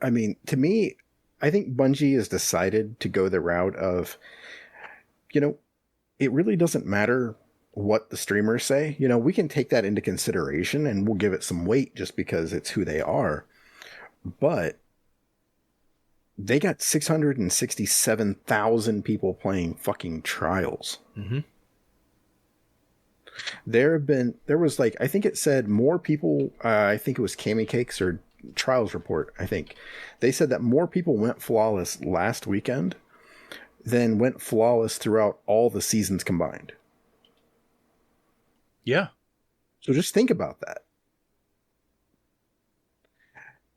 I mean, to me, I think Bungie has decided to go the route of, it really doesn't matter what the streamers say. We can take that into consideration and we'll give it some weight just because it's who they are. But they got 667,000 people playing fucking trials. Mm-hmm. There was I think it said more people, I think it was Cammy Cakes or Trials Report, I think. They said that more people went flawless last weekend than went flawless throughout all the seasons combined. Yeah. So just think about that.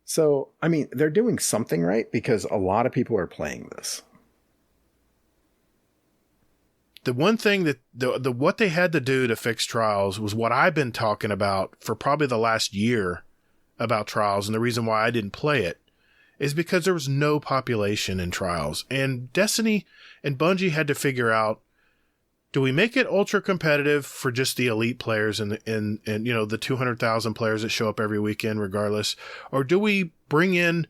So, I mean, they're doing something right because a lot of people are playing this. The one thing that what they had to do to fix trials was what I've been talking about for probably the last year about trials, and the reason why I didn't play it is because there was no population in trials, and Destiny and Bungie had to figure out, do we make it ultra competitive for just the elite players and the 200,000 players that show up every weekend regardless, or do we bring in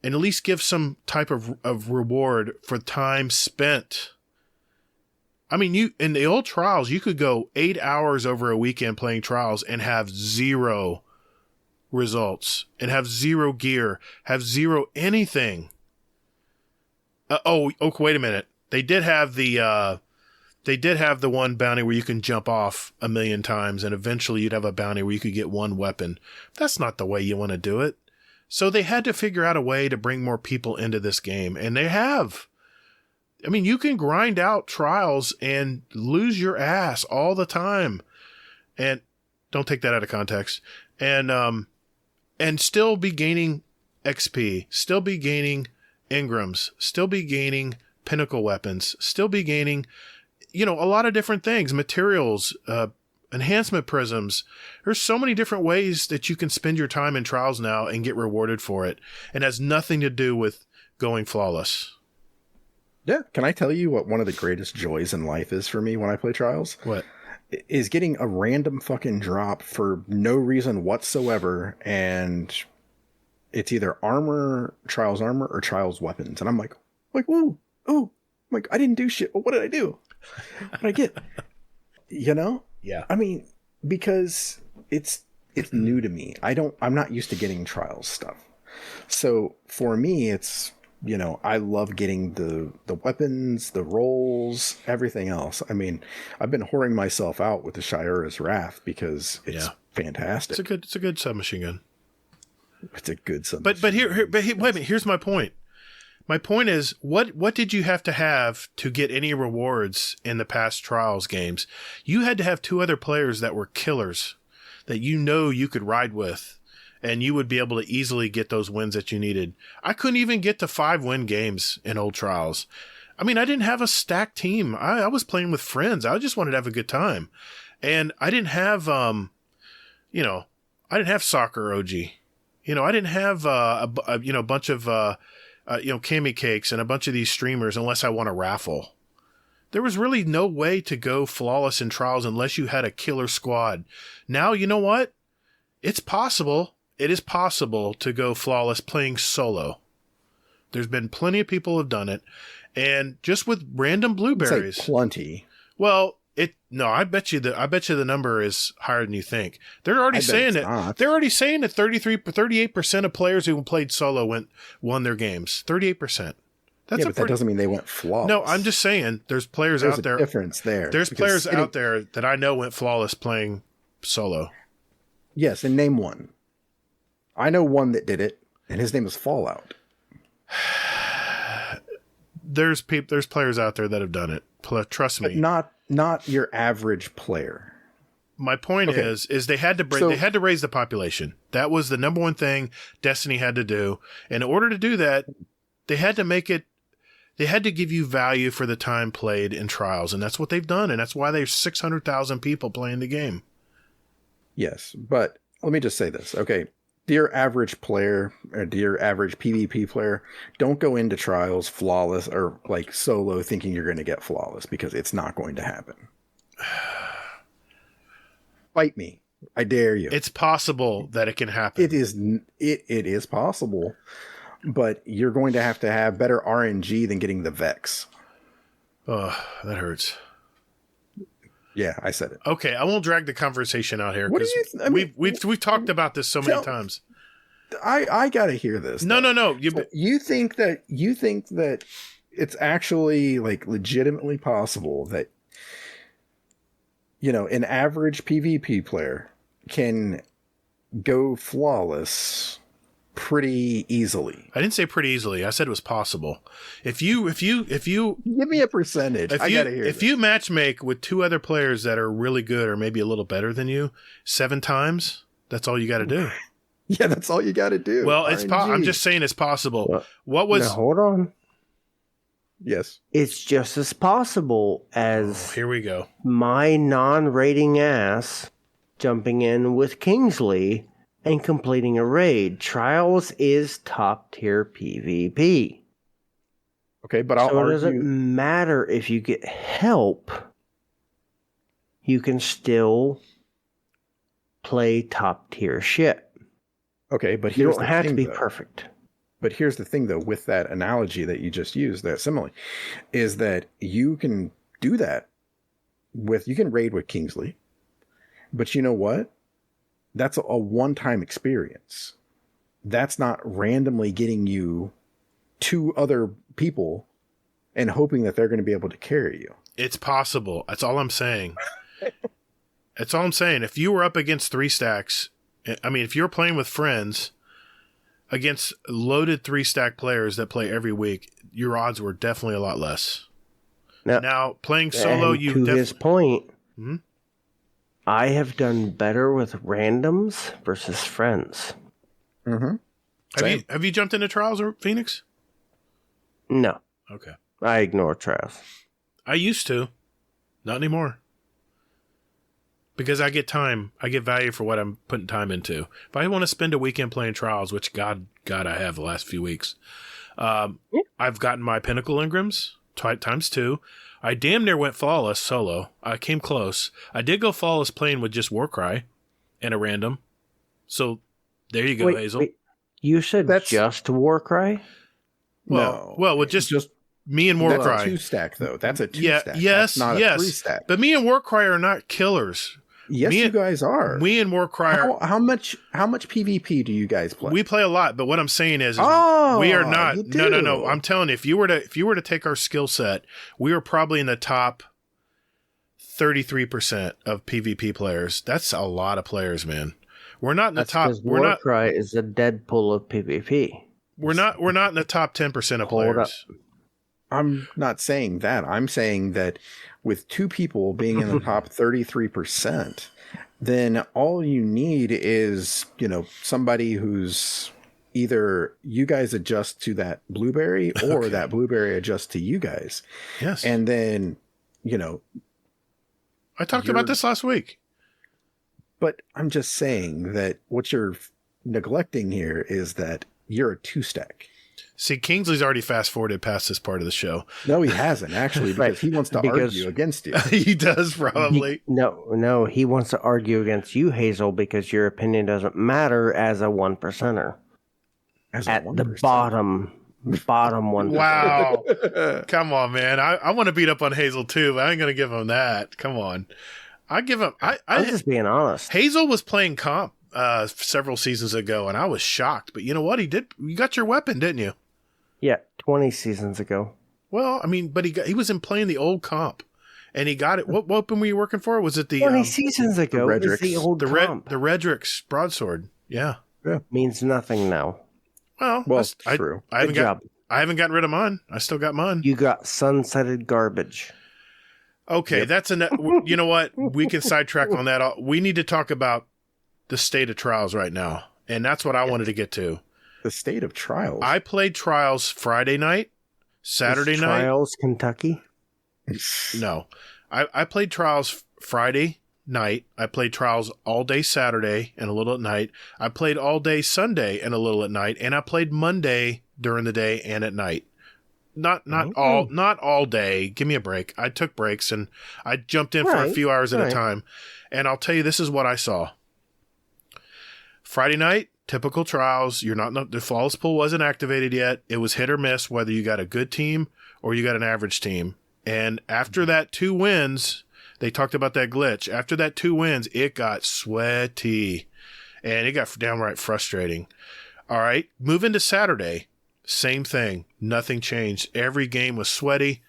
and at least give some type of reward for time spent? I mean, in the old trials, you could go 8 hours over a weekend playing trials and have 0 results and have 0 gear, have 0 anything. Wait a minute. They did have the one bounty where you can jump off 1 million times, and eventually you'd have a bounty where you could get 1 weapon. That's not the way you want to do it. So they had to figure out a way to bring more people into this game, and they have. I mean, you can grind out trials and lose your ass all the time, and don't take that out of context, and still be gaining XP, still be gaining engrams, still be gaining pinnacle weapons, still be gaining, a lot of different things, materials, enhancement prisms. There's so many different ways that you can spend your time in trials now and get rewarded for it, and has nothing to do with going flawless. Yeah. Can I tell you what one of the greatest joys in life is for me when I play trials? What? Is getting a random fucking drop for no reason whatsoever, and it's either trials armor, or trials weapons. And I'm like, whoa, oh, I'm like, I didn't do shit. Well, what did I do? What did I get? Yeah. I mean, because it's new to me. I'm not used to getting trials stuff. So for me, it's, I love getting the weapons, the rolls, everything else. I mean, I've been whoring myself out with the Shira's Wrath because it's fantastic. It's a good submachine gun. It's a good submachine. But wait a minute. Here's my point. My point is, what did you have to get any rewards in the past trials games? You had to have 2 other players that were killers that you could ride with, and you would be able to easily get those wins that you needed. I couldn't even get to 5-win games in old trials. I mean, I didn't have a stacked team. I was playing with friends. I just wanted to have a good time. And I didn't have, I didn't have soccer OG. I didn't have, a bunch of, Cammy Cakes and a bunch of these streamers unless I won a raffle. There was really no way to go flawless in trials unless you had a killer squad. Now, you know what? It's possible. It is possible to go flawless playing solo. There's been plenty of people who have done it, and just with random blueberries. It's like plenty. Well, I bet you the number is higher than you think. They're already saying it. They're already saying that 38% of players who played solo won their games. 38%. But that doesn't mean they went flawless. No, I'm just saying there's players out there. There's a difference there. There's players out there that I know went flawless playing solo. Yes, and name one. I know one that did it, and his name is Fallout. there's players out there that have done it. Trust me. But not your average player. My point is they had to raise the population. That was the number one thing Destiny had to do. And in order to do that, they had to give you value for the time played in Trials, and that's what they've done, and that's why there's 600,000 people playing the game. Yes, but let me just say this. Okay, dear average player, or dear average PvP player, don't go into Trials flawless or like solo thinking you're going to get flawless, because it's not going to happen. Fight me. I dare you. It's possible that it can happen. It is possible, but you're going to have better RNG than getting the Vex. Oh, that hurts. Yeah, I said it. Okay, I won't drag the conversation out here. What do you? We've talked about this so many times. I gotta hear this. No. You think that it's actually like legitimately possible that, you know, an average PvP player can go flawless pretty easily? I didn't say pretty easily. I said it was possible. If you Give me a percentage. I gotta hear if you matchmake with two other players that are really good or maybe a little better than you 7 times, that's all you got to do. Yeah, that's all you got to do. Well, I'm just saying it's possible. What was? Now, hold on. Yes, it's just as possible as here we go. My non-rating ass jumping in with Kingsley and completing a raid. Trials is top tier PvP. Okay, but I'll argue. So it doesn't matter if you get help. You can still play top tier shit. Okay, but you don't have to be perfect. But here's the thing, though, with that analogy that you just used, that simile, is that you can do that you can raid with Kingsley, but you know what? That's a one-time experience. That's not randomly getting you 2 other people and hoping that they're going to be able to carry you. It's possible. That's all I'm saying. That's all I'm saying. If you were up against 3 stacks, I mean, if you're playing with friends against loaded 3-stack players that play every week, your odds were definitely a lot less. Now playing solo, to his point, I have done better with randoms versus friends. Mm-hmm. Have you jumped into Trials or Phoenix? No. Okay. I ignore Trials. I used to. Not anymore. Because I get time. I get value for what I'm putting time into. If I want to spend a weekend playing Trials, which God I have the last few weeks, I've gotten my Pinnacle Ingrams times 2. I damn near went flawless solo. I came close. I did go flawless playing with just Warcry and a random. So there you go, Hazel. Wait. You said that's just Warcry? Well, with just me and Warcry. That's a 2-stack, though. That's a 2-stack. Yes, that's not a 3-stack. But me and Warcry are not killers. Yes, you guys are. We and Warcry are. How much PvP do you guys play? We play a lot, but what I'm saying is we are not. No. I'm telling you, if you were to take our skill set, we are probably in the top 33% of PvP players. That's a lot of players, man. We're not in the top. Warcry is a Deadpool of PvP. We're not in the top 10% of players. I'm not saying that. I'm saying that with 2 people being in the top 33%, then all you need is, somebody who's either you guys adjust to that blueberry or that blueberry adjusts to you guys. Yes. And then, I talked about this last week. But I'm just saying that what you're neglecting here is that you're a 2-stack. See, Kingsley's already fast-forwarded past this part of the show. No, he hasn't, actually, because he wants to argue against you. He does, probably. No, he wants to argue against you, Hazel, because your opinion doesn't matter as a 1%er. At 1%. The bottom 1%. Wow. Come on, man. I want to beat up on Hazel, too, but I ain't going to give him that. Come on. I give him... I'm just being honest. Hazel was playing comp several seasons ago, and I was shocked. But you know what? You got your weapon, didn't you? Yeah, 20 seasons ago. Well, I mean, but he was in playing the old comp, and he got it. What weapon were you working for? Was it the 20 seasons ago? The was the old comp. The Redrix broadsword. Yeah. Means nothing now. Well, that's true. I I haven't gotten rid of mine. I still got mine. You got sunsetted garbage. Okay, that's you know what? We can sidetrack on that. We need to talk about the state of trials right now, and that's what I wanted to get to. The state of trials. I played trials Friday night, Saturday night. Trials, Kentucky? No. I played trials Friday night. I played trials all day Saturday and a little at night. I played all day Sunday and a little at night, and I played Monday during the day and at night. Not all day. Give me a break. I took breaks and I jumped in for a few hours at a time. And I'll tell you, this is what I saw. Friday night, typical trials. The flawless pool wasn't activated yet. It was hit or miss whether you got a good team or you got an average team. And after that 2 wins, they talked about that glitch. After that 2 wins, it got sweaty and it got downright frustrating. All right. Moving to Saturday. Same thing. Nothing changed. Every game was sweaty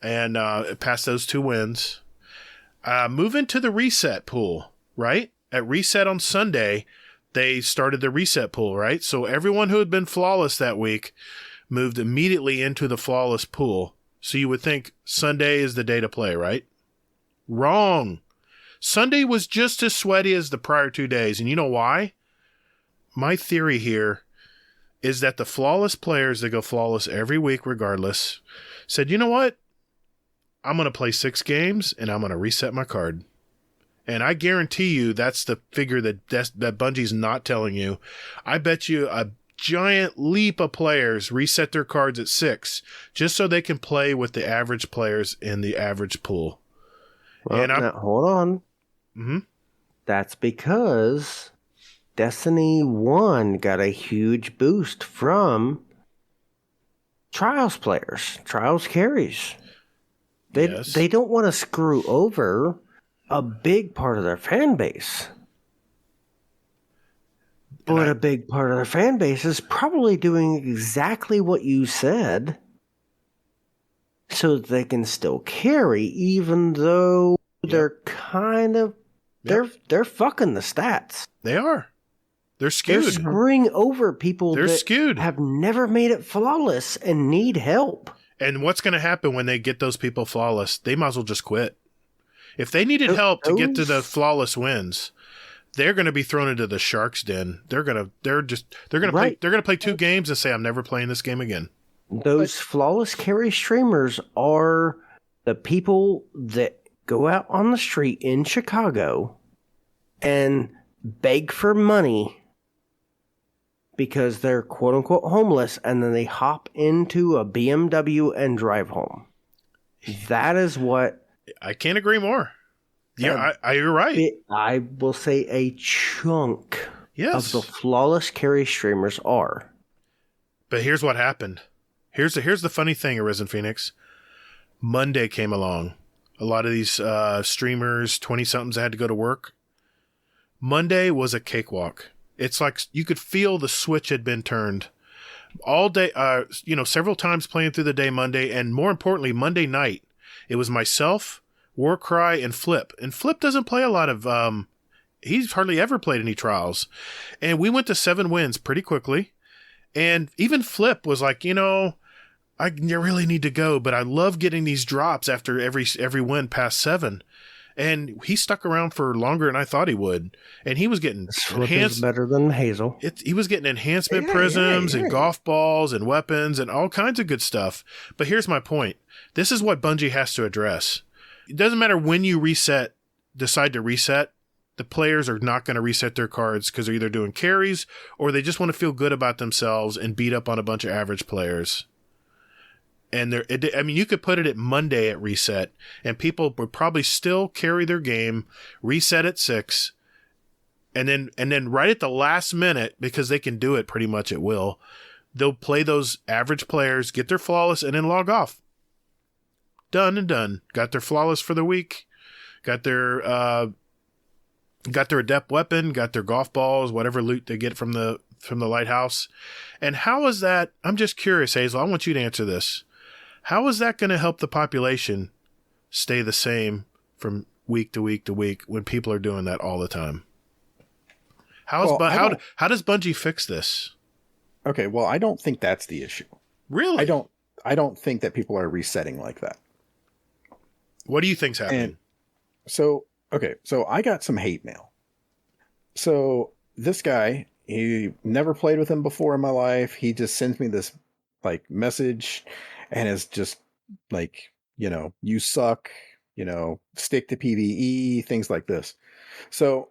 and past those 2 wins. Move into the reset pool, right? At reset on Sunday, they started the reset pool, right? So everyone who had been flawless that week moved immediately into the flawless pool. So you would think Sunday is the day to play, right? Wrong. Sunday was just as sweaty as the prior 2 days. And you know why? My theory here is that the flawless players that go flawless every week regardless said, you know what? I'm going to play 6 games and I'm going to reset my card. And I guarantee you that's the figure that Bungie's not telling you. I bet you a giant leap of players reset their cards at 6 just so they can play with the average players in the average pool. Well, now, hold on. Mm-hmm. That's because Destiny 1 got a huge boost from Trials players, Trials carries. They don't want to screw over a big part of their fan base. But a big part of their fan base is probably doing exactly what you said so that they can still carry, even though they're kind of, they're fucking the stats. They are. They're skewed. They're screwing over people skewed. Have never made it flawless and need help. And what's going to happen when they get those people flawless? They might as well just quit. If they needed help to get to the flawless wins, they're going to be thrown into the shark's den. They're going to play 2 games and say, I'm never playing this game again. Those flawless carry streamers are the people that go out on the street in Chicago and beg for money because they're quote unquote homeless, and then they hop into a BMW and drive home. That is what. I can't agree more. Yeah, you're right. I will say a chunk of the flawless carry streamers are. But here's what happened. Here's the funny thing, Arisenph0enix. Monday came along. A lot of these streamers, 20-somethings, had to go to work. Monday was a cakewalk. It's like you could feel the switch had been turned. All day, several times playing through the day Monday, and more importantly, Monday night. It was myself, Warcry, and Flip. And Flip doesn't play a lot of... he's hardly ever played any trials. And we went to 7 wins pretty quickly. And even Flip was like, I really need to go, but I love getting these drops after every win past 7. And he stuck around for longer than I thought he would. And he was getting better than Hazel. He was getting enhancement prisms and golf balls and weapons and all kinds of good stuff. But here's my point. This is what Bungie has to address. It doesn't matter when you decide to reset. The players are not going to reset their cards because they're either doing carries or they just want to feel good about themselves and beat up on a bunch of average players. And you could put it at Monday at reset, and people would probably still carry their game, reset at 6, and then right at the last minute, because they can do it pretty much at will, they'll play those average players, get their flawless, and then log off. Done and done. Got their flawless for the week. Got their adept weapon. Got their golf balls, whatever loot they get from the lighthouse. And how is that? I'm just curious, Hazel. I want you to answer this. How is that going to help the population stay the same from week to week to week when people are doing that all the time? How does Bungie fix this? Okay, well, I don't think that's the issue. Really? I don't think that people are resetting like that. What do you think's happening? And so I got some hate mail. So this guy, he never played with him before in my life. He just sends me this like message and is just like, you suck, stick to PvE, things like this. So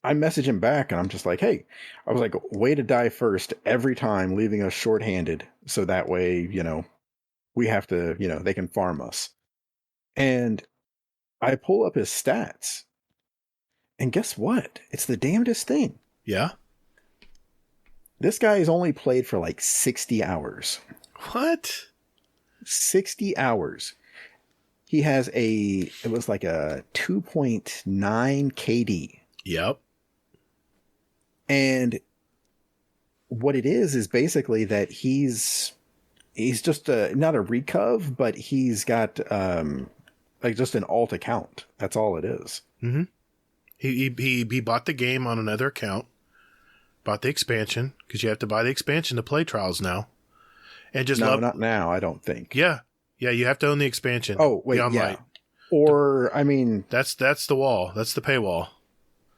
I message him back and I'm just like, hey, I was like, way to die first every time, leaving us shorthanded. So that way, we have to, they can farm us. And I pull up his stats. And guess what? It's the damnedest thing. Yeah. This guy has only played for like 60 hours. What? 60 hours. He has it was like a 2.9 KD. Yep. And what it is basically that he's just not a recov, but he's got like just an alt account. That's all it is. Mm-hmm. He bought the game on another account, bought the expansion, because you have to buy the expansion to play Trials now. And just not now, I don't think. Yeah. Yeah, you have to own the expansion. Oh, wait, Beyond yeah. Light. Or, I mean... That's the wall. That's the paywall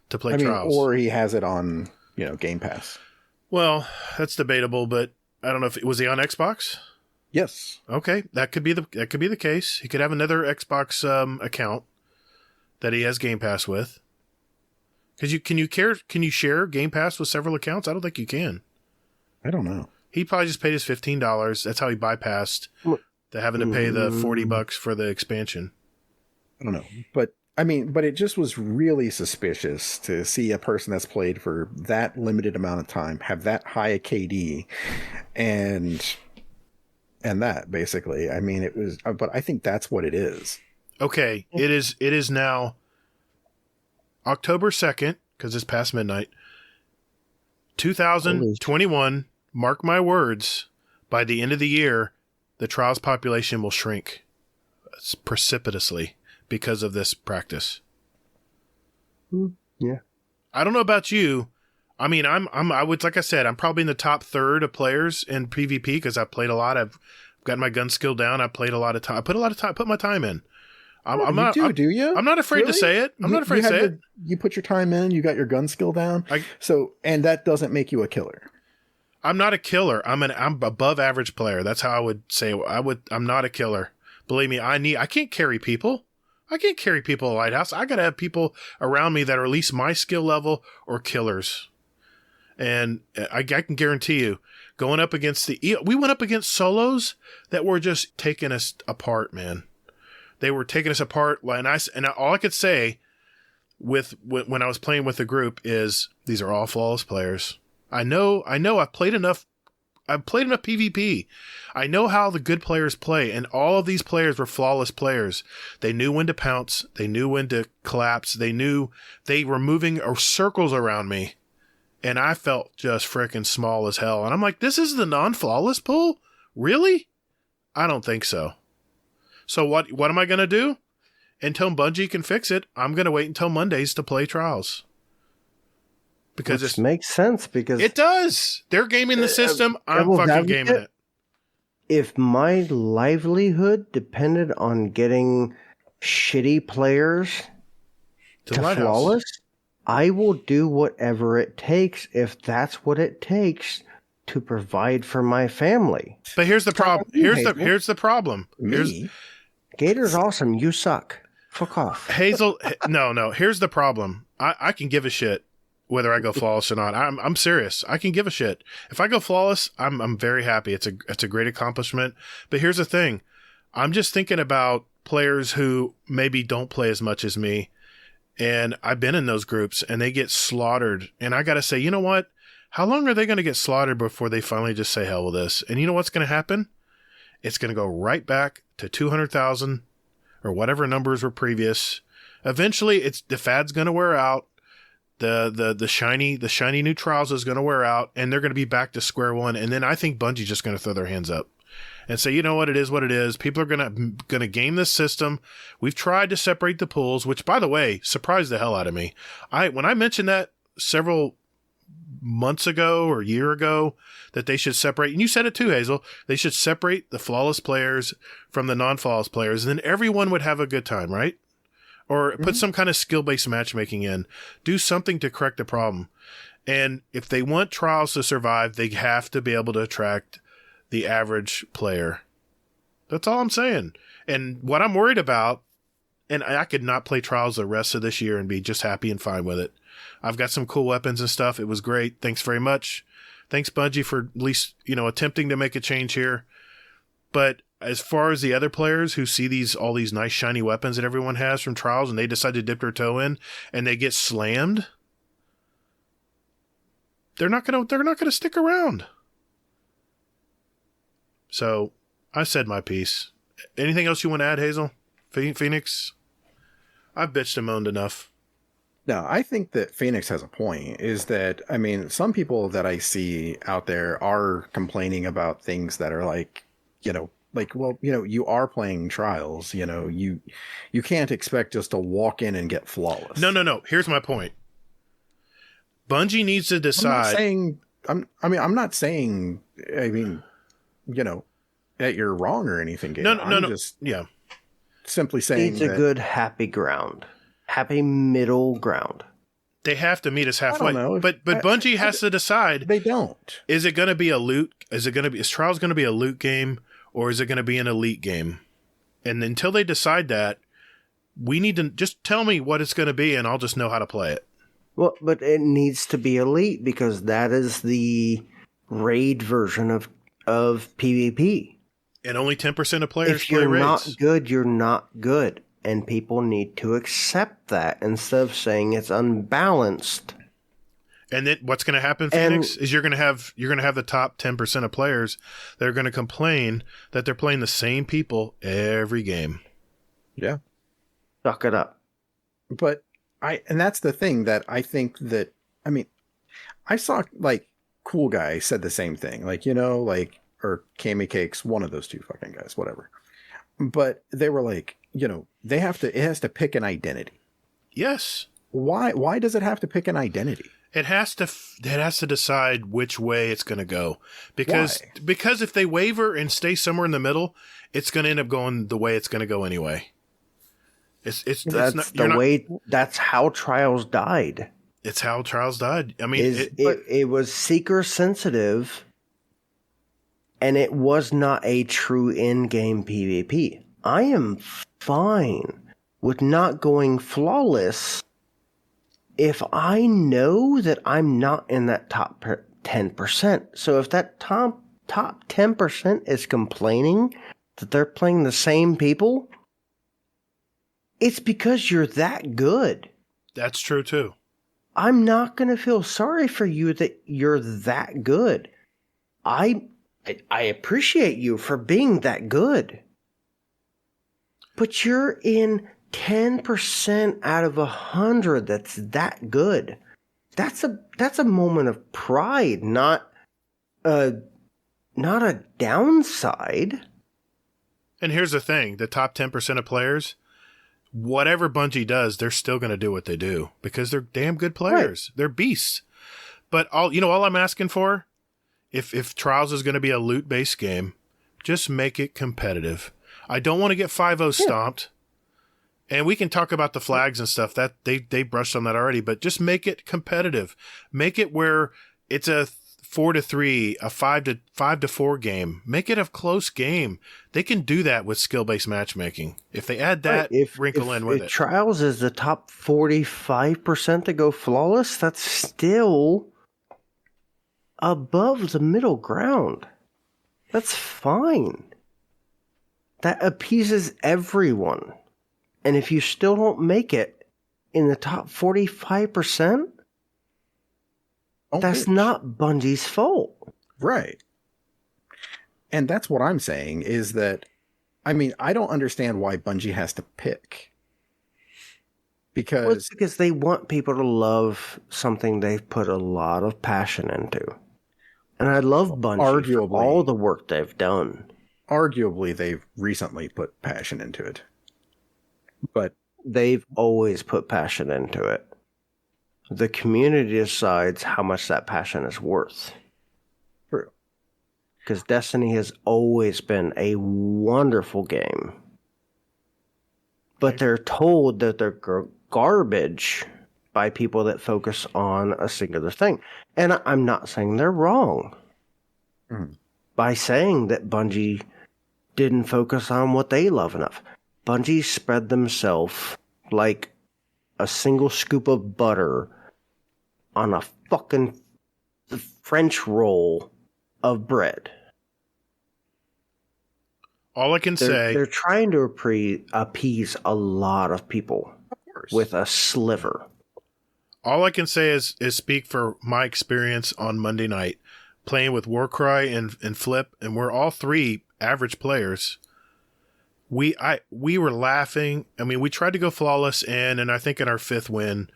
to play Trials. Or he has it on, Game Pass. Well, that's debatable, but I don't know if... Was he on Xbox? Yes. Okay, that could be the case. He could have another Xbox account that he has Game Pass with. Because can you share Game Pass with several accounts? I don't think you can. I don't know. He probably just paid his $15. That's how he bypassed the having to pay the $40 for the expansion. I don't know. But it just was really suspicious to see a person that's played for that limited amount of time have that high a KD and that basically. I mean, it was, but I think that's what it is. Okay. It is now October 2nd, because it's past midnight, 2021. Mark my words, by the end of the year, the Trials population will shrink precipitously because of this practice. Yeah. I don't know about you. I mean, like I said, I'm probably in the top third of players in PvP because I've played a lot. I've got my gun skill down. I played a lot of time. I put my time in. Do you? I'm not afraid to say it. I'm not afraid to say it. You put your time in. You got your gun skill down. And that doesn't make you a killer. I'm not a killer. I'm above average player. That's how I would say. I'm not a killer. Believe me, I can't carry people. I can't carry people at Lighthouse. I got to have people around me that are at least my skill level or killers. And I can guarantee you, going up against we went up against solos that were just taking us apart, man. They were taking us apart. And all I could say when I was playing with the group is these are all flawless players. I know I've played enough PvP. I know how the good players play, and all of these players were flawless players. They knew when to pounce. They knew when to collapse. They knew they were moving circles around me, and I felt just freaking small as hell. And I'm like, this is the non-flawless pool? Really? I don't think so. So what am I going to do? Until Bungie can fix it, I'm going to wait until Mondays to play Trials. Because it makes sense, because it does. They're gaming the system. I'm fucking gaming it. If my livelihood depended on getting shitty players to flawless, I will do whatever it takes if that's what it takes to provide for my family. But here's the problem. Here's the problem. Gator's awesome. You suck. Fuck off. Hazel. No. Here's the problem. I can give a shit whether I go flawless or not. I'm serious. I can give a shit. If I go flawless, I'm very happy. It's a great accomplishment. But here's the thing. I'm just thinking about players who maybe don't play as much as me. And I've been in those groups and they get slaughtered. And I got to say, you know what? How long are they going to get slaughtered before they finally just say hell with this? And you know what's going to happen? It's going to go right back to 200,000 or whatever numbers were previous. Eventually, the fad's going to wear out. The shiny new Trials is going to wear out, and they're going to be back to square one. And then I think Bungie's just going to throw their hands up and say, you know what, it is what it is. People are going to game this system. We've tried to separate the pools, which, by the way, surprised the hell out of me. When I mentioned that several months ago or a year ago that they should separate, and you said it too, Hazel, they should separate the flawless players from the non-flawless players, and then everyone would have a good time, right? Or put some kind of skill-based matchmaking in. Do something to correct the problem. And if they want trials to survive, they have to be able to attract the average player. That's all I'm saying. And what I'm worried about, and I could not play trials the rest of this year and be just happy and fine with it. I've got some cool weapons and stuff. It was great. Thanks very much. Thanks, Bungie, for at least, attempting to make a change here. But as far as the other players who see all these nice shiny weapons that everyone has from trials and they decide to dip their toe in and they get slammed, they're not gonna stick around. So I said my piece. Anything else you want to add, Hazel? Phoenix? I've bitched and moaned enough. No, I think that Phoenix has a point, is that, some people that I see out there are complaining about things that are you are playing trials, you can't expect just to walk in and get flawless. No. Here's my point. Bungie needs to decide. I'm not saying, that you're wrong or anything, Gabe. No. Just Simply simply saying it's a good happy middle ground. They have to meet us halfway. I don't know. But Bungie has to decide. They don't. Is it going to be a loot? Is Trials going to be a loot game, or is it going to be an elite game? And until they decide that, we need to just tell me what it's going to be, and I'll just know how to play it. Well, but it needs to be elite because that is the raid version of PvP. And only 10% of players if play you're raids. Not good, you're not good. And people need to accept that instead of saying it's unbalanced. And then what's going to happen, Phoenix, is you're going to have the top 10% of players that are going to complain that they're playing the same people every game. Yeah. Suck it up. But and that's the thing that I think that, I saw Cool Guy said the same thing, or Kami Cakes, one of those two fucking guys, whatever. But they were like, it has to pick an identity. Yes. Why does it have to pick an identity? It has to decide which way it's going to go. Because if they waver and stay somewhere in the middle, it's going to end up going the way it's going to go anyway. That's how Trials died. It's how Trials died. It was seeker sensitive, and it was not a true in-game PvP. I am fine with not going flawless if I know that I'm not in that top 10%. So if that top 10% is complaining that they're playing the same people, it's because you're that good. That's true too. I'm not going to feel sorry for you that you're that good. I appreciate you for being that good. But you're in 10% out of 100 that's that good. That's a moment of pride, not a downside. And here's the thing, the top 10% of players, whatever Bungie does, they're still going to do what they do because they're damn good players. Right. They're beasts. But all I'm asking for, if Trials is going to be a loot-based game, just make it competitive. I don't want to get 5-0 stomped. And we can talk about the flags and stuff. That they brushed on that already, but just make it competitive. Make it where it's a 4-3, a 5-4 game. Make it a close game. They can do that with skill-based matchmaking. If they add that wrinkle in with it. Trials is the top 45% to go flawless, that's still above the middle ground. That's fine. That appeases everyone. And if you still don't make it in the top 45%, that's not Bungie's fault. Right. And that's what I'm saying is that, I don't understand why Bungie has to pick. Because it's they want people to love something they've put a lot of passion into. And I love Bungie for all the work they've done. Arguably, they've recently put passion into it. But they've always put passion into it. The community decides how much that passion is worth. True. Because Destiny has always been a wonderful game. But they're told that they're garbage by people that focus on a singular thing. And I'm not saying they're wrong by saying that Bungie didn't focus on what they love enough. Bungie spread themselves like a single scoop of butter on a fucking French roll of bread. All I can say... They're trying to appease a lot of people with a sliver. All I can say is speak for my experience on Monday night, playing with Warcry and Flip, and we're all three average players. We were laughing. I mean, we tried to go flawless and I think in our fifth win,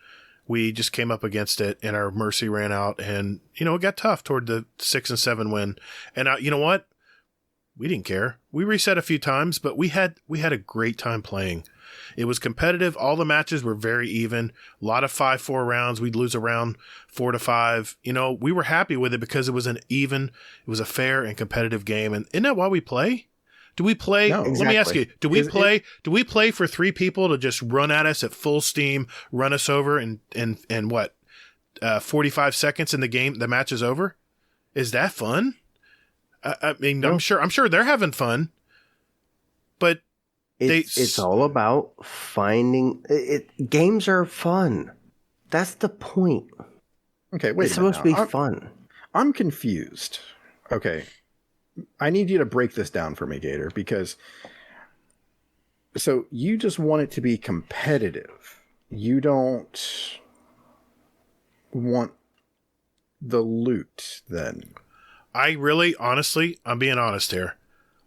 we just came up against it and our mercy ran out and, it got tough toward the 6 and 7 win. And you know what? We didn't care. We reset a few times, but we had a great time playing. It was competitive. All the matches were very even. A lot of 5-4 rounds. We'd lose around 4-5. We were happy with it because it was it was a fair and competitive game. And isn't that why we play? Do we play? No, Let me ask you, do we play for 3 people to just run at us at full steam, run us over and what? 45 seconds in the game, the match is over? Is that fun? I mean, no. I'm sure they're having fun, but it's all about finding it. Games are fun. That's the point. Okay, wait. It's supposed to be fun. I'm confused. Okay, I need you to break this down for me, Gatr, because so you just want it to be competitive. You don't want the loot, then. I really, honestly, I'm being honest here.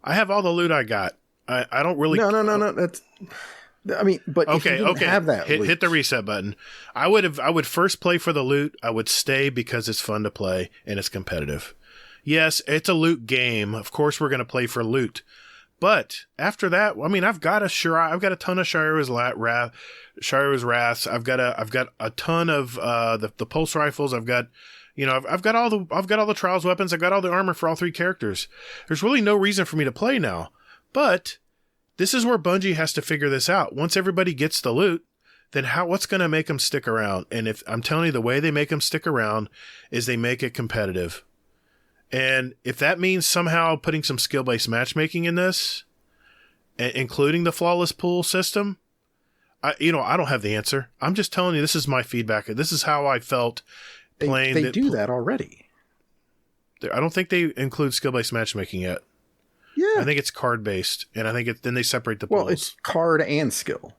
I have all the loot I got. I don't really... No. That's... I mean, but okay, if you didn't have that loot... Hit the reset button. I would first play for the loot. I would stay because it's fun to play and it's competitive. Yes, it's a loot game. Of course we're going to play for loot. But after that, I mean, I've got a ton of Shira's Wraths. I've got a ton of the pulse rifles. I've got all the trials weapons. I've got all the armor for all 3 characters. There's really no reason for me to play now. But this is where Bungie has to figure this out. Once everybody gets the loot, then what's going to make them stick around? And if I'm telling you, the way they make them stick around is they make it competitive. And if that means somehow putting some skill-based matchmaking in this, including the flawless pool system, I don't have the answer. I'm just telling you, this is my feedback. This is how I felt playing. They do that already. I don't think they include skill-based matchmaking yet. Yeah. I think it's card-based, and I think then they separate the pools. Well, it's card and skill.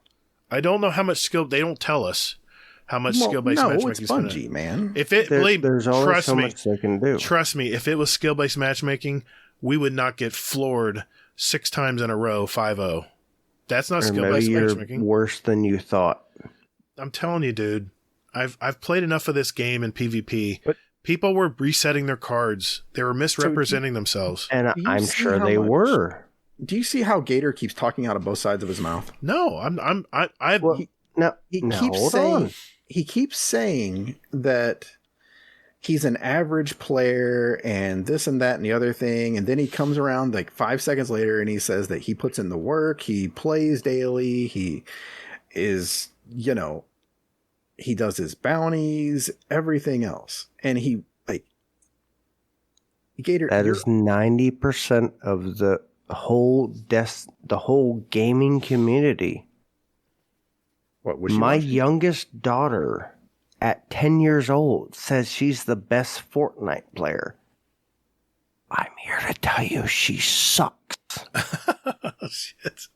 I don't know how much skill. They don't tell us how much skill-based matchmaking is. It's Bungie, man. If it, there's only so much they can do. Trust me, if it was skill-based matchmaking, we would not get floored 6 times in a row, 5-0. That's not skill-based matchmaking. Worse than you thought. I'm telling you, dude. I've played enough of this game in PvP. But people were resetting their cards. They were misrepresenting themselves. And I'm sure they were. Do you see how Gatr keeps talking out of both sides of his mouth? No, He keeps saying that he's an average player and this and that and the other thing, and then he comes around like 5 seconds later and he says that he puts in the work, he plays daily, he is, he does his bounties, everything else. And he, Gatr... That is 90% of the whole gaming community. What was my youngest daughter at 10 years old says she's the best Fortnite player. I'm here to tell you she sucks. Shit.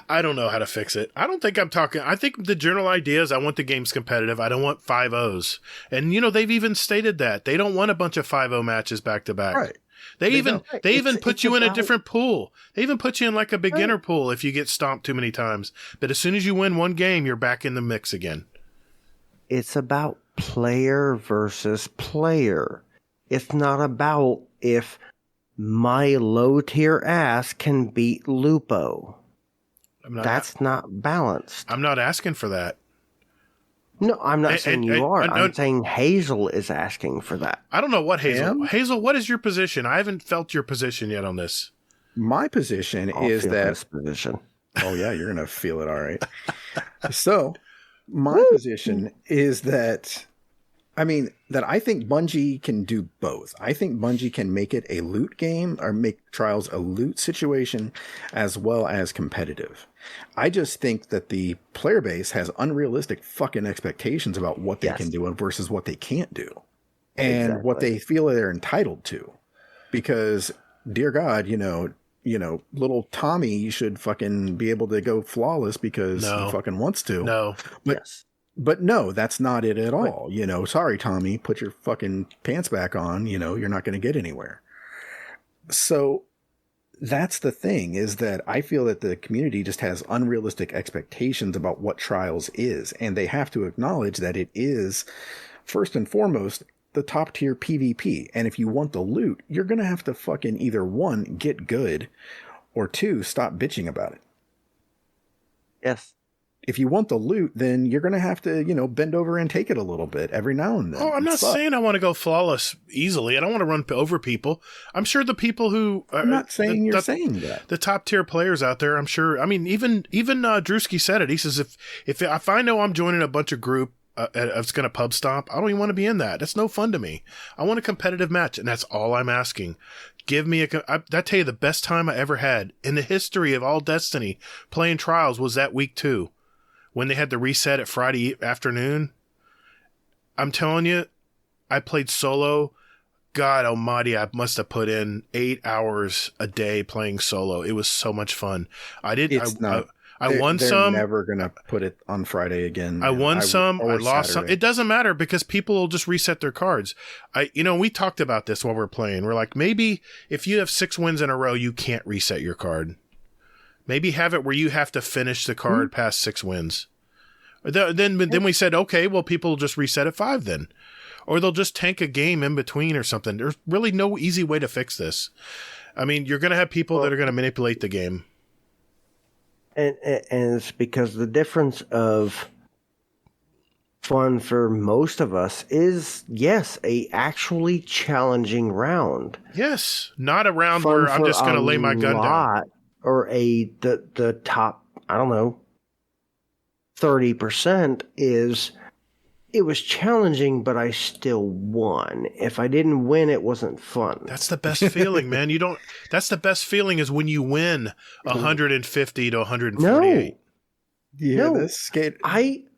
I don't know how to fix it. I don't think I'm talking. I think the general idea is I want the games competitive. I don't want 5-0s. And, they've even stated that. They don't want a bunch of 5-0 matches back to back. Right. They even put you in a different pool. They even put you in like a beginner pool if you get stomped too many times. But as soon as you win one game, you're back in the mix again. It's about player versus player. It's not about if my low tier ass can beat Lupo. That's not balanced. I'm not asking for that. No, I'm not saying you are. no, I'm saying Hazel is asking for that. I don't know what Hazel. Am? Hazel, what is your position? I haven't felt your position yet on this. My position I'll is feel that this position. oh yeah, you're gonna feel it all right. So my position is that I think Bungie can do both. I think Bungie can make it a loot game or make Trials a loot situation as well as competitive. I just think that the player base has unrealistic fucking expectations about what they can do versus what they can't do. And what they feel they're entitled to. Because, dear God, little Tommy should fucking be able to go flawless because he fucking wants to. No. But no, that's not it at all. Sorry, Tommy, put your fucking pants back on. You're not going to get anywhere. So that's the thing, is that I feel that the community just has unrealistic expectations about what Trials is. And they have to acknowledge that it is, first and foremost, the top tier PvP. And if you want the loot, you're going to have to fucking either one, get good, or two, stop bitching about it. Yes. If you want the loot, then you're going to have to, bend over and take it a little bit every now and then. Oh, I'm not saying I want to go flawless easily. I don't want to run over people. I'm sure the people who... I'm not saying you're saying that. The top tier players out there, I'm sure... I mean, even Drewski said it. He says, if I know I'm joining a bunch of group it's going to pub stomp, I don't even want to be in that. That's no fun to me. I want a competitive match, and that's all I'm asking. Give me I tell you, the best time I ever had in the history of all Destiny playing Trials was that week 2. When they had the reset at Friday afternoon. I'm telling you, I played solo. God almighty, I must have put in 8 hours a day playing solo. It was so much fun. I won some. They're never going to put it on Friday again. I won some. I lost Saturday. some. It doesn't matter because people will just reset their cards. We talked about this while we were playing. We're like, maybe if you have 6 wins in a row, you can't reset your card. Maybe have it where you have to finish the card past 6 wins. Then we said, okay, well, people will just reset at 5 then. Or they'll just tank a game in between or something. There's really no easy way to fix this. I mean, you're going to have people that are going to manipulate the game. And it's because the difference of fun for most of us is, yes, a actually challenging round. Yes, not a round where I'm just going to lay my gun down. Or the top, I don't know, 30% is, it was challenging, but I still won. If I didn't win, it wasn't fun. That's the best feeling, man. That's the best feeling is when you win 150 to 148. No,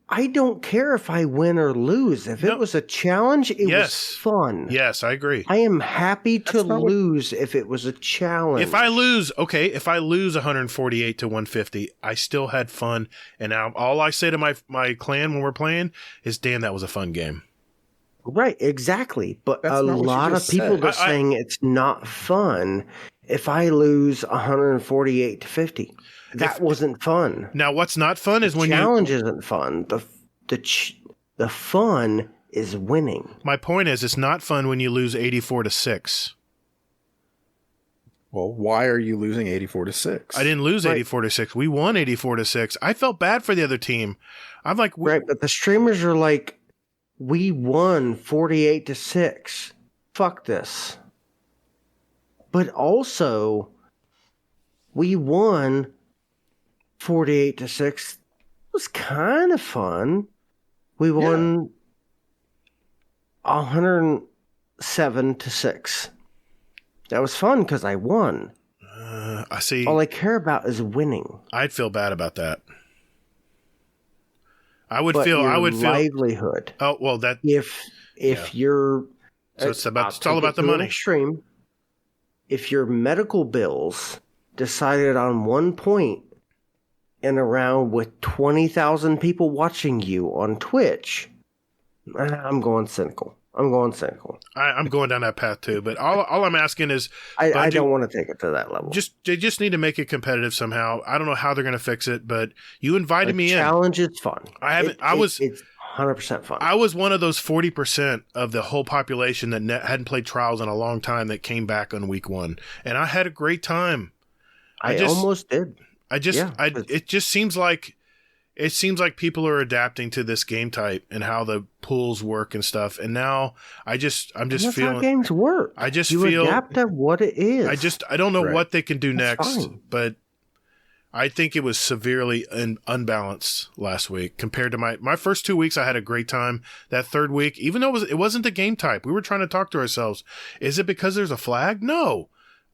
I don't care if I win or lose. If it was a challenge, it was fun. Yes, I agree. I am happy to lose if it was a challenge. If I lose 148 to 150, I still had fun. And now all I say to my clan when we're playing is, damn, that was a fun game. Right, exactly. But a lot of people are saying it's not fun if I lose 148 to 50. That wasn't fun. Now, what's not fun is when challenge isn't fun. The fun is winning. My point is, it's not fun when you lose 84 to 6. Well, why are you losing 84 to 6? I didn't lose 84 to 6. We won 84 to 6. I felt bad for the other team. I'm like, right, but the streamers are like, we won 48 to 6. Fuck this. But also, we won 48 to 6. It was kind of fun. We won 107 to 6. That was fun because I won. I see. All I care about is winning. I'd feel bad about that. I would but feel. Your I would feel livelihood. Oh well, that if you're. So it's all about the money. Extreme. If your medical bills decided on one point in a round with 20,000 people watching you on Twitch, I'm going cynical. I'm going down that path too. But all I'm asking is, I don't want to take it to that level. They just need to make it competitive somehow. I don't know how they're going to fix it, but you invited me in. Challenge is fun. It's 100% fun. I was one of those 40% of the whole population that hadn't played Trials in a long time that came back on week 1, and I had a great time. I almost did. It just seems like it seems like people are adapting to this game type and how the pools work and stuff. And now I'm just That's feeling how games work. I just you feel adapt to what it is. I don't know Right. what they can do That's next, fine. but I think it was severely unbalanced last week compared to my first 2 weeks. I had a great time. That third week, even though it wasn't the game type, we were trying to talk to ourselves. Is it because there's a flag? No.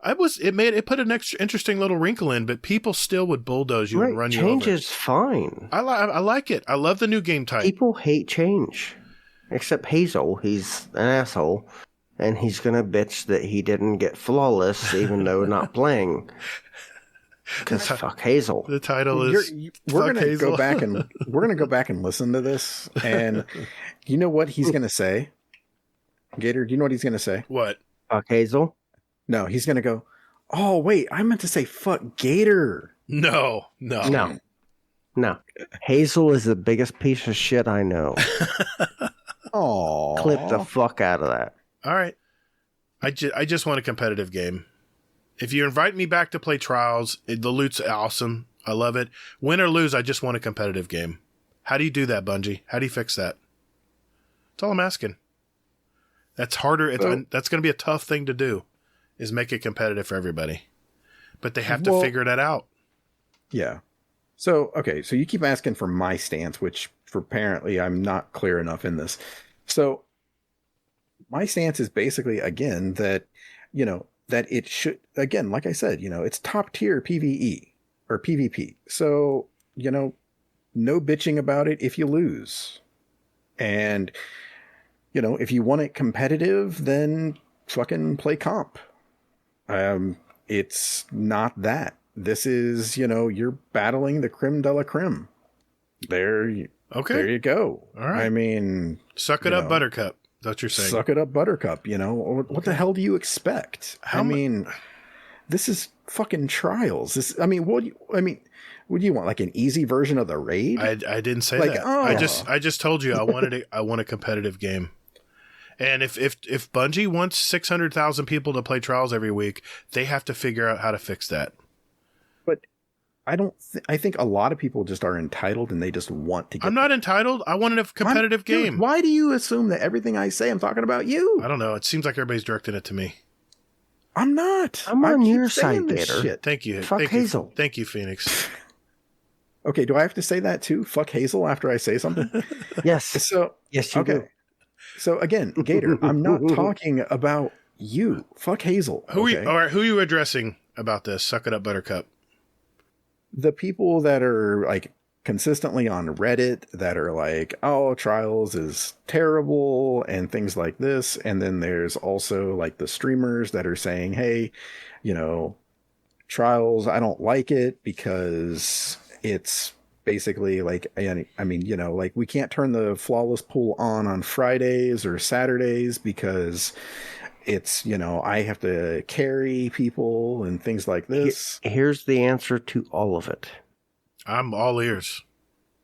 It put an extra interesting little wrinkle in, but people still would bulldoze you and run you over. Change is fine. I like it. I love the new game type. People hate change. Except Hazel. He's an asshole. And he's going to bitch that he didn't get flawless even though not playing. Because fuck Hazel. The title is we're Fuck gonna Hazel. go back and listen to this, and you know what he's gonna say? Gatr, do you know what he's gonna say? What? Fuck Hazel? No, he's gonna go, oh wait, I meant to say fuck Gatr. No. No. Hazel is the biggest piece of shit I know. Oh, Clip the fuck out of that. All right. I just want a competitive game. If you invite me back to play Trials, the loot's awesome. I love it. Win or lose, I just want a competitive game. How do you do that, Bungie? How do you fix that? That's all I'm asking. That's harder. That's going to be a tough thing to do, is make it competitive for everybody. But they have to figure that out. Yeah. So, okay, so you keep asking for my stance, which for apparently I'm not clear enough in this. So my stance is basically, again, that, that it should, again, like I said, it's top tier PvE or PvP. So, no bitching about it if you lose. And, if you want it competitive, then fucking play comp. It's not that. This is, you're battling the creme de la creme. There you go. All right. I mean, suck it up, Buttercup. That's what you're saying. Suck it up, Buttercup. What the hell do you expect? This is fucking Trials. What do you want? Like an easy version of the raid? I didn't say that. Oh. I just told you I want a competitive game. And if Bungie wants 600,000 people to play Trials every week, they have to figure out how to fix that. But I think a lot of people just are entitled and they just want to get. I'm not entitled. I wanted a competitive game. Dude, why do you assume that everything I say I'm talking about you? I don't know. It seems like everybody's directing it to me. I'm not. I'm on I keep your saying side, this Gatr. shit. Thank you. Fuck Hazel. Thank you, Phoenix. Okay, do I have to say that too? Fuck Hazel after I say something? Yes. So Yes, you do. So again, Gatr, I'm not talking about you. Fuck Hazel. All right, who are you addressing about this? Suck it up, Buttercup. The people that are like consistently on Reddit that are like, oh, Trials is terrible and things like this. And then there's also like the streamers that are saying, hey, Trials, I don't like it because it's basically like, like we can't turn the flawless pool on Fridays or Saturdays because it's, I have to carry people and things like this. Here's the answer to all of it. I'm all ears.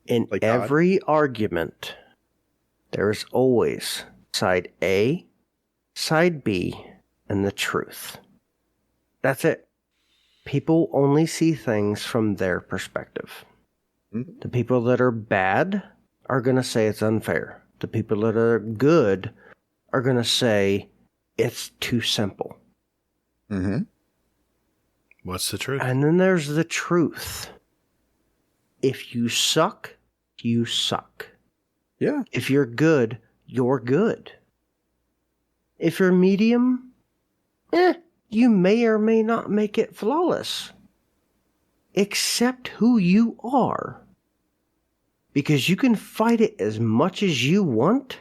In Like every argument, there's always side A, side B, and the truth. That's it. People only see things from their perspective. Mm-hmm. The people that are bad are going to say it's unfair. The people that are good are going to say it's too simple. Mm-hmm. What's the truth? And then there's the truth. If you suck, you suck. Yeah. If you're good, you're good. If you're medium, you may or may not make it flawless. Accept who you are. Because you can fight it as much as you want.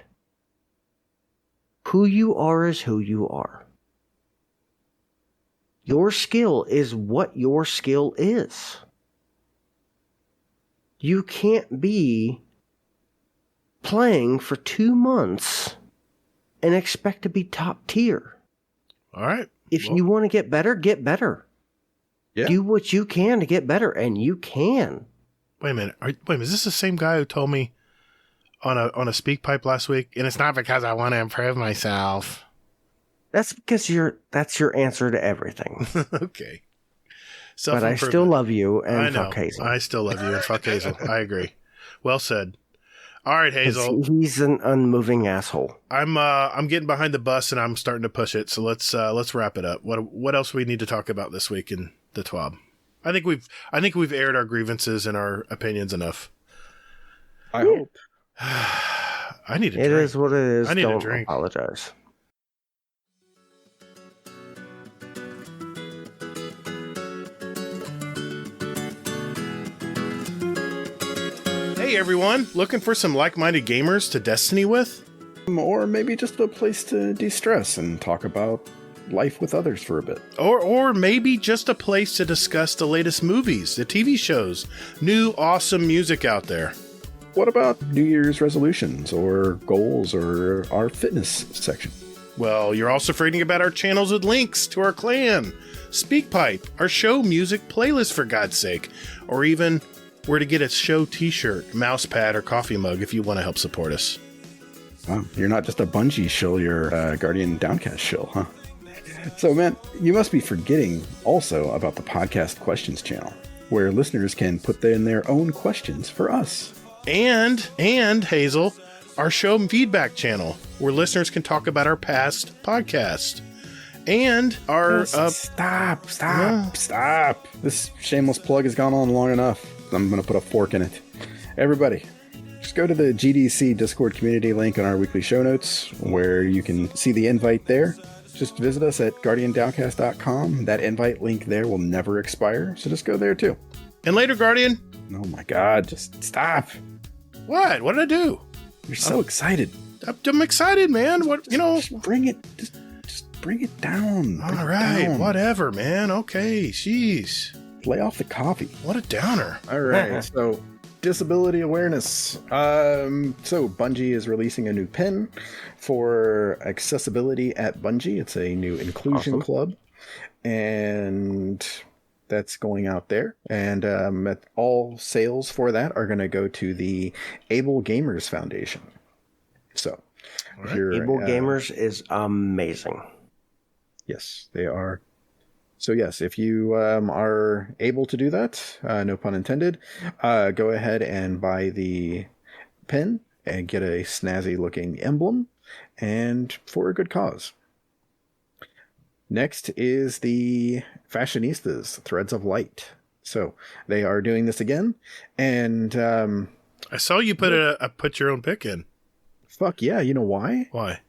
Who you are is who you are. Your skill is what your skill is. You can't be playing for 2 months and expect to be top tier. All right. If you want to get better, get better. Yeah. Do what you can to get better, and you can. Wait a minute. Is this the same guy who told me on a Speakpipe last week? And it's not because I want to improve myself. That's because that's your answer to everything. Okay. But I still love you and fuck Hazel. I still love you and fuck Hazel. I agree. Well said. All right, Hazel. He's an unmoving asshole. I'm getting behind the bus and I'm starting to push it. So let's wrap it up. What else we need to talk about this week in the TWAB? I think we've aired our grievances and our opinions enough. I hope. I need a drink. It is what it is. I need Don't a drink. apologize. Hey everyone, looking for some like-minded gamers to Destiny with? Or maybe just a place to de-stress and talk about life with others for a bit. Or maybe just a place to discuss the latest movies, the TV shows, new awesome music out there. What about New Year's resolutions or goals or our fitness section? Well, you're also forgetting about our channels with links to our clan, Speakpipe, our show music playlist for God's sake, or even where to get a show t-shirt, mouse pad, or coffee mug if you want to help support us. Wow, you're not just a Bungie shill, you're a Guardian Downcast shill, huh? So, man, you must be forgetting also about the Podcast Questions channel, where listeners can put in their own questions for us. And Hazel, our show feedback channel, where listeners can talk about our past podcast. And our... Stop. This shameless plug has gone on long enough. I'm going to put a fork in it. Everybody, just go to the GDC Discord community link in our weekly show notes, where you can see the invite there. Just visit us at guardiandowncast.com. That invite link there will never expire, so just go there too. And later, Guardian. Oh my god, just stop. What? What did I do? You're so excited. I'm excited, man. Just bring it. Just bring it down. All right, whatever, man. Okay, jeez. Lay off the coffee. What a downer. All right, so disability awareness. So Bungie is releasing a new pin for accessibility at Bungie. It's a new inclusion club, and that's going out there. And all sales for that are going to go to the Able Gamers Foundation. So, right. Able Gamers is amazing. Yes, they are. So yes, if you are able to do that, no pun intended, go ahead and buy the pin and get a snazzy looking emblem, and for a good cause. Next is the Fashionistas, Threads of Light. So they are doing this again, and I saw you put your own pick in. Fuck yeah, you know why? Why?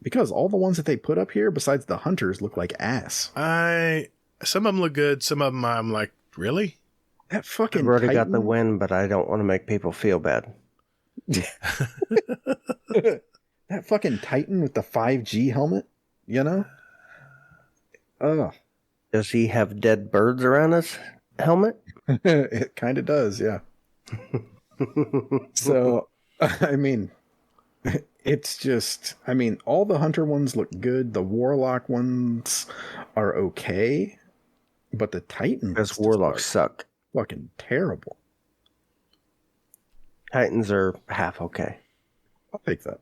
Because all the ones that they put up here, besides the hunters, look like ass. Some of them look good. Some of them I'm like, really? That fucking I've already Titan? got the win, but I don't want to make people feel bad. That fucking Titan with the 5G helmet, you know? Oh. Does he have dead birds around his helmet? It kind of does, yeah. So, I mean... It's just, I mean, all the hunter ones look good. The warlock ones are okay, but the Titans, because warlocks suck. Fucking terrible. Titans are half okay. I'll take that.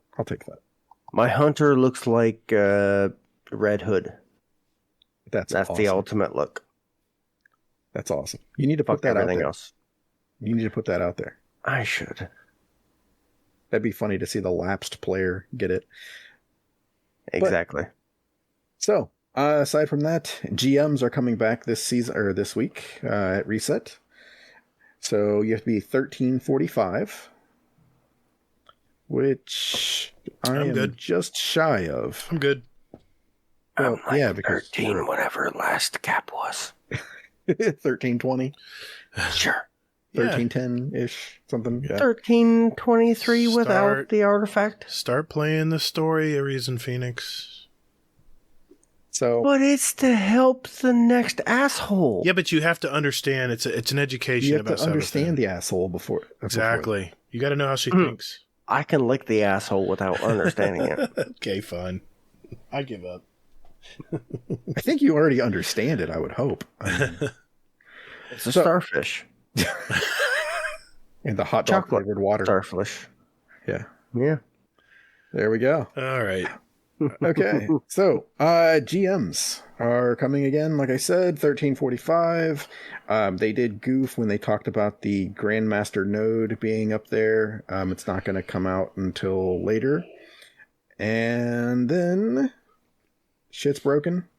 My hunter looks like Red Hood. That's awesome. The ultimate look. That's awesome. You need to put that out there. Else. You need to put that out there. I should. That'd be funny to see the lapsed player get it. Exactly. So, aside from that, GMs are coming back this season or this week at Reset. So you have to be 1345, which I'm good. Just shy of. I'm good. Well, yeah, because 13, whatever last cap was. 1320. Sure. 1310-ish, something. Yeah. 1323 without the artifact. Start playing the story, Arisenph0enix. So, but it's to help the next asshole. Yeah, but you have to understand it's an education. You have about to understand the asshole before. Exactly. You got to know how she thinks. I can lick the asshole without understanding it. Okay, fine. I give up. I think you already understand it. I would hope. It's a starfish. And the hot dog flavored water. Starfish. Yeah. Yeah. There we go. All right. Okay, so GMs are coming again. Like I said, 1345. They did goof when they talked about the Grandmaster node being up there. It's not going to come out until later. And then shit's broken.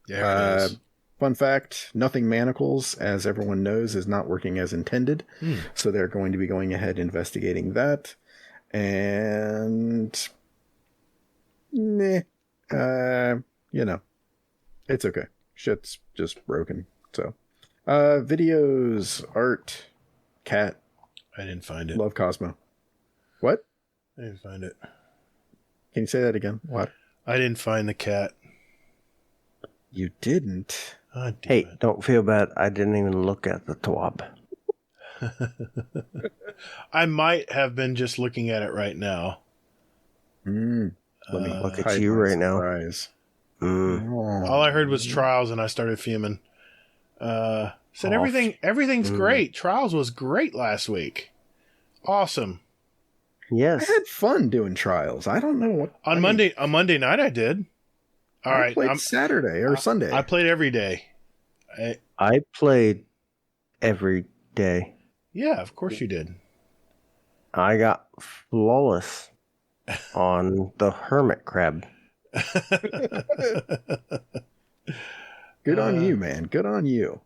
Yeah, it is. Fun fact, Nothing Manacles, as everyone knows, is not working as intended. So they're going to be going ahead investigating that. And it's okay. Shit's just broken. So videos, art, cat. I didn't find it. Love Cosmo. What? I didn't find it. Can you say that again? What? I didn't find the cat. You didn't? Oh, damn Hey, it. don't feel bad. I didn't even look at the twab. I might have been just looking at it right now. Let me Look at hide you my right now. surprise. All I heard was Trials, and I started fuming. Said everything's great. Trials was great last week. Awesome. Yes. I had fun doing Trials. I don't know what On Monday night I did. All right, I played Saturday or Sunday. I played every day. I played every day. Yeah, of course you did. I got flawless on the hermit crab. Good on you, man. Good on you.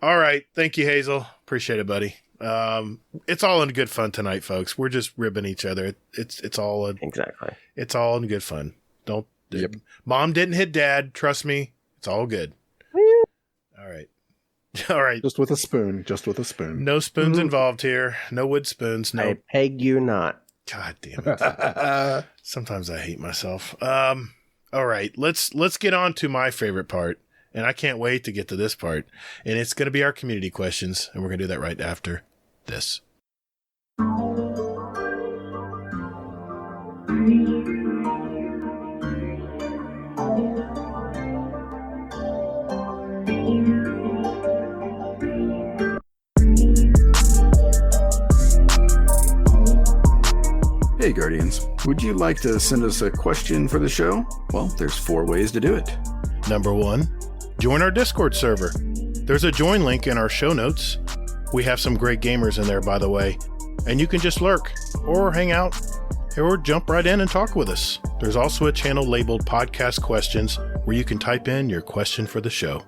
All right, thank you, Hazel. Appreciate it, buddy. It's all in good fun tonight, folks. We're just ribbing each other. It's all Exactly. It's all in good fun. Don't. Yep. Mom didn't hit Dad. Trust me. It's all good. All right. All right. Just with a spoon. Just with a spoon. No spoons involved here. No wood spoons. No. I peg you not. God damn it. Sometimes I hate myself. All right. Let's get on to my favorite part. And I can't wait to get to this part. And it's going to be our community questions. And we're going to do that right after this. Hey Guardians, would you like to send us a question for the show? Well, there's 4 ways to do it. Number 1, join our Discord server. There's a join link in our show notes. We have some great gamers in there, by the way. And you can just lurk, or hang out, or jump right in and talk with us. There's also a channel labeled Podcast Questions where you can type in your question for the show.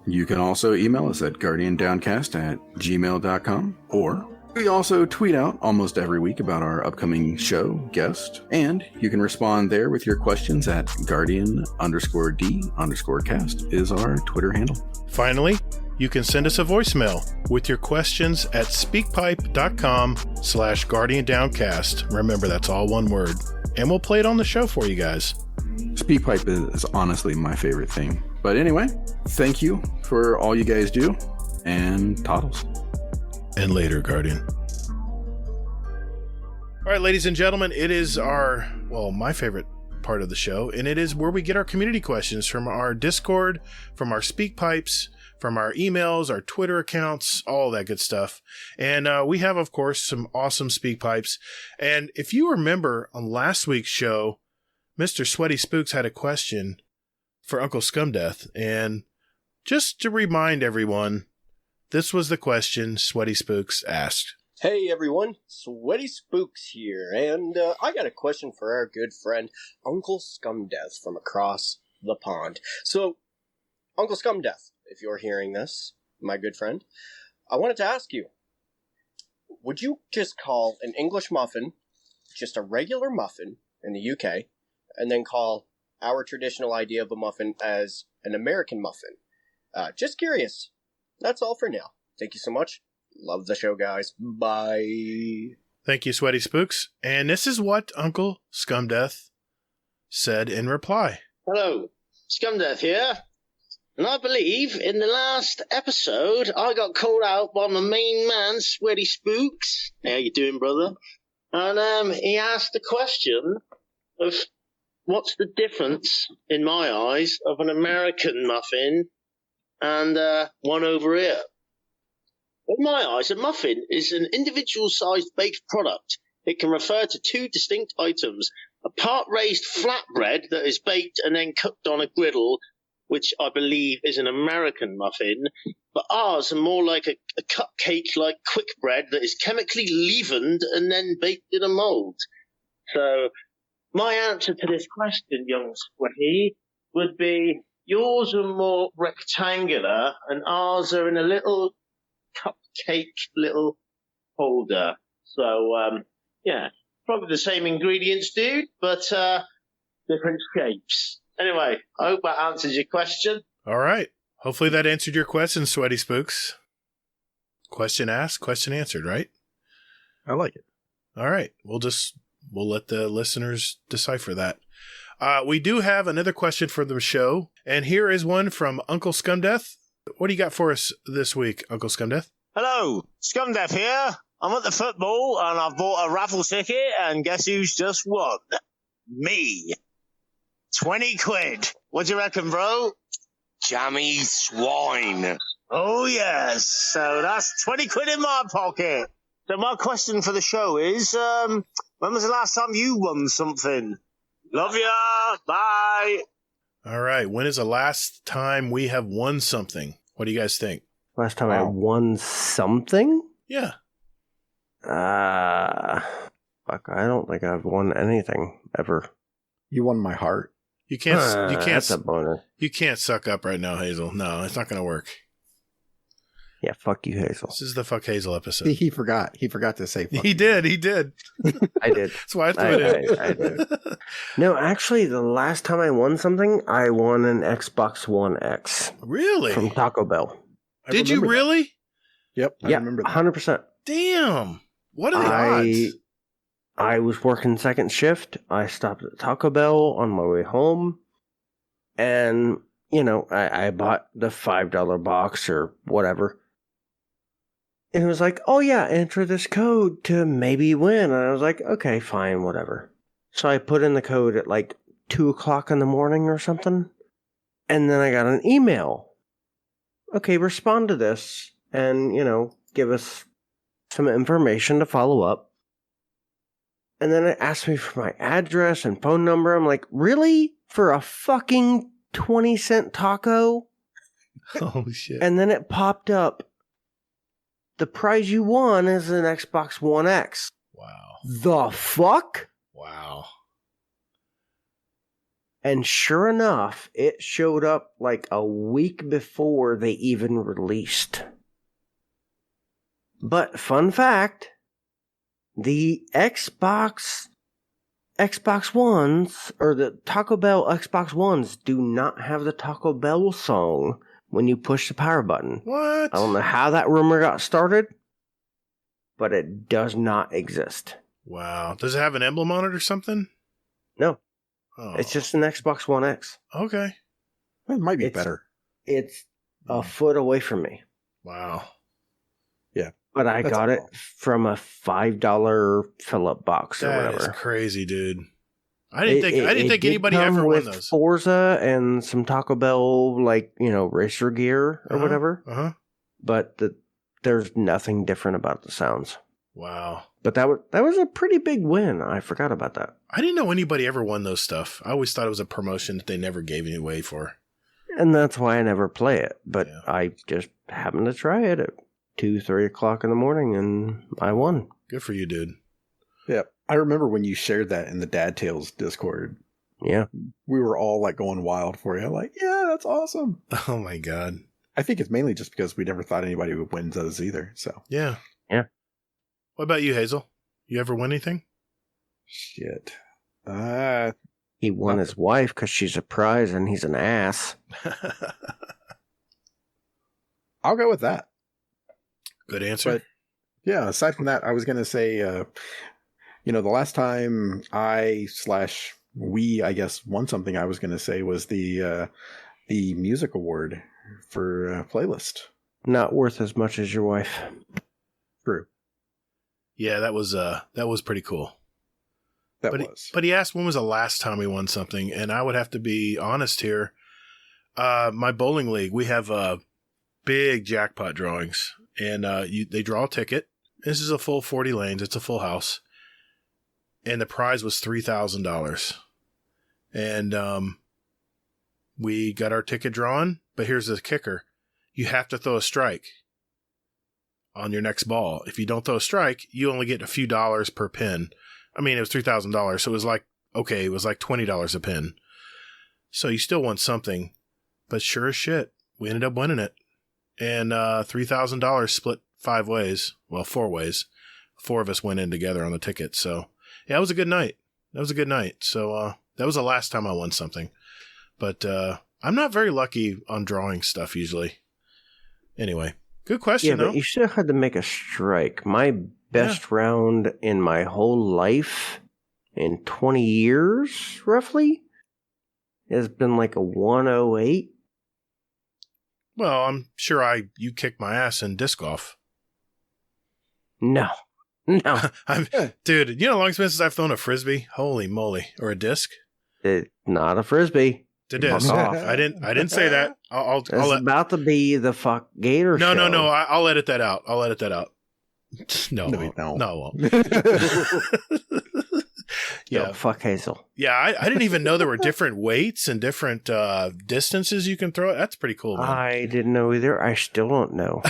You can also email us at guardiandowncast@gmail.com, or we also tweet out almost every week about our upcoming show, guest, and you can respond there with your questions at guardian_d_cast is our Twitter handle. Finally, you can send us a voicemail with your questions at speakpipe.com/guardiandowncast. Remember, that's all one word. And we'll play it on the show for you guys. Speakpipe is honestly my favorite thing. But anyway, thank you for all you guys do, and toddles. And later, Guardian. All right, ladies and gentlemen, it is my favorite part of the show, and it is where we get our community questions from our Discord, from our Speakpipes, from our emails, our Twitter accounts, all that good stuff. And we have, of course, some awesome Speakpipes. And if you remember on last week's show, Mr. Sweaty Spooks had a question for Uncle Scumdeath. And just to remind everyone, this was the question Sweaty Spooks asked. Hey everyone, Sweaty Spooks here, and I got a question for our good friend Uncle Scumdeath from across the pond. So, Uncle Scumdeath, if you're hearing this, my good friend, I wanted to ask you, would you just call an English muffin just a regular muffin in the UK, and then call our traditional idea of a muffin as an American muffin? Just curious. That's all for now. Thank you so much. Love the show, guys. Bye. Thank you, Sweaty Spooks. And this is what Uncle Scumdeath said in reply. Hello, Scumdeath here. And I believe in the last episode, I got called out by my main man, Sweaty Spooks. How you doing, brother? And he asked the question of what's the difference, in my eyes, of an American muffin and one over here. In my eyes, a muffin is an individual-sized baked product. It can refer to 2 distinct items, a part-raised flatbread that is baked and then cooked on a griddle, which I believe is an American muffin, but ours are more like a cupcake-like quick bread that is chemically leavened and then baked in a mold. So my answer to this question, young Sweaty, would be yours are more rectangular and ours are in a little cupcake little holder. So, yeah, probably the same ingredients, dude, but different shapes. Anyway, I hope that answers your question. All right. Hopefully that answered your question, Sweaty Spooks. Question asked, question answered, right? I like it. All right. We'll let the listeners decipher that. We do have another question for the show, and here is one from Uncle Scumdeath. What do you got for us this week, Uncle Scumdeath? Hello, Scumdeath here. I'm at the football, and I've bought a raffle ticket, and guess who's just won? Me. 20 quid. What do you reckon, bro? Jammy swine. Oh, yes. So that's 20 quid in my pocket. So my question for the show is, when was the last time you won something? Love ya. Bye. All right. When is the last time we have won something? What do you guys think? Last time I won something? Yeah. Fuck, I don't think I've won anything ever. You won my heart. You can't. That's a boner. You can't suck up right now, Hazel. No, it's not going to work. Yeah, fuck you, Hazel. This is the Fuck Hazel episode. He forgot. He forgot to say fuck. He did. I did. That's why I threw it in. I did. No, actually, the last time I won something, I won an Xbox One X. Really? From Taco Bell. Did you really? Yep. I remember that. 100%. Damn. What are the odds? I was working second shift. I stopped at Taco Bell on my way home. And, I bought the $5 box or whatever. And it was like, oh yeah, enter this code to maybe win. And I was like, okay, fine, whatever. So I put in the code at like 2 o'clock in the morning or something. And then I got an email. Okay, respond to this and, give us some information to follow up. And then it asked me for my address and phone number. I'm like, really? For a fucking 20-cent taco? Oh, shit. And then it popped up. The prize you won is an Xbox One X. Wow. The fuck? Wow. And sure enough, it showed up like a week before they even released. But fun fact, the Xbox Ones, or the Taco Bell Xbox Ones, do not have the Taco Bell song when you push the power button. What? I don't know how that rumor got started, but it does not exist. Wow. Does it have an emblem on it or something? No. Oh. It's just an Xbox One X. Okay. It might be better. It's a foot away from me. Wow. Yeah. But I got it from a $5 fill-up box or whatever. That is crazy, dude. I didn't think anybody ever won those. Forza and some Taco Bell, racer gear or whatever. Uh-huh. But there's nothing different about the sounds. Wow. But that was a pretty big win. I forgot about that. I didn't know anybody ever won those stuff. I always thought it was a promotion that they never gave any away for. And that's why I never play it. But Yeah. I just happened to try it at 2, 3 o'clock in the morning, and I won. Good for you, dude. Yeah. I remember when you shared that in the Dad Tales Discord. Yeah. We were all going wild for you. Like, yeah, that's awesome. Oh, my God. I think it's mainly just because we never thought anybody would win those either. So, Yeah. Yeah. What about you, Hazel? You ever win anything? shit. He won his wife because she's a prize and he's an ass. I'll go with that. Good answer. But yeah, aside from that, I was going to say, the last time we, I guess, won something, I was going to say was the music award for playlist. Not worth as much as your wife. True. Yeah, that was pretty cool. But he asked when was the last time we won something, and I would have to be honest here. My bowling league, we have big jackpot drawings, and they draw a ticket. This is a full 40 lanes. It's a full house. and the prize was $3,000. And we got our ticket drawn, but here's the kicker. You have to throw a strike on your next ball. If you don't throw a strike, you only get a few dollars per pin. I mean, it was $3,000, so it was like, okay, it was like $20 a pin. So you still won something, but sure as shit, we ended up winning it. And $3,000 split 5 ways. Well, 4 ways. 4 of us went in together on the ticket. So, yeah, it was a good night. So, that was the last time I won something. But I'm not very lucky on drawing stuff usually. Anyway, good question, though. But you still had to make a strike. My best round in my whole life, in 20 years, roughly, has been like a 108. Well, I'm sure you kicked my ass in disc golf. No. Dude, you know how long it's been since I've thrown a frisbee? Holy moly. Or a disc? Not a frisbee. The disc. I didn't say that. It's about to be the fuck Gatr show. No. I'll edit that out. No, I won't. Yeah. Yo, fuck Hazel. Yeah, I didn't even know there were different weights and different distances you can throw it. That's pretty cool, man. I didn't know either. I still don't know.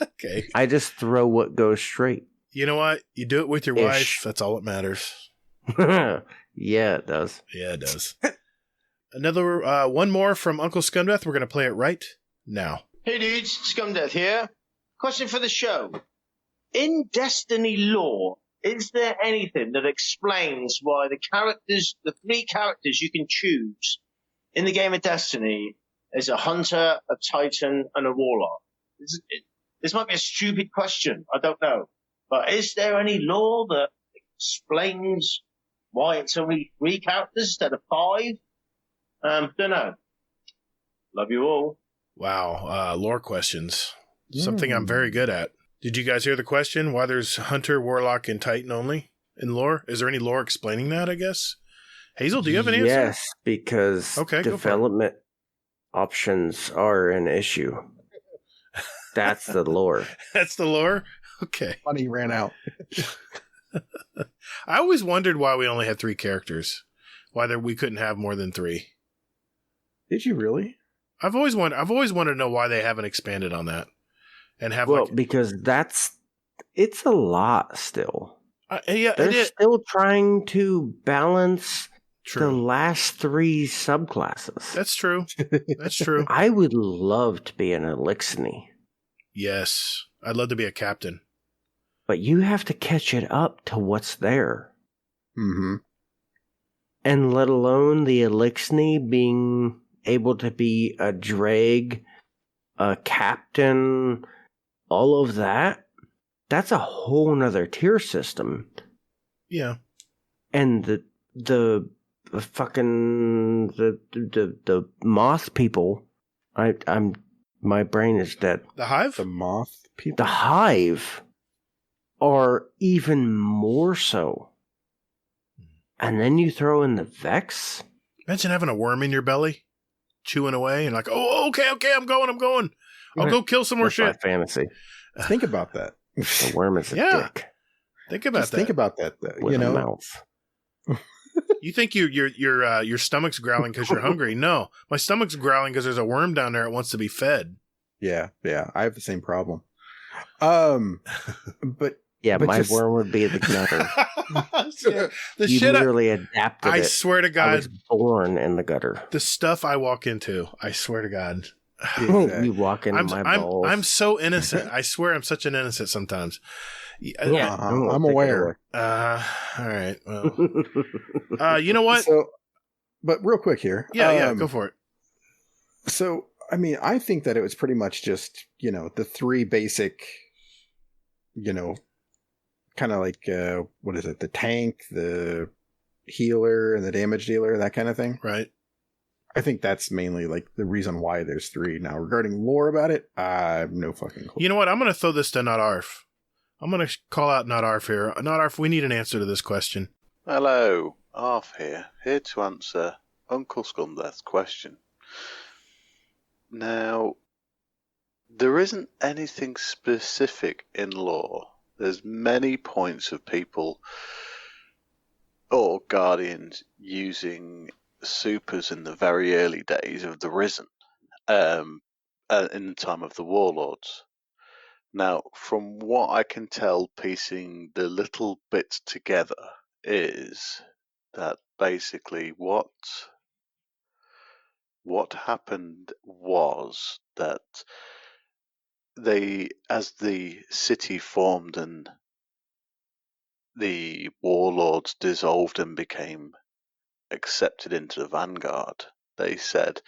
Okay. I just throw what goes straight. You know what? You do it with your wife. That's all that matters. Yeah, it does. Yeah, it does. Another one more from Uncle Scumdeath. We're going to play it right now. Hey dudes, Scumdeath here. Question for the show. In Destiny lore, is there anything that explains why the 3 characters you can choose in the game of Destiny is a hunter, a titan, and a warlock? This might be a stupid question, I don't know. But is there any lore that explains why it's only 3 characters instead of 5? Don't know. Love you all. Wow, lore questions. Something I'm very good at. Did you guys hear the question? Why there's Hunter, Warlock, and Titan only in lore? Is there any lore explaining that, I guess? Hazel, do you have an answer? Yes, because development options are an issue. That's the lore. That's the lore? Okay. Money ran out. I always wondered why we only had 3 characters. Why we couldn't have more than 3. Did you really? I've always wanted to know why they haven't expanded on that. And have because it's a lot still. Yeah, they're still trying to balance the last 3 subclasses. That's true. That's true. I would love to be an Elixir. Yes, I'd love to be a captain. But you have to catch it up to what's there. Mm-hmm. And let alone the Elixir being able to be a drag, a captain, all of that. That's a whole nother tier system. Yeah. And the fucking the moth people, my brain is dead. The Hive? The moth people? The Hive are even more so. And then you throw in the Vex. Imagine having a worm in your belly, chewing away, and like, oh, okay, I'm going. I'll go kill some more shit. My fantasy. Think about that. The worm is a dick. Think about that. Think about that. With a mouth. You think your stomach's growling because you're hungry? No, my stomach's growling because there's a worm down there that wants to be fed. Yeah, I have the same problem. But my worm would be the gutter. You literally adapted it. I swear to God, I was born in the gutter. The stuff I walk into, I swear to God. Exactly. You walk into my balls. I'm so innocent. I swear I'm such an innocent sometimes. Yeah, I'm aware. All right. Well, you know what? But real quick here. Yeah, go for it. So, I mean, I think that it was pretty much just, the 3 basic, kind of like, what is it? The tank, the healer, and the damage dealer, that kind of thing. Right. I think that's mainly like the reason why there's 3. Now, regarding lore about it, I have no fucking clue. You know what? I'm going to throw this to Not Arf. I'm going to call out Not Arf here. Not Arf, we need an answer to this question. Hello, Arf here to answer Uncle Scumdeath's question. Now, there isn't anything specific in lore. There's many points of people or Guardians using supers in the very early days of the Risen, in the time of the Warlords. Now, from what I can tell, piecing the little bits together is that basically what happened was that as the city formed and the warlords dissolved and became accepted into the Vanguard, they said,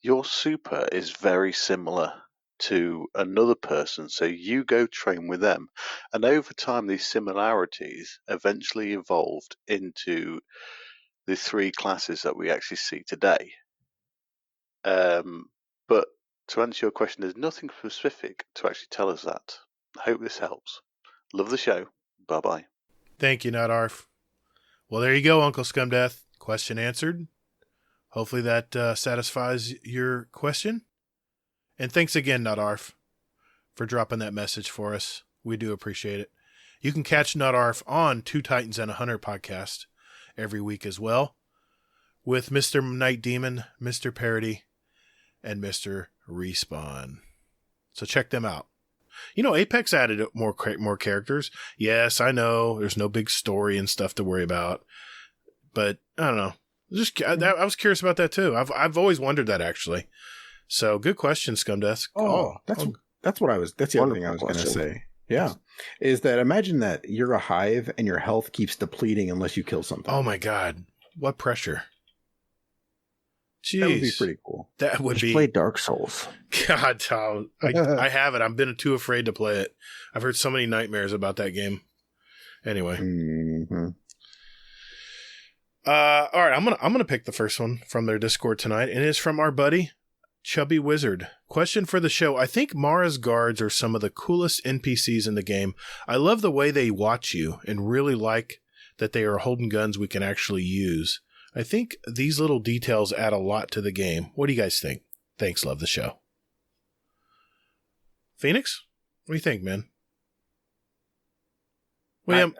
your super is very similar to another person, so you go train with them. And over time, these similarities eventually evolved into the 3 classes that we actually see today. But to answer your question, there's nothing specific to actually tell us that. I hope this helps. Love the show. Bye-bye. Thank you, Not Arf. Well, there you go, Uncle Scumdeath. Question answered. Hopefully that satisfies your question. And thanks again, Not Arf, for dropping that message for us. We do appreciate it. You can catch Not Arf on Two Titans and a Hunter podcast every week as well, with Mr. Night Demon, Mr. Parody, and Mr. Respawn. So check them out. You know, Apex added more characters. Yes, I know. There's no big story and stuff to worry about. But I don't know. I was curious about that too. I've always wondered that, actually. So good question, Scumdeath. That's what I was. That's the other thing I was going to say. Yeah, is that imagine that you're a hive and your health keeps depleting unless you kill something. Oh my God, what pressure! Jeez, that would be pretty cool. That would be. Play Dark Souls. God, I haven't. I've been too afraid to play it. I've heard so many nightmares about that game. Anyway. Mm-hmm. All right, I'm gonna pick the first one from their Discord tonight, and it's from our buddy Chubby Wizard. Question for the show: I think Mara's guards are some of the coolest NPCs in the game. I love the way they watch you, and really like that they are holding guns we can actually use. I think these little details add a lot to the game. What do you guys think? Thanks, love the show. Phoenix, what do you think, man? Well,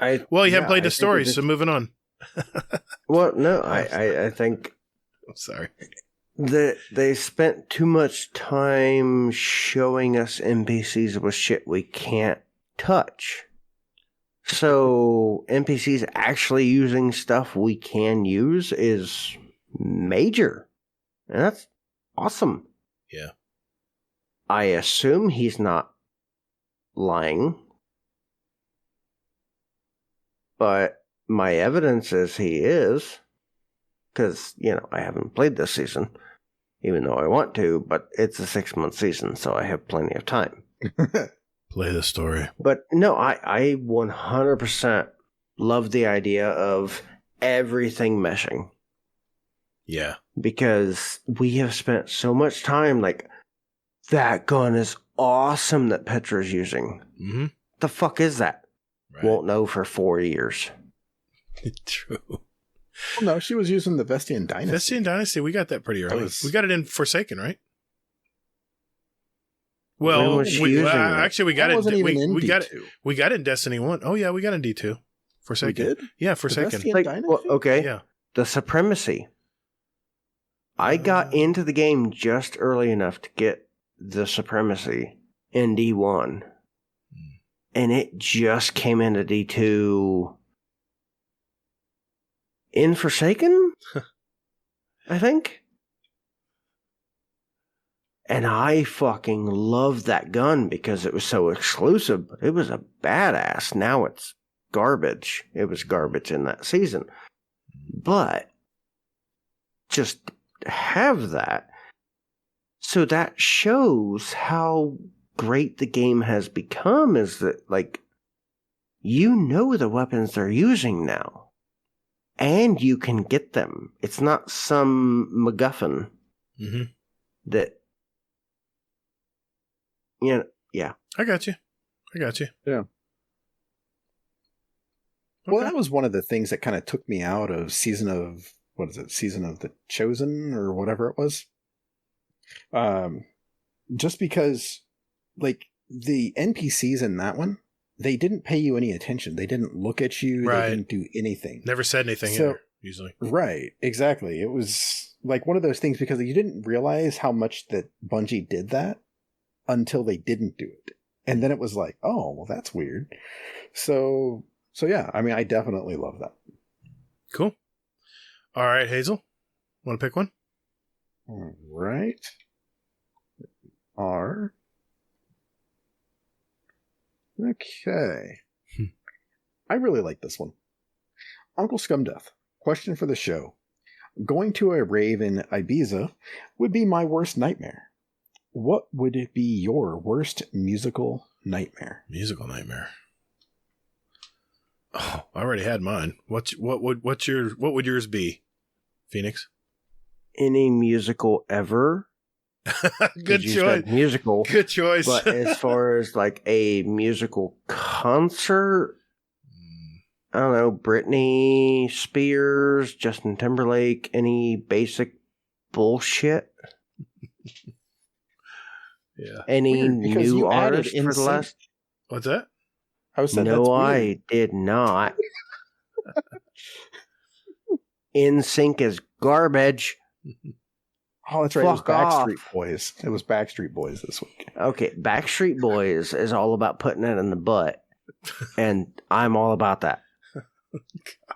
you haven't played the story, so moving on. Well, no, I think I'm sorry that they spent too much time showing us NPCs with shit we can't touch. So NPCs actually using stuff we can use is major. And that's awesome. Yeah. I assume he's not lying. But my evidence is he is, because, I haven't played this season, even though I want to, but it's a 6-month season, so I have plenty of time. Play the story. But no, I 100% love the idea of everything meshing. Yeah. Because we have spent so much time, that gun is awesome that Petra's using. Mm-hmm. The fuck is that? Right. Won't know for 4 years. True. Well, no, she was using the Vestian Dynasty. Vestian Dynasty, we got that pretty early. We got it in Forsaken, right? Well, actually, we got it. We got it in Destiny 1. Oh yeah, we got it in D2. Forsaken. We did? Yeah, Forsaken. Okay. Yeah. The Supremacy. I got into the game just early enough to get the Supremacy in D1. And it just came into D2 in Forsaken, I think. And I fucking loved that gun because it was so exclusive, but it was a badass. Now it's garbage. It was garbage in that season. But just have that. So that shows how great the game has become, is that, the weapons they're using now. And you can get them. It's not some MacGuffin that, yeah. I got you. Yeah. Okay. Well, that was one of the things that kind of took me out of Season of the Chosen or whatever it was. Just because, the NPCs in that one, they didn't pay you any attention. They didn't look at you. Right. They didn't do anything. Never said anything either, usually. Right, exactly. It was like one of those things because you didn't realize how much that Bungie did that until they didn't do it. And then it was like, oh, well, that's weird. So yeah, I mean, I definitely love that. Cool. All right, Hazel, want to pick one? All right. R. Okay. I really like this one. Uncle Scumdeath, question for the show. Going to a rave in Ibiza would be my worst nightmare. What would it be your worst musical nightmare? Musical nightmare. Oh, I already had mine. What would yours be, Phoenix? Any musical ever? Good choice. Musical. Good choice. But as far as like a musical concert, I don't know, Britney Spears, Justin Timberlake, any basic bullshit. Yeah. Any new artist for the last? What's that? No, I did not. NSYNC is garbage. Oh, that's right. Fuck it was off. Backstreet Boys. It was Backstreat Boys this week. Okay, Backstreet Boys is all about putting it in the butt, and I'm all about that. God.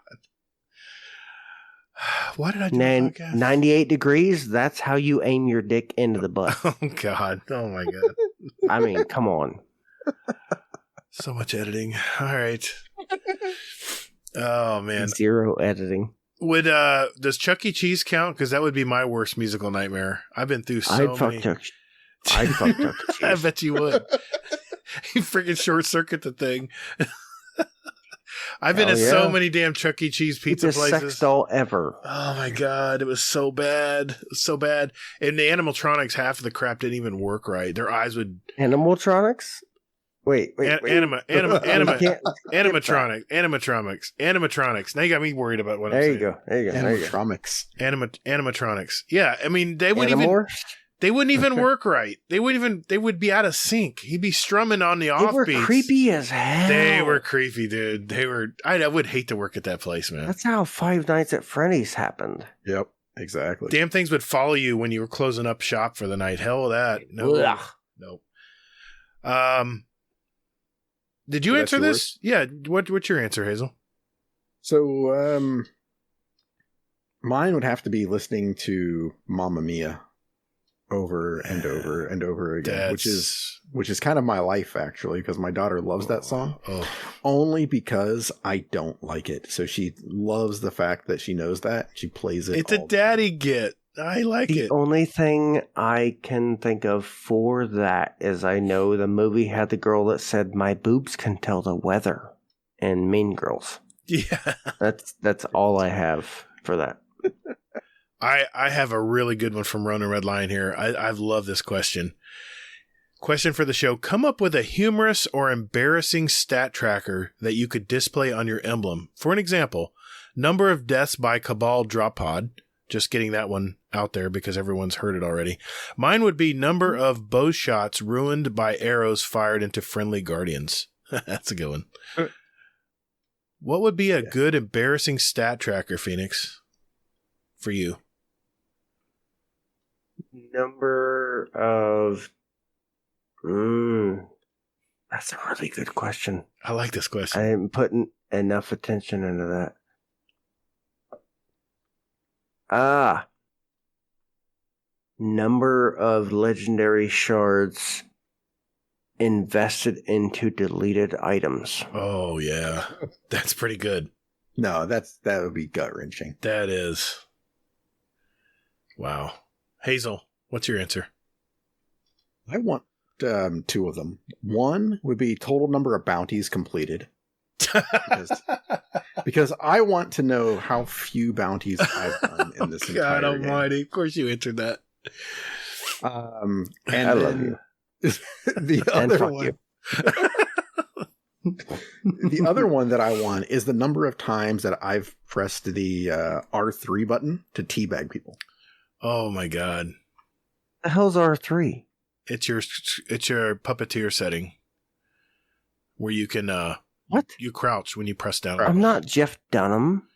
Why did I do that podcast? 98 degrees, that's how you aim your dick into the butt. Oh, God. Oh, my God. I mean, come on. So much editing. All right. Oh, man. Zero editing. Would does Chuck E. Cheese count? Because that would be my worst musical nightmare. I've been through so many. I'd fuck Chuck E. Cheese. I bet you would. You freaking short circuit the thing. I've been at so many damn Chuck E. Cheese pizza It's the places. sex doll ever. Oh my God, it was so bad. It was so bad. And the animatronics, half of the crap didn't even work right. Their eyes would Animatronics? Wait. Animatronics. Now you got me worried about what I'm saying. There you go. Animatronics. Animatronics. Yeah, I mean they wouldn't even work right. They would be out of sync. He'd be strumming on the offbeats. They were creepy as hell. They were creepy, dude. I would hate to work at that place, man. That's how Five Nights at Freddy's happened. Yep, exactly. Damn things would follow you when you were closing up shop for the night. Hell with that. No. Nope. Did you answer this? Yeah. What's your answer, Hazel? So, mine would have to be listening to Mamma Mia over and over and over again, which is kind of my life actually, because my daughter loves that song. Only because I don't like it. So she loves the fact that she knows that she plays it. It's a daddy get. I like it. The only thing I can think of for that is I know the movie had the girl that said, "My boobs can tell the weather," and Mean Girls. Yeah. That's all I have for that. I have a really good one from Ronan Red Lion here. I love this question. Question for the show. Come up with a humorous or embarrassing stat tracker that you could display on your emblem. For an example, number of deaths by Cabal drop pod. Just getting that one out there because everyone's heard it already. Mine would be number of bow shots ruined by arrows fired into friendly guardians. That's a good one. What would be a good embarrassing stat tracker, Phoenix, for you? Number of... that's a really good question. I like this question. I am putting enough attention into that. Number of legendary shards invested into deleted items. Oh, yeah. That's pretty good. No, that would be gut-wrenching. That is. Wow. Hazel, what's your answer? I want two of them. One would be total number of bounties completed. Because I want to know how few bounties I've done in this entire God game. almighty. Of course you answered that. And I love you. The other one. The other one that I want is the number of times that I've pressed the R3 button to teabag people. Oh my God. The hell's R3? It's your puppeteer setting. where you can What? You crouch when you press down. I'm not Jeff Dunham.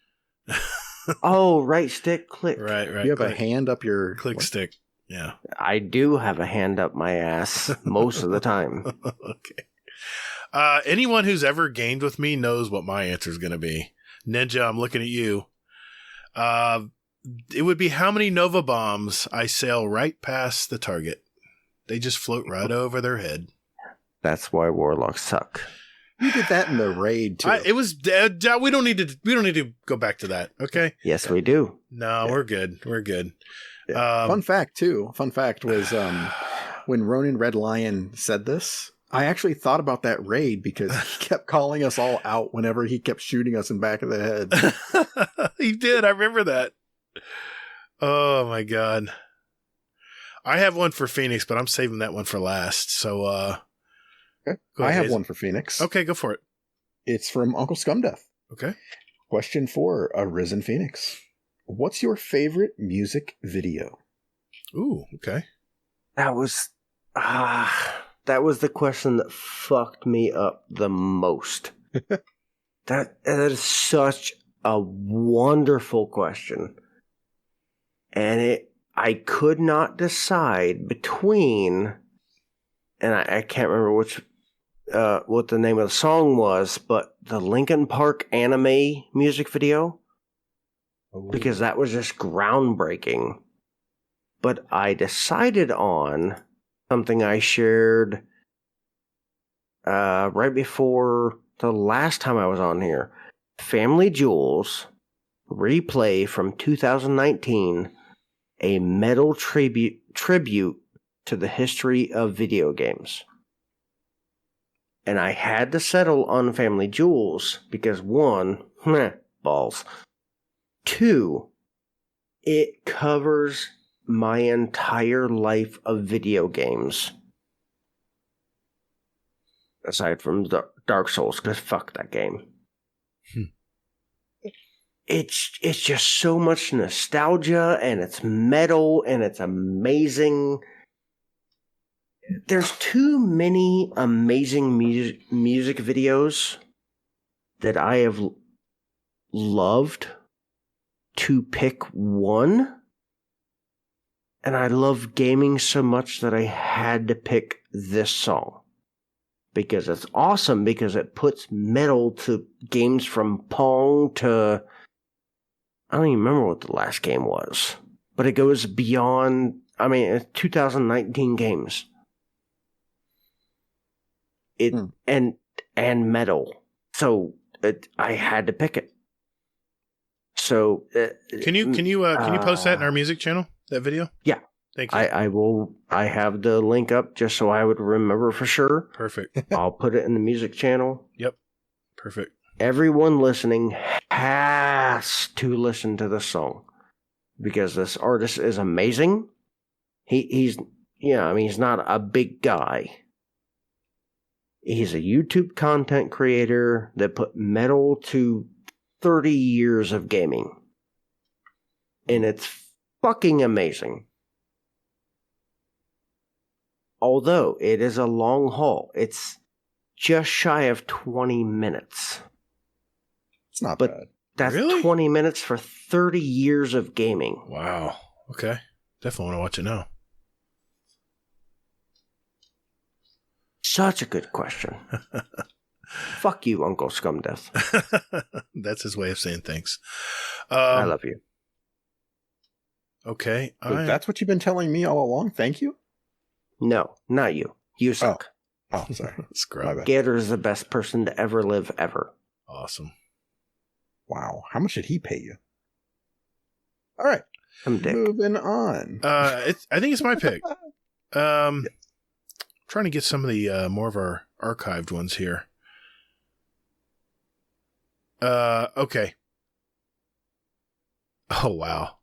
Oh, right stick, click. Right. You have click. a hand up your Click stick. Yeah. I do have a hand up my ass most of the time. Okay. Anyone who's ever gamed with me knows what my answer is going to be. Ninja, I'm looking at you. It would be how many Nova bombs I sail right past the target. They just float right over their head. That's why warlocks suck. You did that in the raid too. It was we don't need to go back to that. Okay. Yes, we do. No, we're good. We're good. Yeah. Fun fact was when Ronin Red Lion said this, I actually thought about that raid because he kept calling us all out whenever he kept shooting us in the back of the head. He did. I remember that. Oh my god. I have one for Phoenix, but I'm saving that one for last. So okay. Go I ahead, have one for Phoenix. Okay, go for it. It's from Uncle Scumdeath. Okay. Question 4, Arisen Phoenix. What's your favorite music video? Ooh, okay. That was the question that fucked me up the most. That is such a wonderful question. And I could not decide between, and I can't remember what the name of the song was, but the Linkin Park anime music video, because that was just groundbreaking. But I decided on something I shared right before the last time I was on here. Family Jewels replay from 2019, a metal tribute to the history of video games. And I had to settle on Family Jewels because 1, balls. 2, it covers my entire life of video games. Aside from Dark Souls, because fuck that game. It's just so much nostalgia, and it's metal, and it's amazing. There's too many amazing music videos that I have loved to pick one. And I love gaming so much that I had to pick this song. Because it's awesome, because it puts metal to games from Pong to... I don't even remember what the last game was. But it goes beyond... I mean, it's 2019 games. And metal. So I had to pick it. So can you post that in our music channel? That video? Yeah. Thank you. I will. I have the link up just so I would remember for sure. Perfect. I'll put it in the music channel. Yep. Perfect. Everyone listening has to listen to this song because this artist is amazing. He's not a big guy. He's a YouTube content creator that put metal to 30 years of gaming. And it's fucking amazing. Although it is a long haul. It's just shy of 20 minutes. It's not bad. That's really? 20 minutes for 30 years of gaming. Wow. Okay. Definitely want to watch it now. Such a good question. Fuck you, Uncle Scumdeath. That's his way of saying thanks. I love you. Okay. So that's what you've been telling me all along? Thank you? No, not you. You suck. Oh sorry. Scrub. Gatr is the best person to ever live, ever. Awesome. Wow. How much did he pay you? All right. I'm dick. Moving on. I think it's my pick. Trying to get some of the more of our archived ones here. Okay. Oh, wow.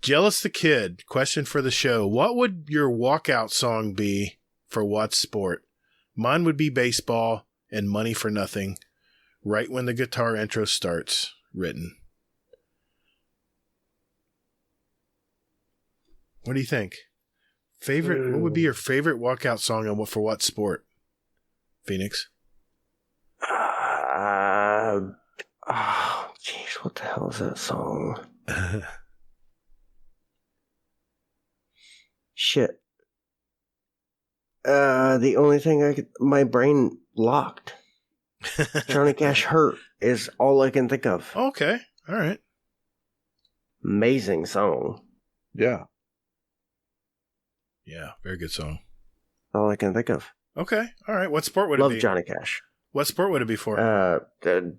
Jealous the Kid, question for the show. What would your walkout song be for what sport? Mine would be baseball and Money for Nothing, right when the guitar intro starts, written. What do you think? What would be your favorite walkout song and for what sport? Phoenix? Oh, jeez, what the hell is that song? Shit. The only thing my brain locked. Johnny Cash Hurt is all I can think of. Okay. All right. Amazing song. Yeah. Yeah, very good song. All I can think of. Okay. All right. What sport would Love it be? Johnny Cash. What sport would it be for?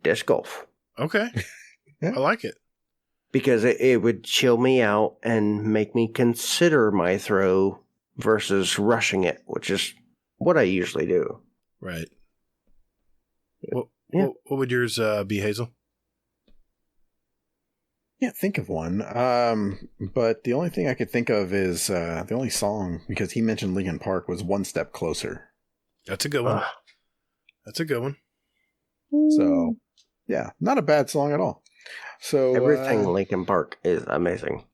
Disc golf. Okay. Yeah. I like it. Because it would chill me out and make me consider my throw versus rushing it, which is what I usually do. Right. Yeah. What would yours be, Hazel? Can't think of one. But the only thing I could think of is the only song, because he mentioned Linkin Park, was One Step Closer. That's a good one. That's a good one. So, yeah, not a bad song at all. So Everything Linkin Park is amazing.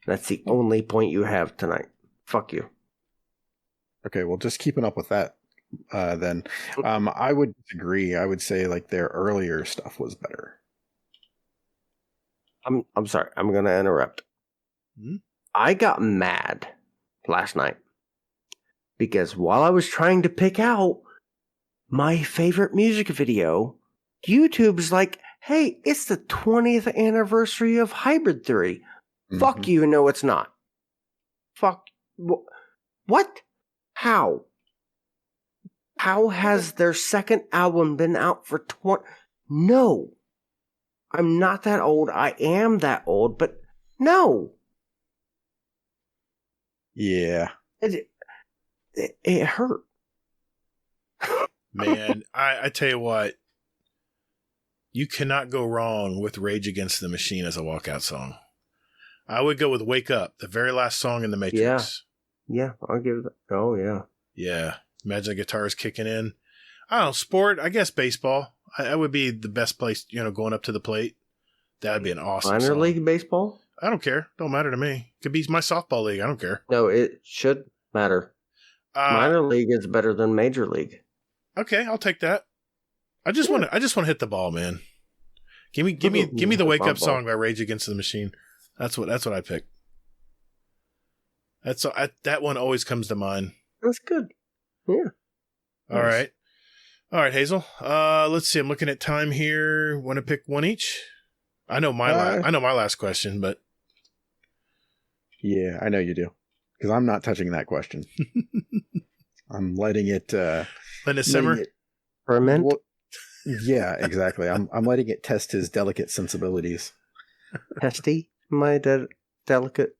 That's the only point you have tonight. Fuck you. Okay, well, just keeping up with that, then. I would disagree. I would say, like, their earlier stuff was better. I'm sorry. I'm going to interrupt. Hmm? I got mad last night because while I was trying to pick out my favorite music video, YouTube's like, hey, it's the 20th anniversary of Hybrid Theory. Mm-hmm. Fuck you. No, it's not. Fuck. What? How? How has their second album been out for 20? No. I'm not that old. I am that old, but no. Yeah. It hurt. Man, I tell you what. You cannot go wrong with Rage Against the Machine as a walkout song. I would go with Wake Up, the very last song in The Matrix. Yeah, I'll give it. Oh, yeah. Yeah. Imagine the guitars kicking in. I don't know, sport, I guess baseball. That would be the best place, going up to the plate. That would be an awesome Minor song. league baseball? I don't care. Don't matter to me. Could be my softball league. I don't care. No, it should matter. Minor league is better than major league. Okay, I'll take that. I just want to hit the ball, man. Give me the Wake Up song by Rage Against the Machine. That's what I pick. That one always comes to mind. That's good. Yeah. All right, Hazel. Let's see. I'm looking at time here. Want to pick one each? I know my last question, but yeah, I know you do, because I'm not touching that question. I'm letting it simmer. Ferment. Well, yeah, exactly. I'm letting it test his delicate sensibilities. Testy, my delicate.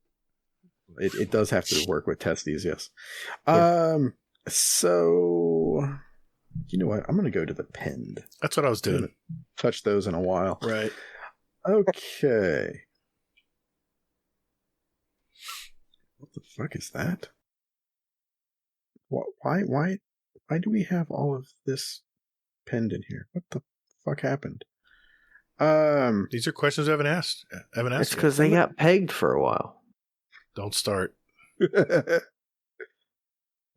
It does have to work with testes, yes. Yeah. So you know what? I'm going to go to the pinned. That's what I was doing. Touch those in a while. Right. Okay. What the fuck is that? Why do we have all of this pinned in here? What the fuck happened? These are questions I haven't asked. It's because they got pegged for a while. Don't start.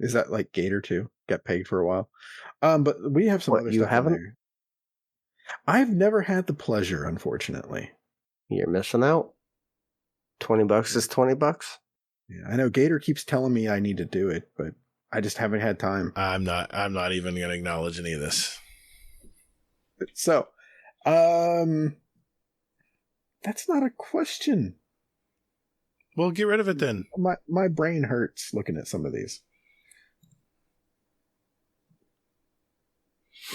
Is that like Gatr too? Got pegged for a while. But we have some other stuff. You haven't? There. I've never had the pleasure, unfortunately. You're missing out. $20 is $20. Yeah, I know Gatr keeps telling me I need to do it, but I just haven't had time. I'm not even going to acknowledge any of this. So, that's not a question. Well, get rid of it then. My brain hurts looking at some of these.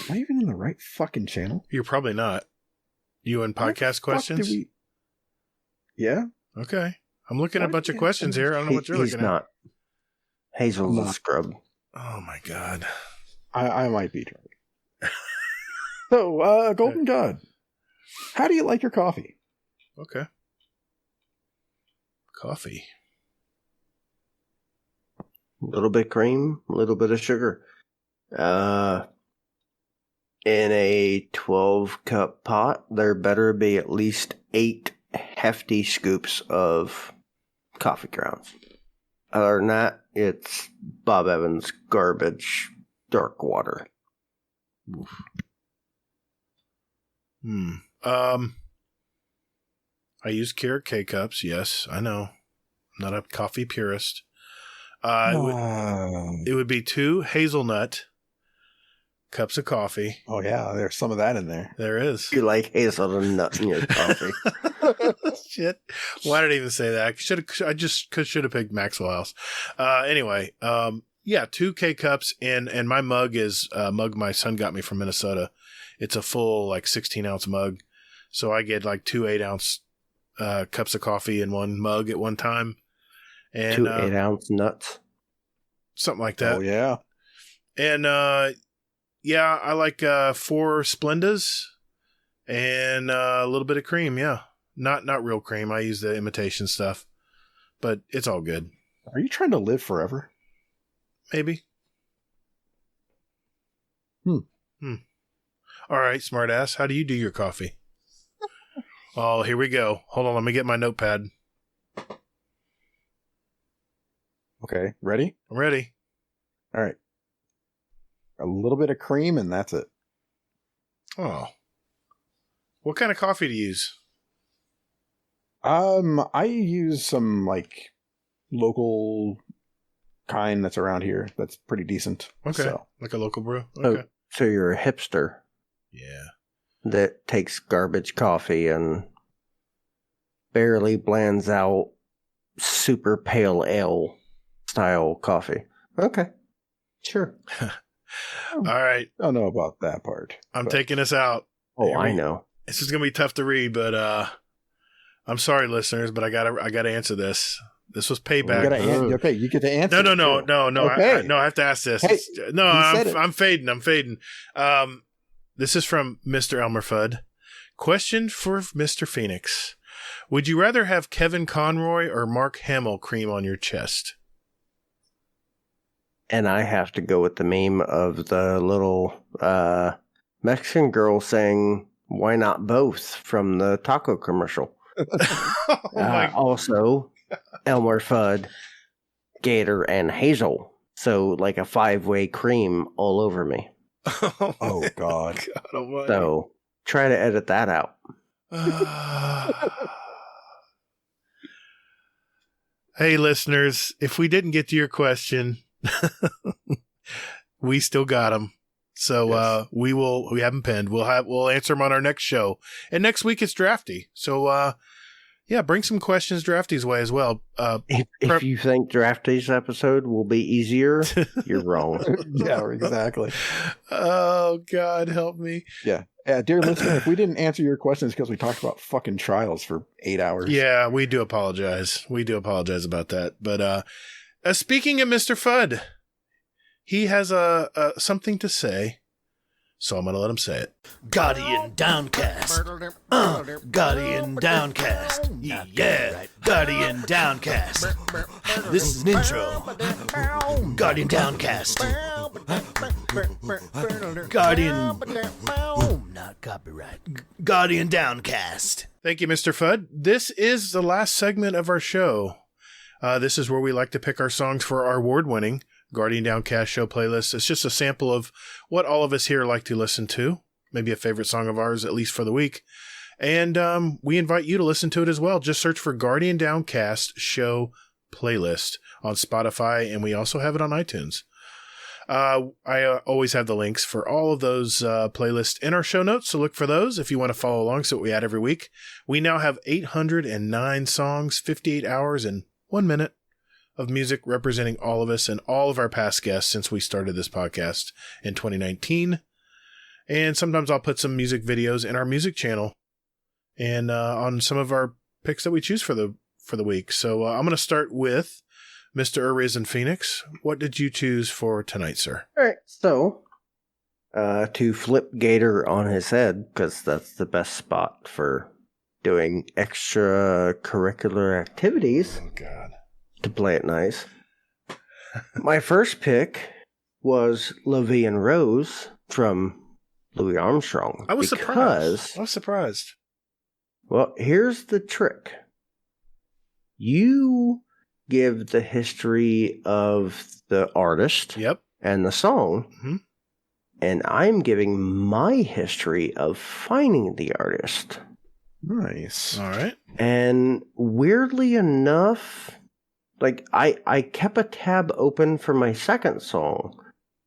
Am I even in the right fucking channel? You're probably not. You in podcast questions? Yeah. Okay. I'm looking at a bunch of questions here. I don't know what you're looking at. He's not. Hazel's a scrub. Oh my god. I might be drunk. So, Golden God, how do you like your coffee? Okay. Coffee. A little bit cream, a little bit of sugar. In a 12-cup pot, there better be at least 8 hefty scoops of coffee grounds. Other than that, it's Bob Evans garbage dark water. Oof. I use Keurig K-Cups. Yes, I know. I'm not a coffee purist. It would be 2 hazelnut cups of coffee. Oh, yeah. There's some of that in there. There is. You like hazelnut in your coffee. Shit. Why did I even say that? I should have picked Maxwell House. Anyway, 2 K-Cups, and my mug is a mug my son got me from Minnesota. It's a full, 16-ounce mug. So I get 2 8-ounce cups of coffee in one mug at one time. And 2 8-ounce nuts. Something like that. Oh, yeah. And, I like 4 Splendas and a little bit of cream, yeah. Not real cream. I use the imitation stuff. But it's all good. Are you trying to live forever? Maybe. All right, smartass. How do you do your coffee? Oh, here we go. Hold on, let me get my notepad. Okay, ready? I'm ready. All right. A little bit of cream, and that's it. Oh. What kind of coffee do you use? I use some, local kind that's around here that's pretty decent. Okay. So. Like a local brew? Okay. So you're a hipster. Yeah. That takes garbage coffee and barely blends out super pale ale style coffee. Okay. Sure. All right. I don't know about that part. I'm taking us out. Oh, I know. This is going to be tough to read, but I'm sorry, listeners, but I gotta answer this. This was payback. Okay, you get to answer. No. Okay. I have to ask this. Hey, I'm fading. This is from Mr. Elmer Fudd. Question for Mr. Phoenix. Would you rather have Kevin Conroy or Mark Hamill cream on your chest? And I have to go with the meme of the little Mexican girl saying, "Why not both?" from the taco commercial. Also, Elmer Fudd, Gatr, and Hazel. So, like a 5-way cream all over me. Oh, God. So, try to edit that out. Hey, listeners, if we didn't get to your question, we still got them. So yes. we have them pinned. We'll answer them on our next show. And next week it's Drafty. So bring some questions Drafty's way as well. If you think Drafty's episode will be easier, you're wrong. Yeah, exactly. Oh, God, help me. Yeah. Dear listener, if we didn't answer your questions because we talked about fucking trials for 8 hours. Yeah, we do apologize. We do apologize about that. But speaking of Mr. Fudd, he has something to say. So I'm going to let him say it. Guardian Downcast. Guardian Downcast. Yeah. Guardian Downcast. This is an intro. Guardian Downcast. Guardian. Not copyright. Guardian Downcast. Thank you, Mr. Fudd. This is the last segment of our show. This is where we like to pick our songs for our award-winning Guardian Downcast show playlist. It's just a sample of what all of us here like to listen to. Maybe a favorite song of ours, at least for the week. And we invite you to listen to it as well. Just search for Guardian Downcast show playlist on Spotify, and we also have it on iTunes. I always have the links for all of those playlists in our show notes, so look for those if you want to follow along. So what we add every week. We now have 809 songs, 58 hours, and 1 minute of music representing all of us and all of our past guests since we started this podcast in 2019. And sometimes I'll put some music videos in our music channel and on some of our picks that we choose for the week. So I'm going to start with Mr. Arisenph0enix. What did you choose for tonight, sir? All right, so to flip Gatr on his head, because that's the best spot for doing extracurricular activities. Oh, God. To play it nice. My first pick was La Vie en Rose from Louis Armstrong. I was surprised. Well, here's the trick. You give the history of the artist yep. and the song, mm-hmm. and I'm giving my history of finding the artist. Nice. All right. And weirdly enough, like I kept a tab open for my second song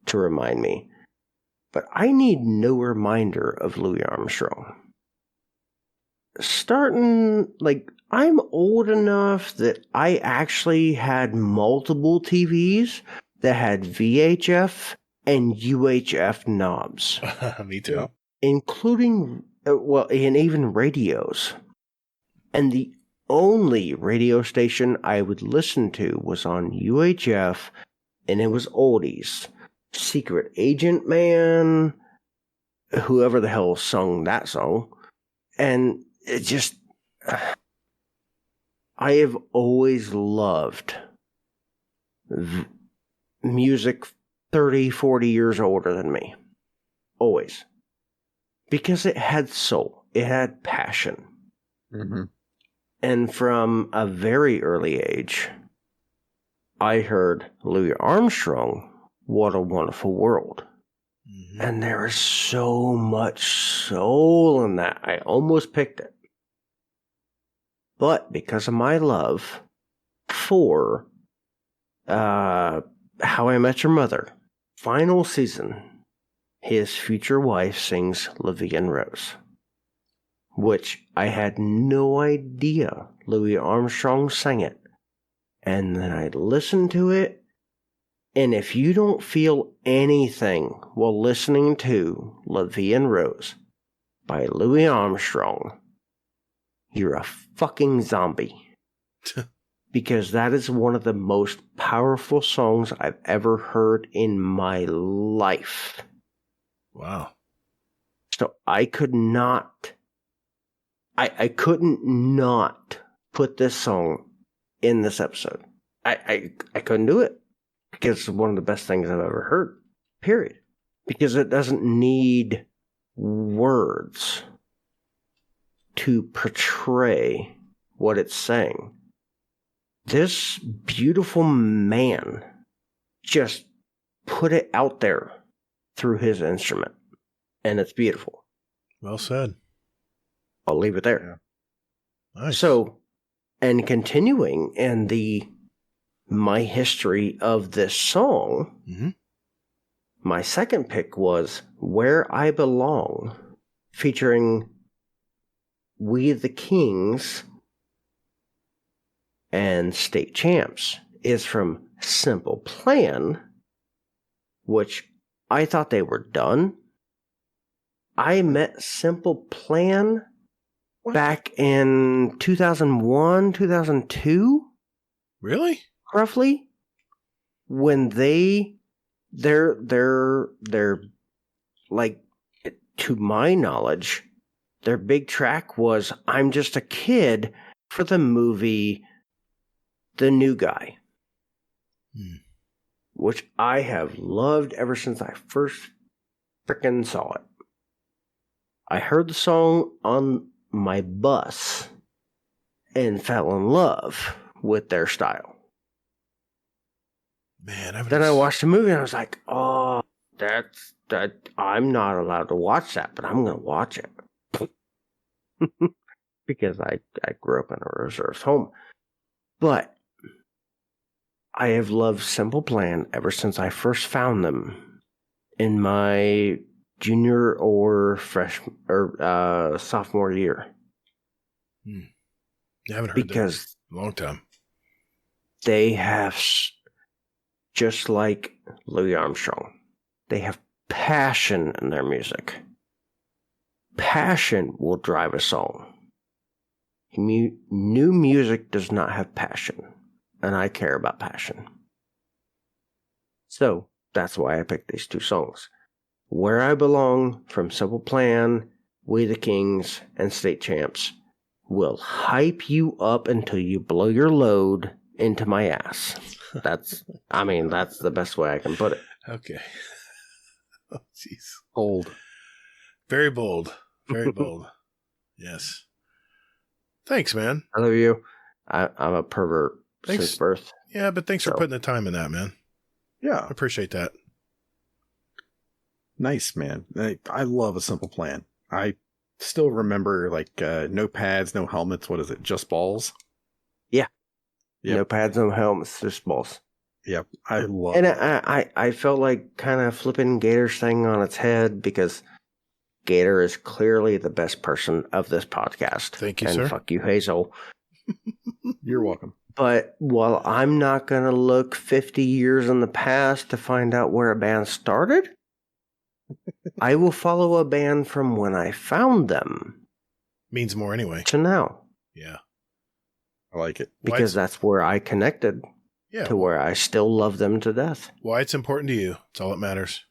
to remind me, but I need no reminder of Louis Armstrong. Starting, like, I'm old enough that I actually had multiple TVs that had VHF and UHF knobs. Me too. Including, and even radios. And the only radio station I would listen to was on UHF, and it was oldies. Secret Agent Man, whoever the hell sung that song. And it just, I have always loved music 30, 40 years older than me. Always. Because it had soul. It had passion. Mm-hmm. And from a very early age, I heard Louis Armstrong, What a Wonderful World. Mm-hmm. And there is so much soul in that. I almost picked it. But because of my love for How I Met Your Mother, final season, his future wife sings La Vie en Rose, which I had no idea Louis Armstrong sang it. And then I listened to it, and if you don't feel anything while listening to La Vie en Rose by Louis Armstrong, you're a fucking zombie. Because that is one of the most powerful songs I've ever heard in my life. Wow. So I could not, I couldn't not put this song in this episode. I couldn't do it. Because it's one of the best things I've ever heard. Period. Because it doesn't need words to portray what it's saying. This beautiful man just put it out there through his instrument. And it's beautiful. Well said. I'll leave it there. Yeah. Nice. So, and continuing in my history of this song, mm-hmm. My second pick was Where I Belong, featuring We the Kings and State Champs, is from Simple Plan, which I thought they were done. I met Simple Plan back in 2001, 2002. Really? Roughly. When they're like, to my knowledge, their big track was I'm Just a Kid for the movie The New Guy. Which I have loved ever since I first frickin' saw it. I heard the song on my bus and fell in love with their style. Man, then I watched the movie and I was like, oh, that I'm not allowed to watch that, but I'm going to watch it. Because I grew up in a reserved home. But I have loved Simple Plan ever since I first found them in my junior or freshman or sophomore year. I haven't heard because that in a long time. They have, just like Louis Armstrong, they have passion in their music. Passion will drive a song. New music does not have passion, and I care about passion. So that's why I picked these two songs. Where I Belong from Simple Plan, We the Kings, and State Champs will hype you up until you blow your load into my ass. That's the best way I can put it. Okay. Oh, jeez. Bold. Very bold. Very bold. Yes. Thanks, man. I love you. I'm a pervert Thanks. since birth. Yeah, but thanks for putting the time in that, man. Yeah. I appreciate that. Nice, man. I love A Simple Plan. I still remember, like, no pads, no helmets. What is it? Just balls? Yeah. Yep. No pads, no helmets, just balls. Yep. I love And it. I felt like kind of flipping Gator's thing on its head because Gatr is clearly the best person of this podcast. Thank you, and sir. Fuck you, Hazel. You're welcome. But while I'm not going to look 50 years in the past to find out where a band started, I will follow a band from when I found them Means more anyway. to now. Yeah. I like it. Because that's where I connected to where I still love them to death. Why it's important to you. It's all that matters.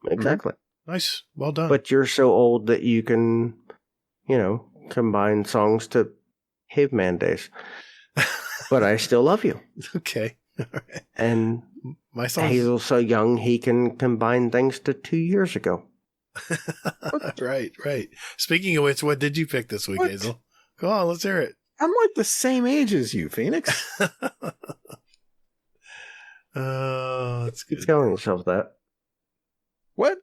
Exactly. Nice. Well done. But you're so old that you can, combine songs to Caveman days. But I still love you. Okay. All right. And my songs... Hazel's so young he can combine things to 2 years ago. Right. Speaking of which, what did you pick this week, Hazel? Go on, let's hear it. I'm like the same age as you, Phoenix. Oh, that's good. Keep telling yourself that. What?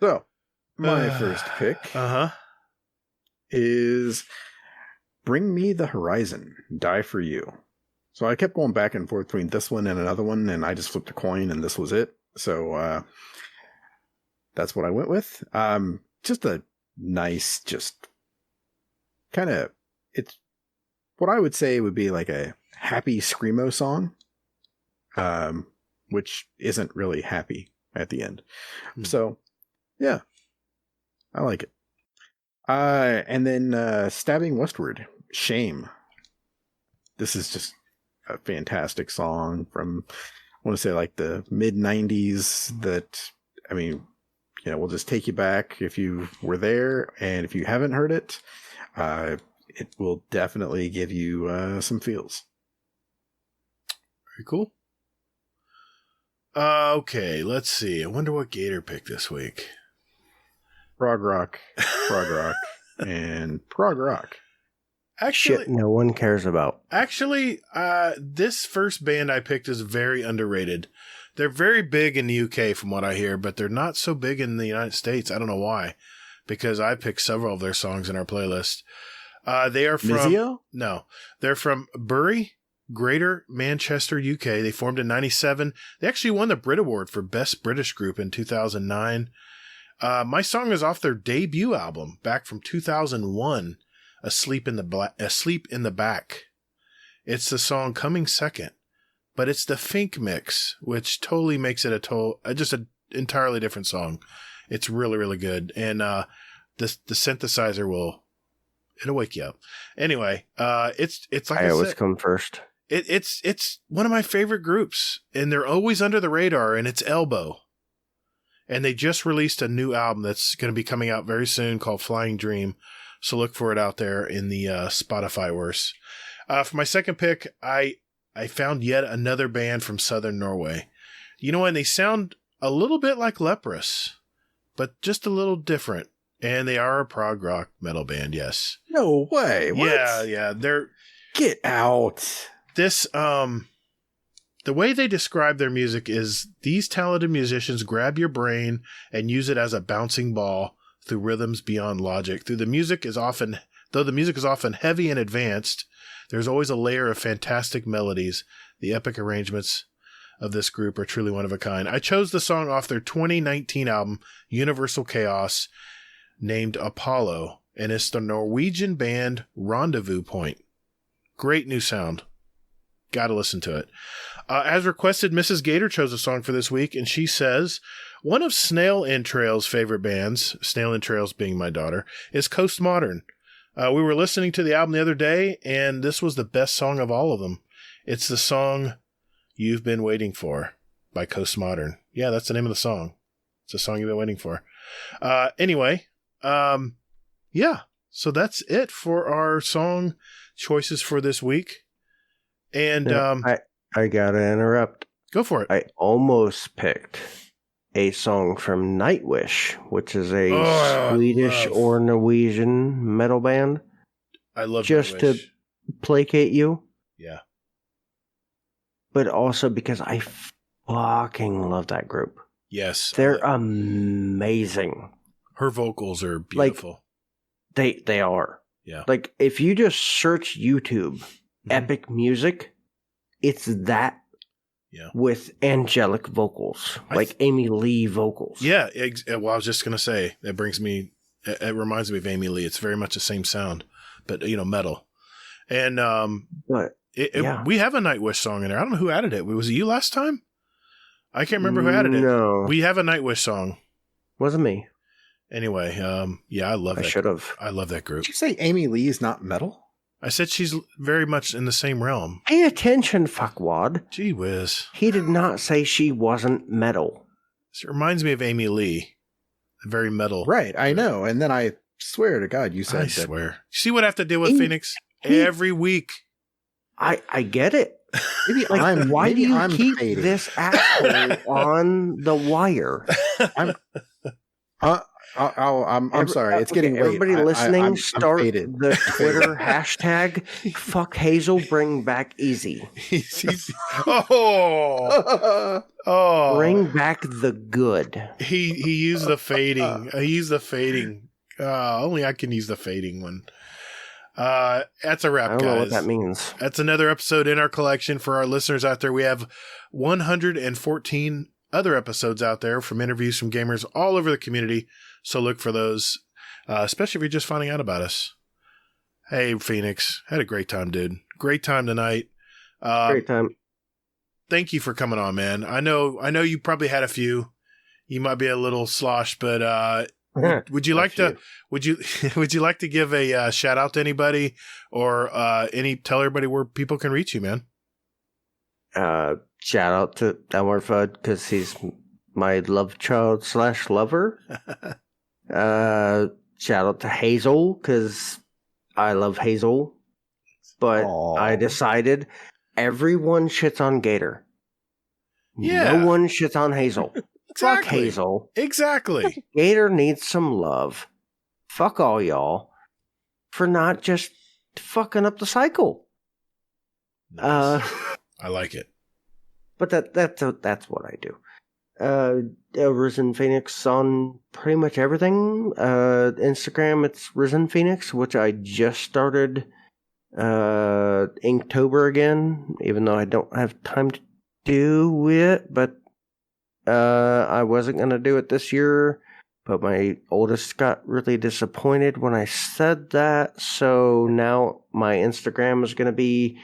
So, my first pick is Bring Me the Horizon, Die For You. So I kept going back and forth between this one and another one, and I just flipped a coin, and this was it. So that's what I went with. Just a nice, just kind of, it's what I would say would be like a happy screamo song, which isn't really happy at the end. So, yeah, I like it. And then Stabbing Westward, Shame. This is just a fantastic song from, I want to say, like the mid-90s that, I mean, will just take you back if you were there. And if you haven't heard it, it will definitely give you some feels. Very cool. Okay, let's see. I wonder what Gatr picked this week. Prog rock, and prog rock. Actually, shit no one cares about. Actually, this first band I picked is very underrated. They're very big in the UK from what I hear, but they're not so big in the United States. I don't know why, because I picked several of their songs in our playlist. They are from... Mizio? No. They're from Bury, Greater Manchester, UK. They formed in 97. They actually won the Brit Award for Best British Group in 2009. My song is off their debut album back from 2001, Asleep in the Back. It's the song Coming Second, but it's the Fink mix, which totally makes it just an entirely different song. It's really, really good. And the synthesizer it'll wake you up. Anyway, it's like I always come first. It's one of my favorite groups, and they're always under the radar, and it's Elbow. And they just released a new album that's going to be coming out very soon called Flying Dream. So look for it out there in the Spotify-verse. For my second pick, I found yet another band from Southern Norway. And they sound a little bit like Leprous, but just a little different. And they are a prog rock metal band, yes. No way. What? Yeah. They're... Get out. This, the way they describe their music is these talented musicians grab your brain and use it as a bouncing ball through rhythms beyond logic. Though the music is often heavy and advanced, there's always a layer of fantastic melodies. The epic arrangements of this group are truly one of a kind. I chose the song off their 2019 album, Universal Chaos, named Apollo, and it's the Norwegian band Rendezvous Point. Great new sound. Gotta listen to it. As requested, Mrs. Gatr chose a song for this week, and she says, one of Snail Entrails' favorite bands, Snail Entrails being my daughter, is Coast Modern. We were listening to the album the other day, and this was the best song of all of them. It's the song You've Been Waiting For by Coast Modern. Yeah, that's the name of the song. It's a song you've been waiting for. Anyway, yeah, so that's it for our song choices for this week. And I gotta interrupt. Go for it. I almost picked a song from Nightwish, which is a Swedish or Norwegian metal band. I love just Nightwish. to placate you. Yeah. but also because I fucking love that group. Yes. They're amazing. Her vocals are beautiful. Like, they are. Yeah. Like, if you just search YouTube, epic music, it's that with angelic vocals, like Amy Lee vocals. Yeah. Well, I was just going to say, it reminds me of Amy Lee. It's very much the same sound, but, metal. And we have a Nightwish song in there. I don't know who added it. Was it you last time? I can't remember who added it. No. We have a Nightwish song. Wasn't me. Anyway, I love that. I should have. I love that group. Did you say Amy Lee is not metal? I said she's very much in the same realm. Pay attention, fuckwad. Gee whiz. He did not say she wasn't metal. It reminds me of Amy Lee. Very metal. Right, I know. And then I swear to God, you said I that. swear. You see what I have to deal with, Phoenix? Every week. I get it. Why do you keep this asshole on the wire? I'm sorry. It's getting late. Everybody listening, start faded. the Twitter hashtag fuck Hazel, bring back easy. Bring back the good. He used the fading. He used the fading. Only I can use the fading one. That's a wrap, guys. I don't know what that means. That's another episode in our collection. For our listeners out there, we have 114 other episodes out there from interviews from gamers all over the community. So look for those, especially if you're just finding out about us. Hey, Phoenix. Had a great time, dude. Great time tonight. Great time. Thank you for coming on, man. I know you probably had a few. You might be a little sloshed, but would you like to would you like to give a shout out to anybody or tell everybody where people can reach you, man? Shout out to Elmer Fudd because he's my love child / lover. Shout out to Hazel because I love Hazel, but I decided everyone shits on Gatr. Yeah. No one shits on Hazel. Exactly. Fuck Hazel. Exactly. Gatr needs some love. Fuck all y'all for not just fucking up the cycle. Nice. I like it. But that's what I do. Arisenph0enix on pretty much everything. Instagram, it's Arisenph0enix, which I just started Inktober again, even though I don't have time to do it. But I wasn't going to do it this year, but my oldest got really disappointed when I said that. So now my Instagram is going to be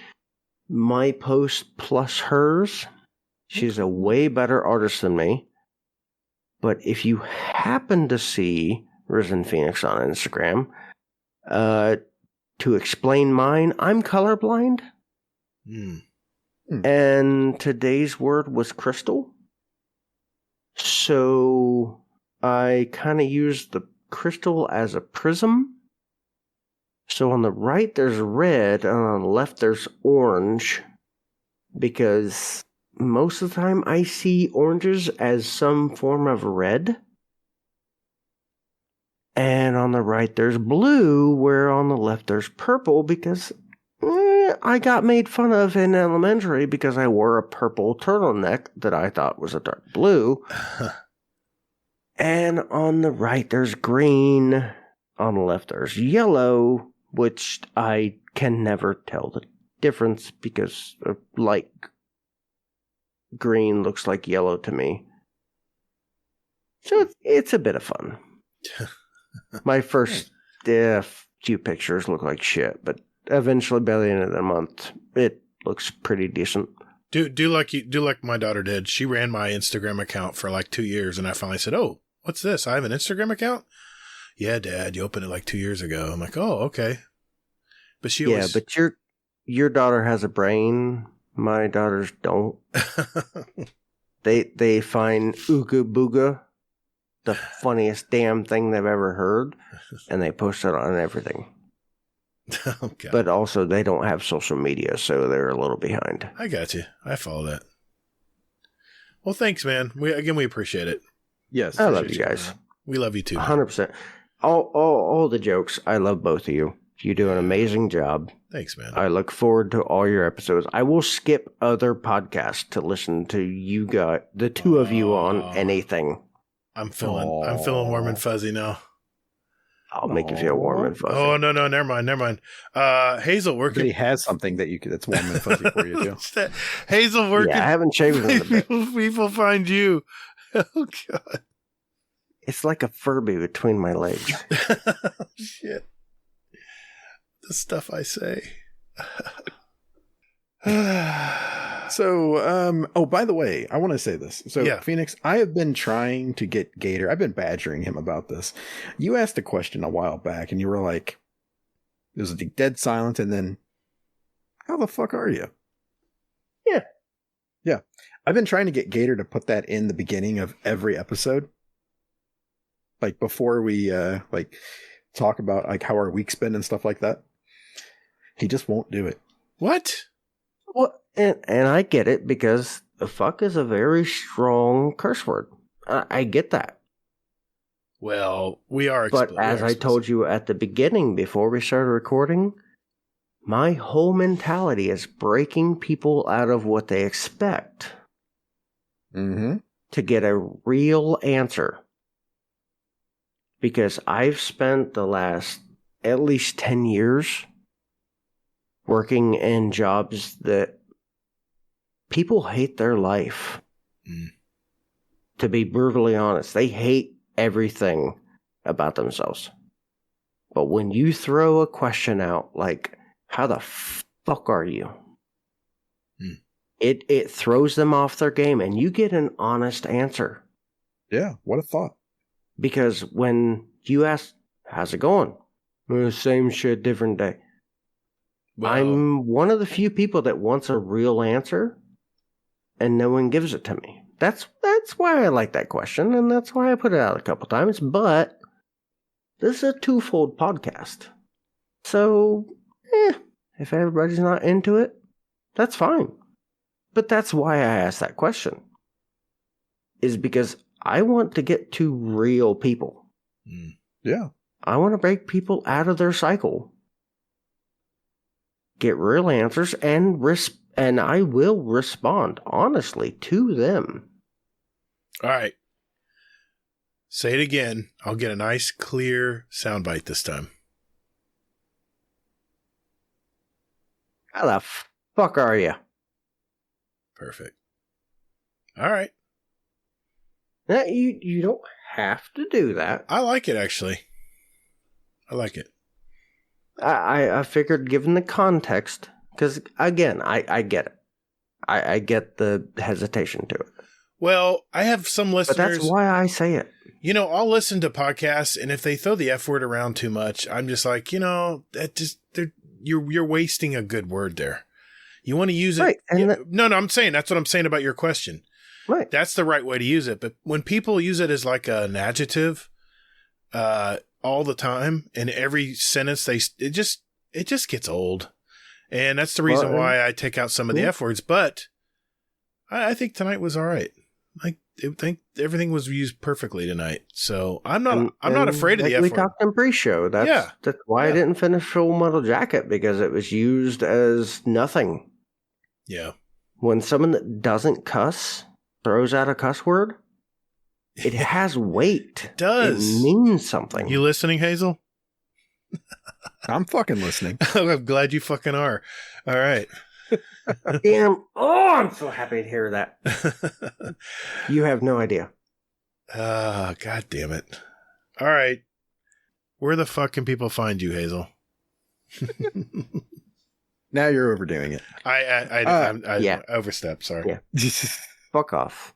my post plus hers. She's a way better artist than me. But if you happen to see Arisenph0enix on Instagram, to explain mine, I'm colorblind. And today's word was crystal. So I kind of used the crystal as a prism. So on the right there's red, and on the left there's orange. Because most of the time I see oranges as some form of red. And on the right there's blue, where on the left there's purple, because I got made fun of in elementary because I wore a purple turtleneck that I thought was a dark blue. And on the right there's green, on the left there's yellow, which I can never tell the difference because light green looks like yellow to me. So it's a bit of fun. My first few pictures look like shit, but eventually by the end of the month, it looks pretty decent. Do like my daughter did. She ran my Instagram account for like 2 years, and I finally said, "Oh, what's this? I have an Instagram account." Yeah, Dad, you opened it like 2 years ago. I'm like, "Oh, okay." But but your daughter has a brain. My daughters don't. They find Ooga Booga the funniest damn thing they've ever heard, and they post it on everything. Okay. But also, they don't have social media, so they're a little behind. I got you. I follow that. Well, thanks, man. We appreciate it. Yes, I love you guys. We love you too. 100%. All the jokes. I love both of you. You do an amazing job. Thanks, man. I look forward to all your episodes. I will skip other podcasts to listen to you guys, the two of you, on anything. I'm feeling warm and fuzzy now. I'll make you feel warm and fuzzy. Oh, no, never mind. Hazel, where He has something that's warm and fuzzy for you, too. Hazel, where I haven't shaved in a bit. people find you? Oh, God. It's like a Furby between my legs. Shit. The stuff I say. So, by the way, I want to say this. So, Phoenix, I have been trying to get Gatr. I've been badgering him about this. You asked a question a while back, and you were like, there was a dead silence, and then, how the fuck are you? Yeah. Yeah. I've been trying to get Gatr to put that in the beginning of every episode. Like, before we, talk about, like, how our week's been and stuff like that. He just won't do it. What? Well, and I get it, because the fuck is a very strong curse word. I get that. Well, we are. But as I told you at the beginning, before we started recording, my whole mentality is breaking people out of what they expect to get a real answer. Because I've spent the last at least 10 years working in jobs that people hate their life. To be brutally honest, they hate everything about themselves. But when you throw a question out like, how the fuck are you? It throws them off their game, and you get an honest answer. Yeah, what a thought. Because when you ask, how's it going? Same shit, different day. Well, I'm one of the few people that wants a real answer, and no one gives it to me. That's why I like that question, and that's why I put it out a couple times. But this is a twofold podcast. So, if everybody's not into it, that's fine. But that's why I asked that question. Is because I want to get to real people. Yeah. I want to break people out of their cycle. Get real answers, and I will respond honestly to them. All right. Say it again. I'll get a nice, clear soundbite this time. How the fuck are you? Perfect. All right. Now, you don't have to do that. I like it, actually. I like it. I figured, given the context, because, again, I get it. I get the hesitation to it. Well, I have some listeners. But that's why I say it. You know, I'll listen to podcasts, and if they throw the F word around too much, I'm just like, that just you're wasting a good word there. You want to use it. Right. No, I'm saying that's what I'm saying about your question. Right. That's the right way to use it. But when people use it as like an adjective, all the time, in every sentence, it just gets old. And that's the reason why I take out some of the F words. But I think tonight was all right. I think everything was used perfectly tonight. So I'm not afraid of the F word. We talked in pre-show. That's why I didn't finish Full Metal Jacket, because it was used as nothing. Yeah. When someone that doesn't cuss throws out a cuss word, it has weight. It does. It means something. You listening, Hazel? I'm fucking listening. I'm glad you fucking are. All right. Damn. Oh, I'm so happy to hear that. You have no idea. God damn it. All right. Where the fuck can people find you, Hazel? Now you're overdoing it. I overstepped. Sorry. Yeah. Fuck off.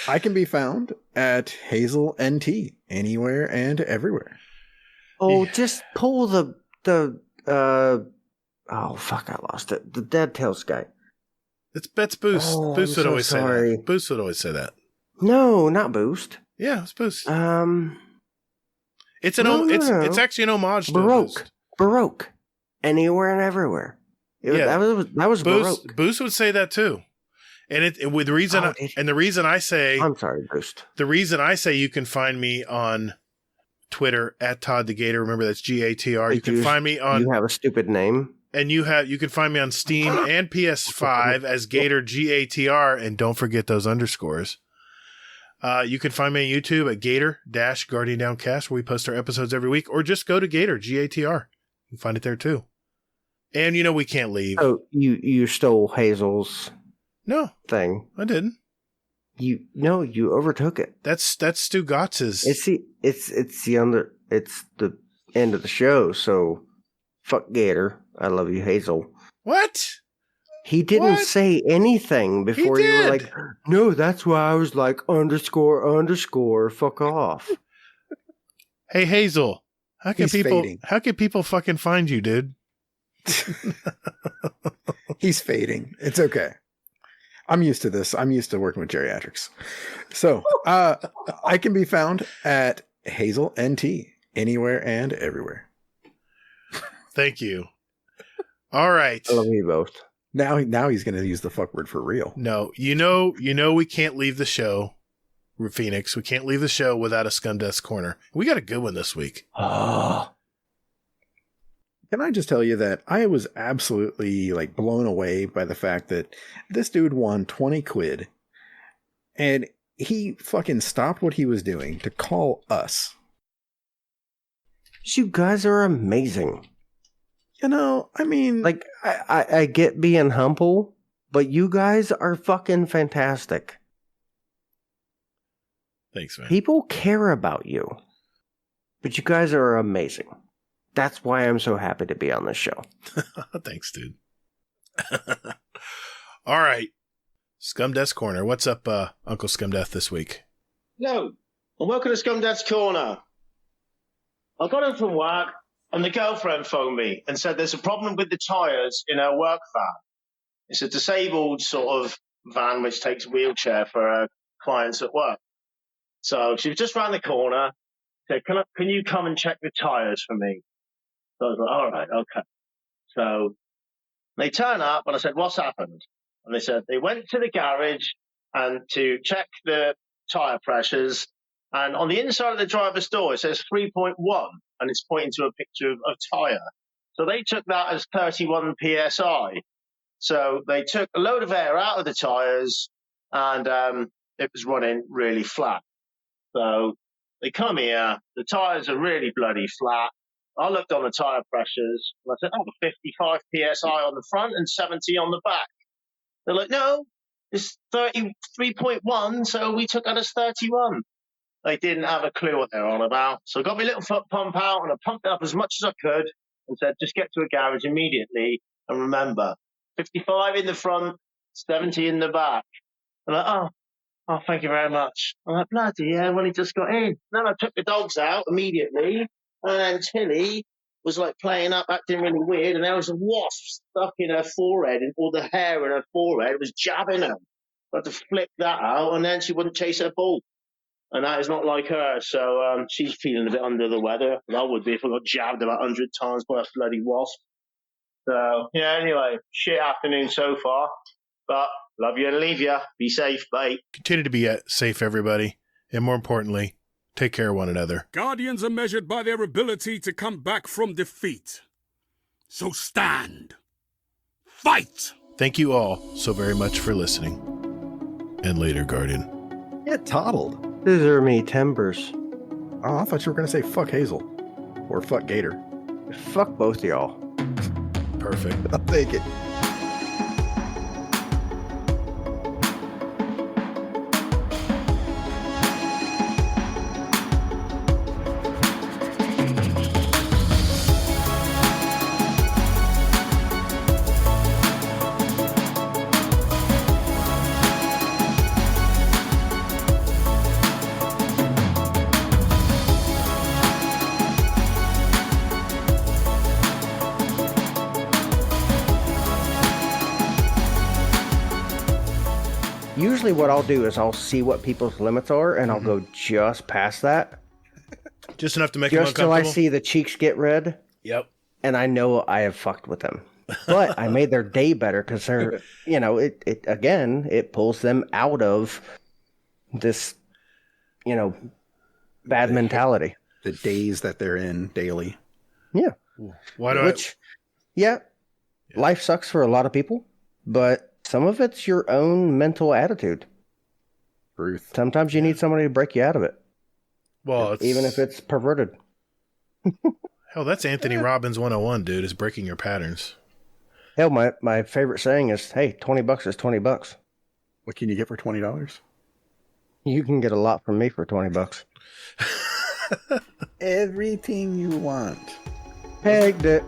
I can be found at Hazel NT anywhere and everywhere. Oh, just pull the oh fuck, I lost it. The Dead Tails guy. That's Boost. Oh, Boost would always say that. Boost would always say that. No, not Boost. Yeah, it's Boost. It's it's actually an homage to Boost. Baroque. Anywhere and everywhere. That was Boost. Baroque. Boost would say that too. And the reason I say, I'm sorry, Boost. The reason I say you can find me on Twitter at Todd the Gator. Remember, that's Gatr. You can find me on. You have a stupid name. And you can find me on Steam and PS5 as Gator Gatr, and don't forget those underscores. You can find me on YouTube at Gator-Guardian Downcast, where we post our episodes every week, or just go to Gator Gatr. You can find it there too. And we can't leave. Oh, you stole Hazel's thing. I didn't. You overtook it. That's Stu Gotz's. It's the end of the show. So fuck Gator. I love you, Hazel. What? He didn't say anything before you were like, no, that's why I was like __ fuck off. Hey Hazel, how can people fucking find you, dude? He's fading. It's okay. I'm used to this. I'm used to working with geriatrics. So I can be found at Hazel NT anywhere and everywhere. Thank you. All right. I love you both. Now he's going to use the fuck word for real. No, we can't leave the show, Phoenix. We can't leave the show without a Scum Death's Corner. We got a good one this week. Can I just tell you that I was absolutely blown away by the fact that this dude won 20 quid and he fucking stopped what he was doing to call us. You guys are amazing. I mean... I get being humble, but you guys are fucking fantastic. Thanks, man. People care about you, but you guys are amazing. That's why I'm so happy to be on this show. Thanks, dude. All right. Scum Death's Corner. What's up, Uncle Scum Death, this week? Hello, and welcome to Scum Death's Corner. I got in from work, and the girlfriend phoned me and said there's a problem with the tyres in her work van. It's a disabled sort of van which takes a wheelchair for her clients at work. So she was just round the corner, said, can you come and check the tyres for me? So I was like, all right, okay. So they turn up, and I said, what's happened? And they said they went to the garage and to check the tyre pressures, and on the inside of the driver's door, it says 3.1, and it's pointing to a picture of tyre. So they took that as 31 PSI. So they took a load of air out of the tyres, and it was running really flat. So they come here, the tyres are really bloody flat. I looked on the tyre pressures, and I said, 55 PSI on the front and 70 on the back. They're like, no, it's 33.1, so we took that as 31. They didn't have a clue what they're on about. So I got my little foot pump out, and I pumped it up as much as I could and said, just get to a garage immediately. And remember, 55 in the front, 70 in the back. I'm like, oh, thank you very much. I'm like, bloody yeah, when he just got in. Then I took the dogs out immediately, and then Tilly was playing up, acting really weird, and there was a wasp stuck in her forehead, and all the hair in her forehead was jabbing her. I had to flip that out, and then she wouldn't chase her ball. And that is not like her, so she's feeling a bit under the weather. I would be if I got jabbed about 100 times by a bloody wasp. So, yeah, anyway, shit afternoon so far. But love you and leave you. Be safe, bye. Continue to be safe, everybody. And more importantly, take care of one another. Guardians are measured by their ability to come back from defeat. So stand. Fight! Thank you all so very much for listening. And later, Guardian. Get toddled. Scissor me timbers. Oh, I thought you were going to say fuck Hazel. Or fuck Gator. Fuck both of y'all. Perfect. I'll take it. Usually what I'll do is I'll see what people's limits are, and I'll go just past that. Just enough to make them Just uncomfortable? till I see the cheeks get red. Yep. And I know I have fucked with them. But I made their day better because they're, it pulls them out of this, bad mentality. the days that they're in daily. Yeah. Why do life sucks for a lot of people, but some of it's your own mental attitude. Truth. Sometimes you need somebody to break you out of it. Well, even if it's perverted. Hell, that's Anthony Robbins 101, dude, is breaking your patterns. Hell, my favorite saying is, hey, $20 is $20. What can you get for $20? You can get a lot from me for $20. Everything you want. Pegged it.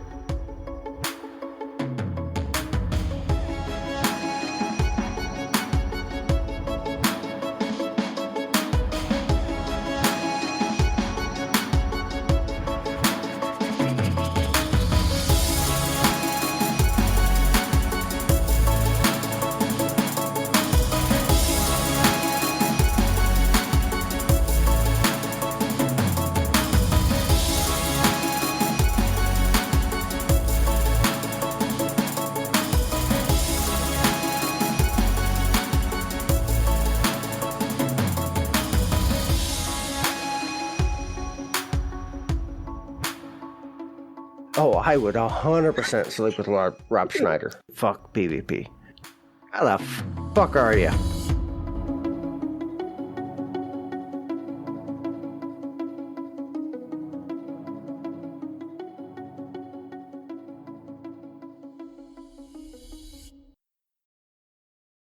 Oh, I would 100% sleep with Rob Schneider. Fuck PvP. How the fuck are you?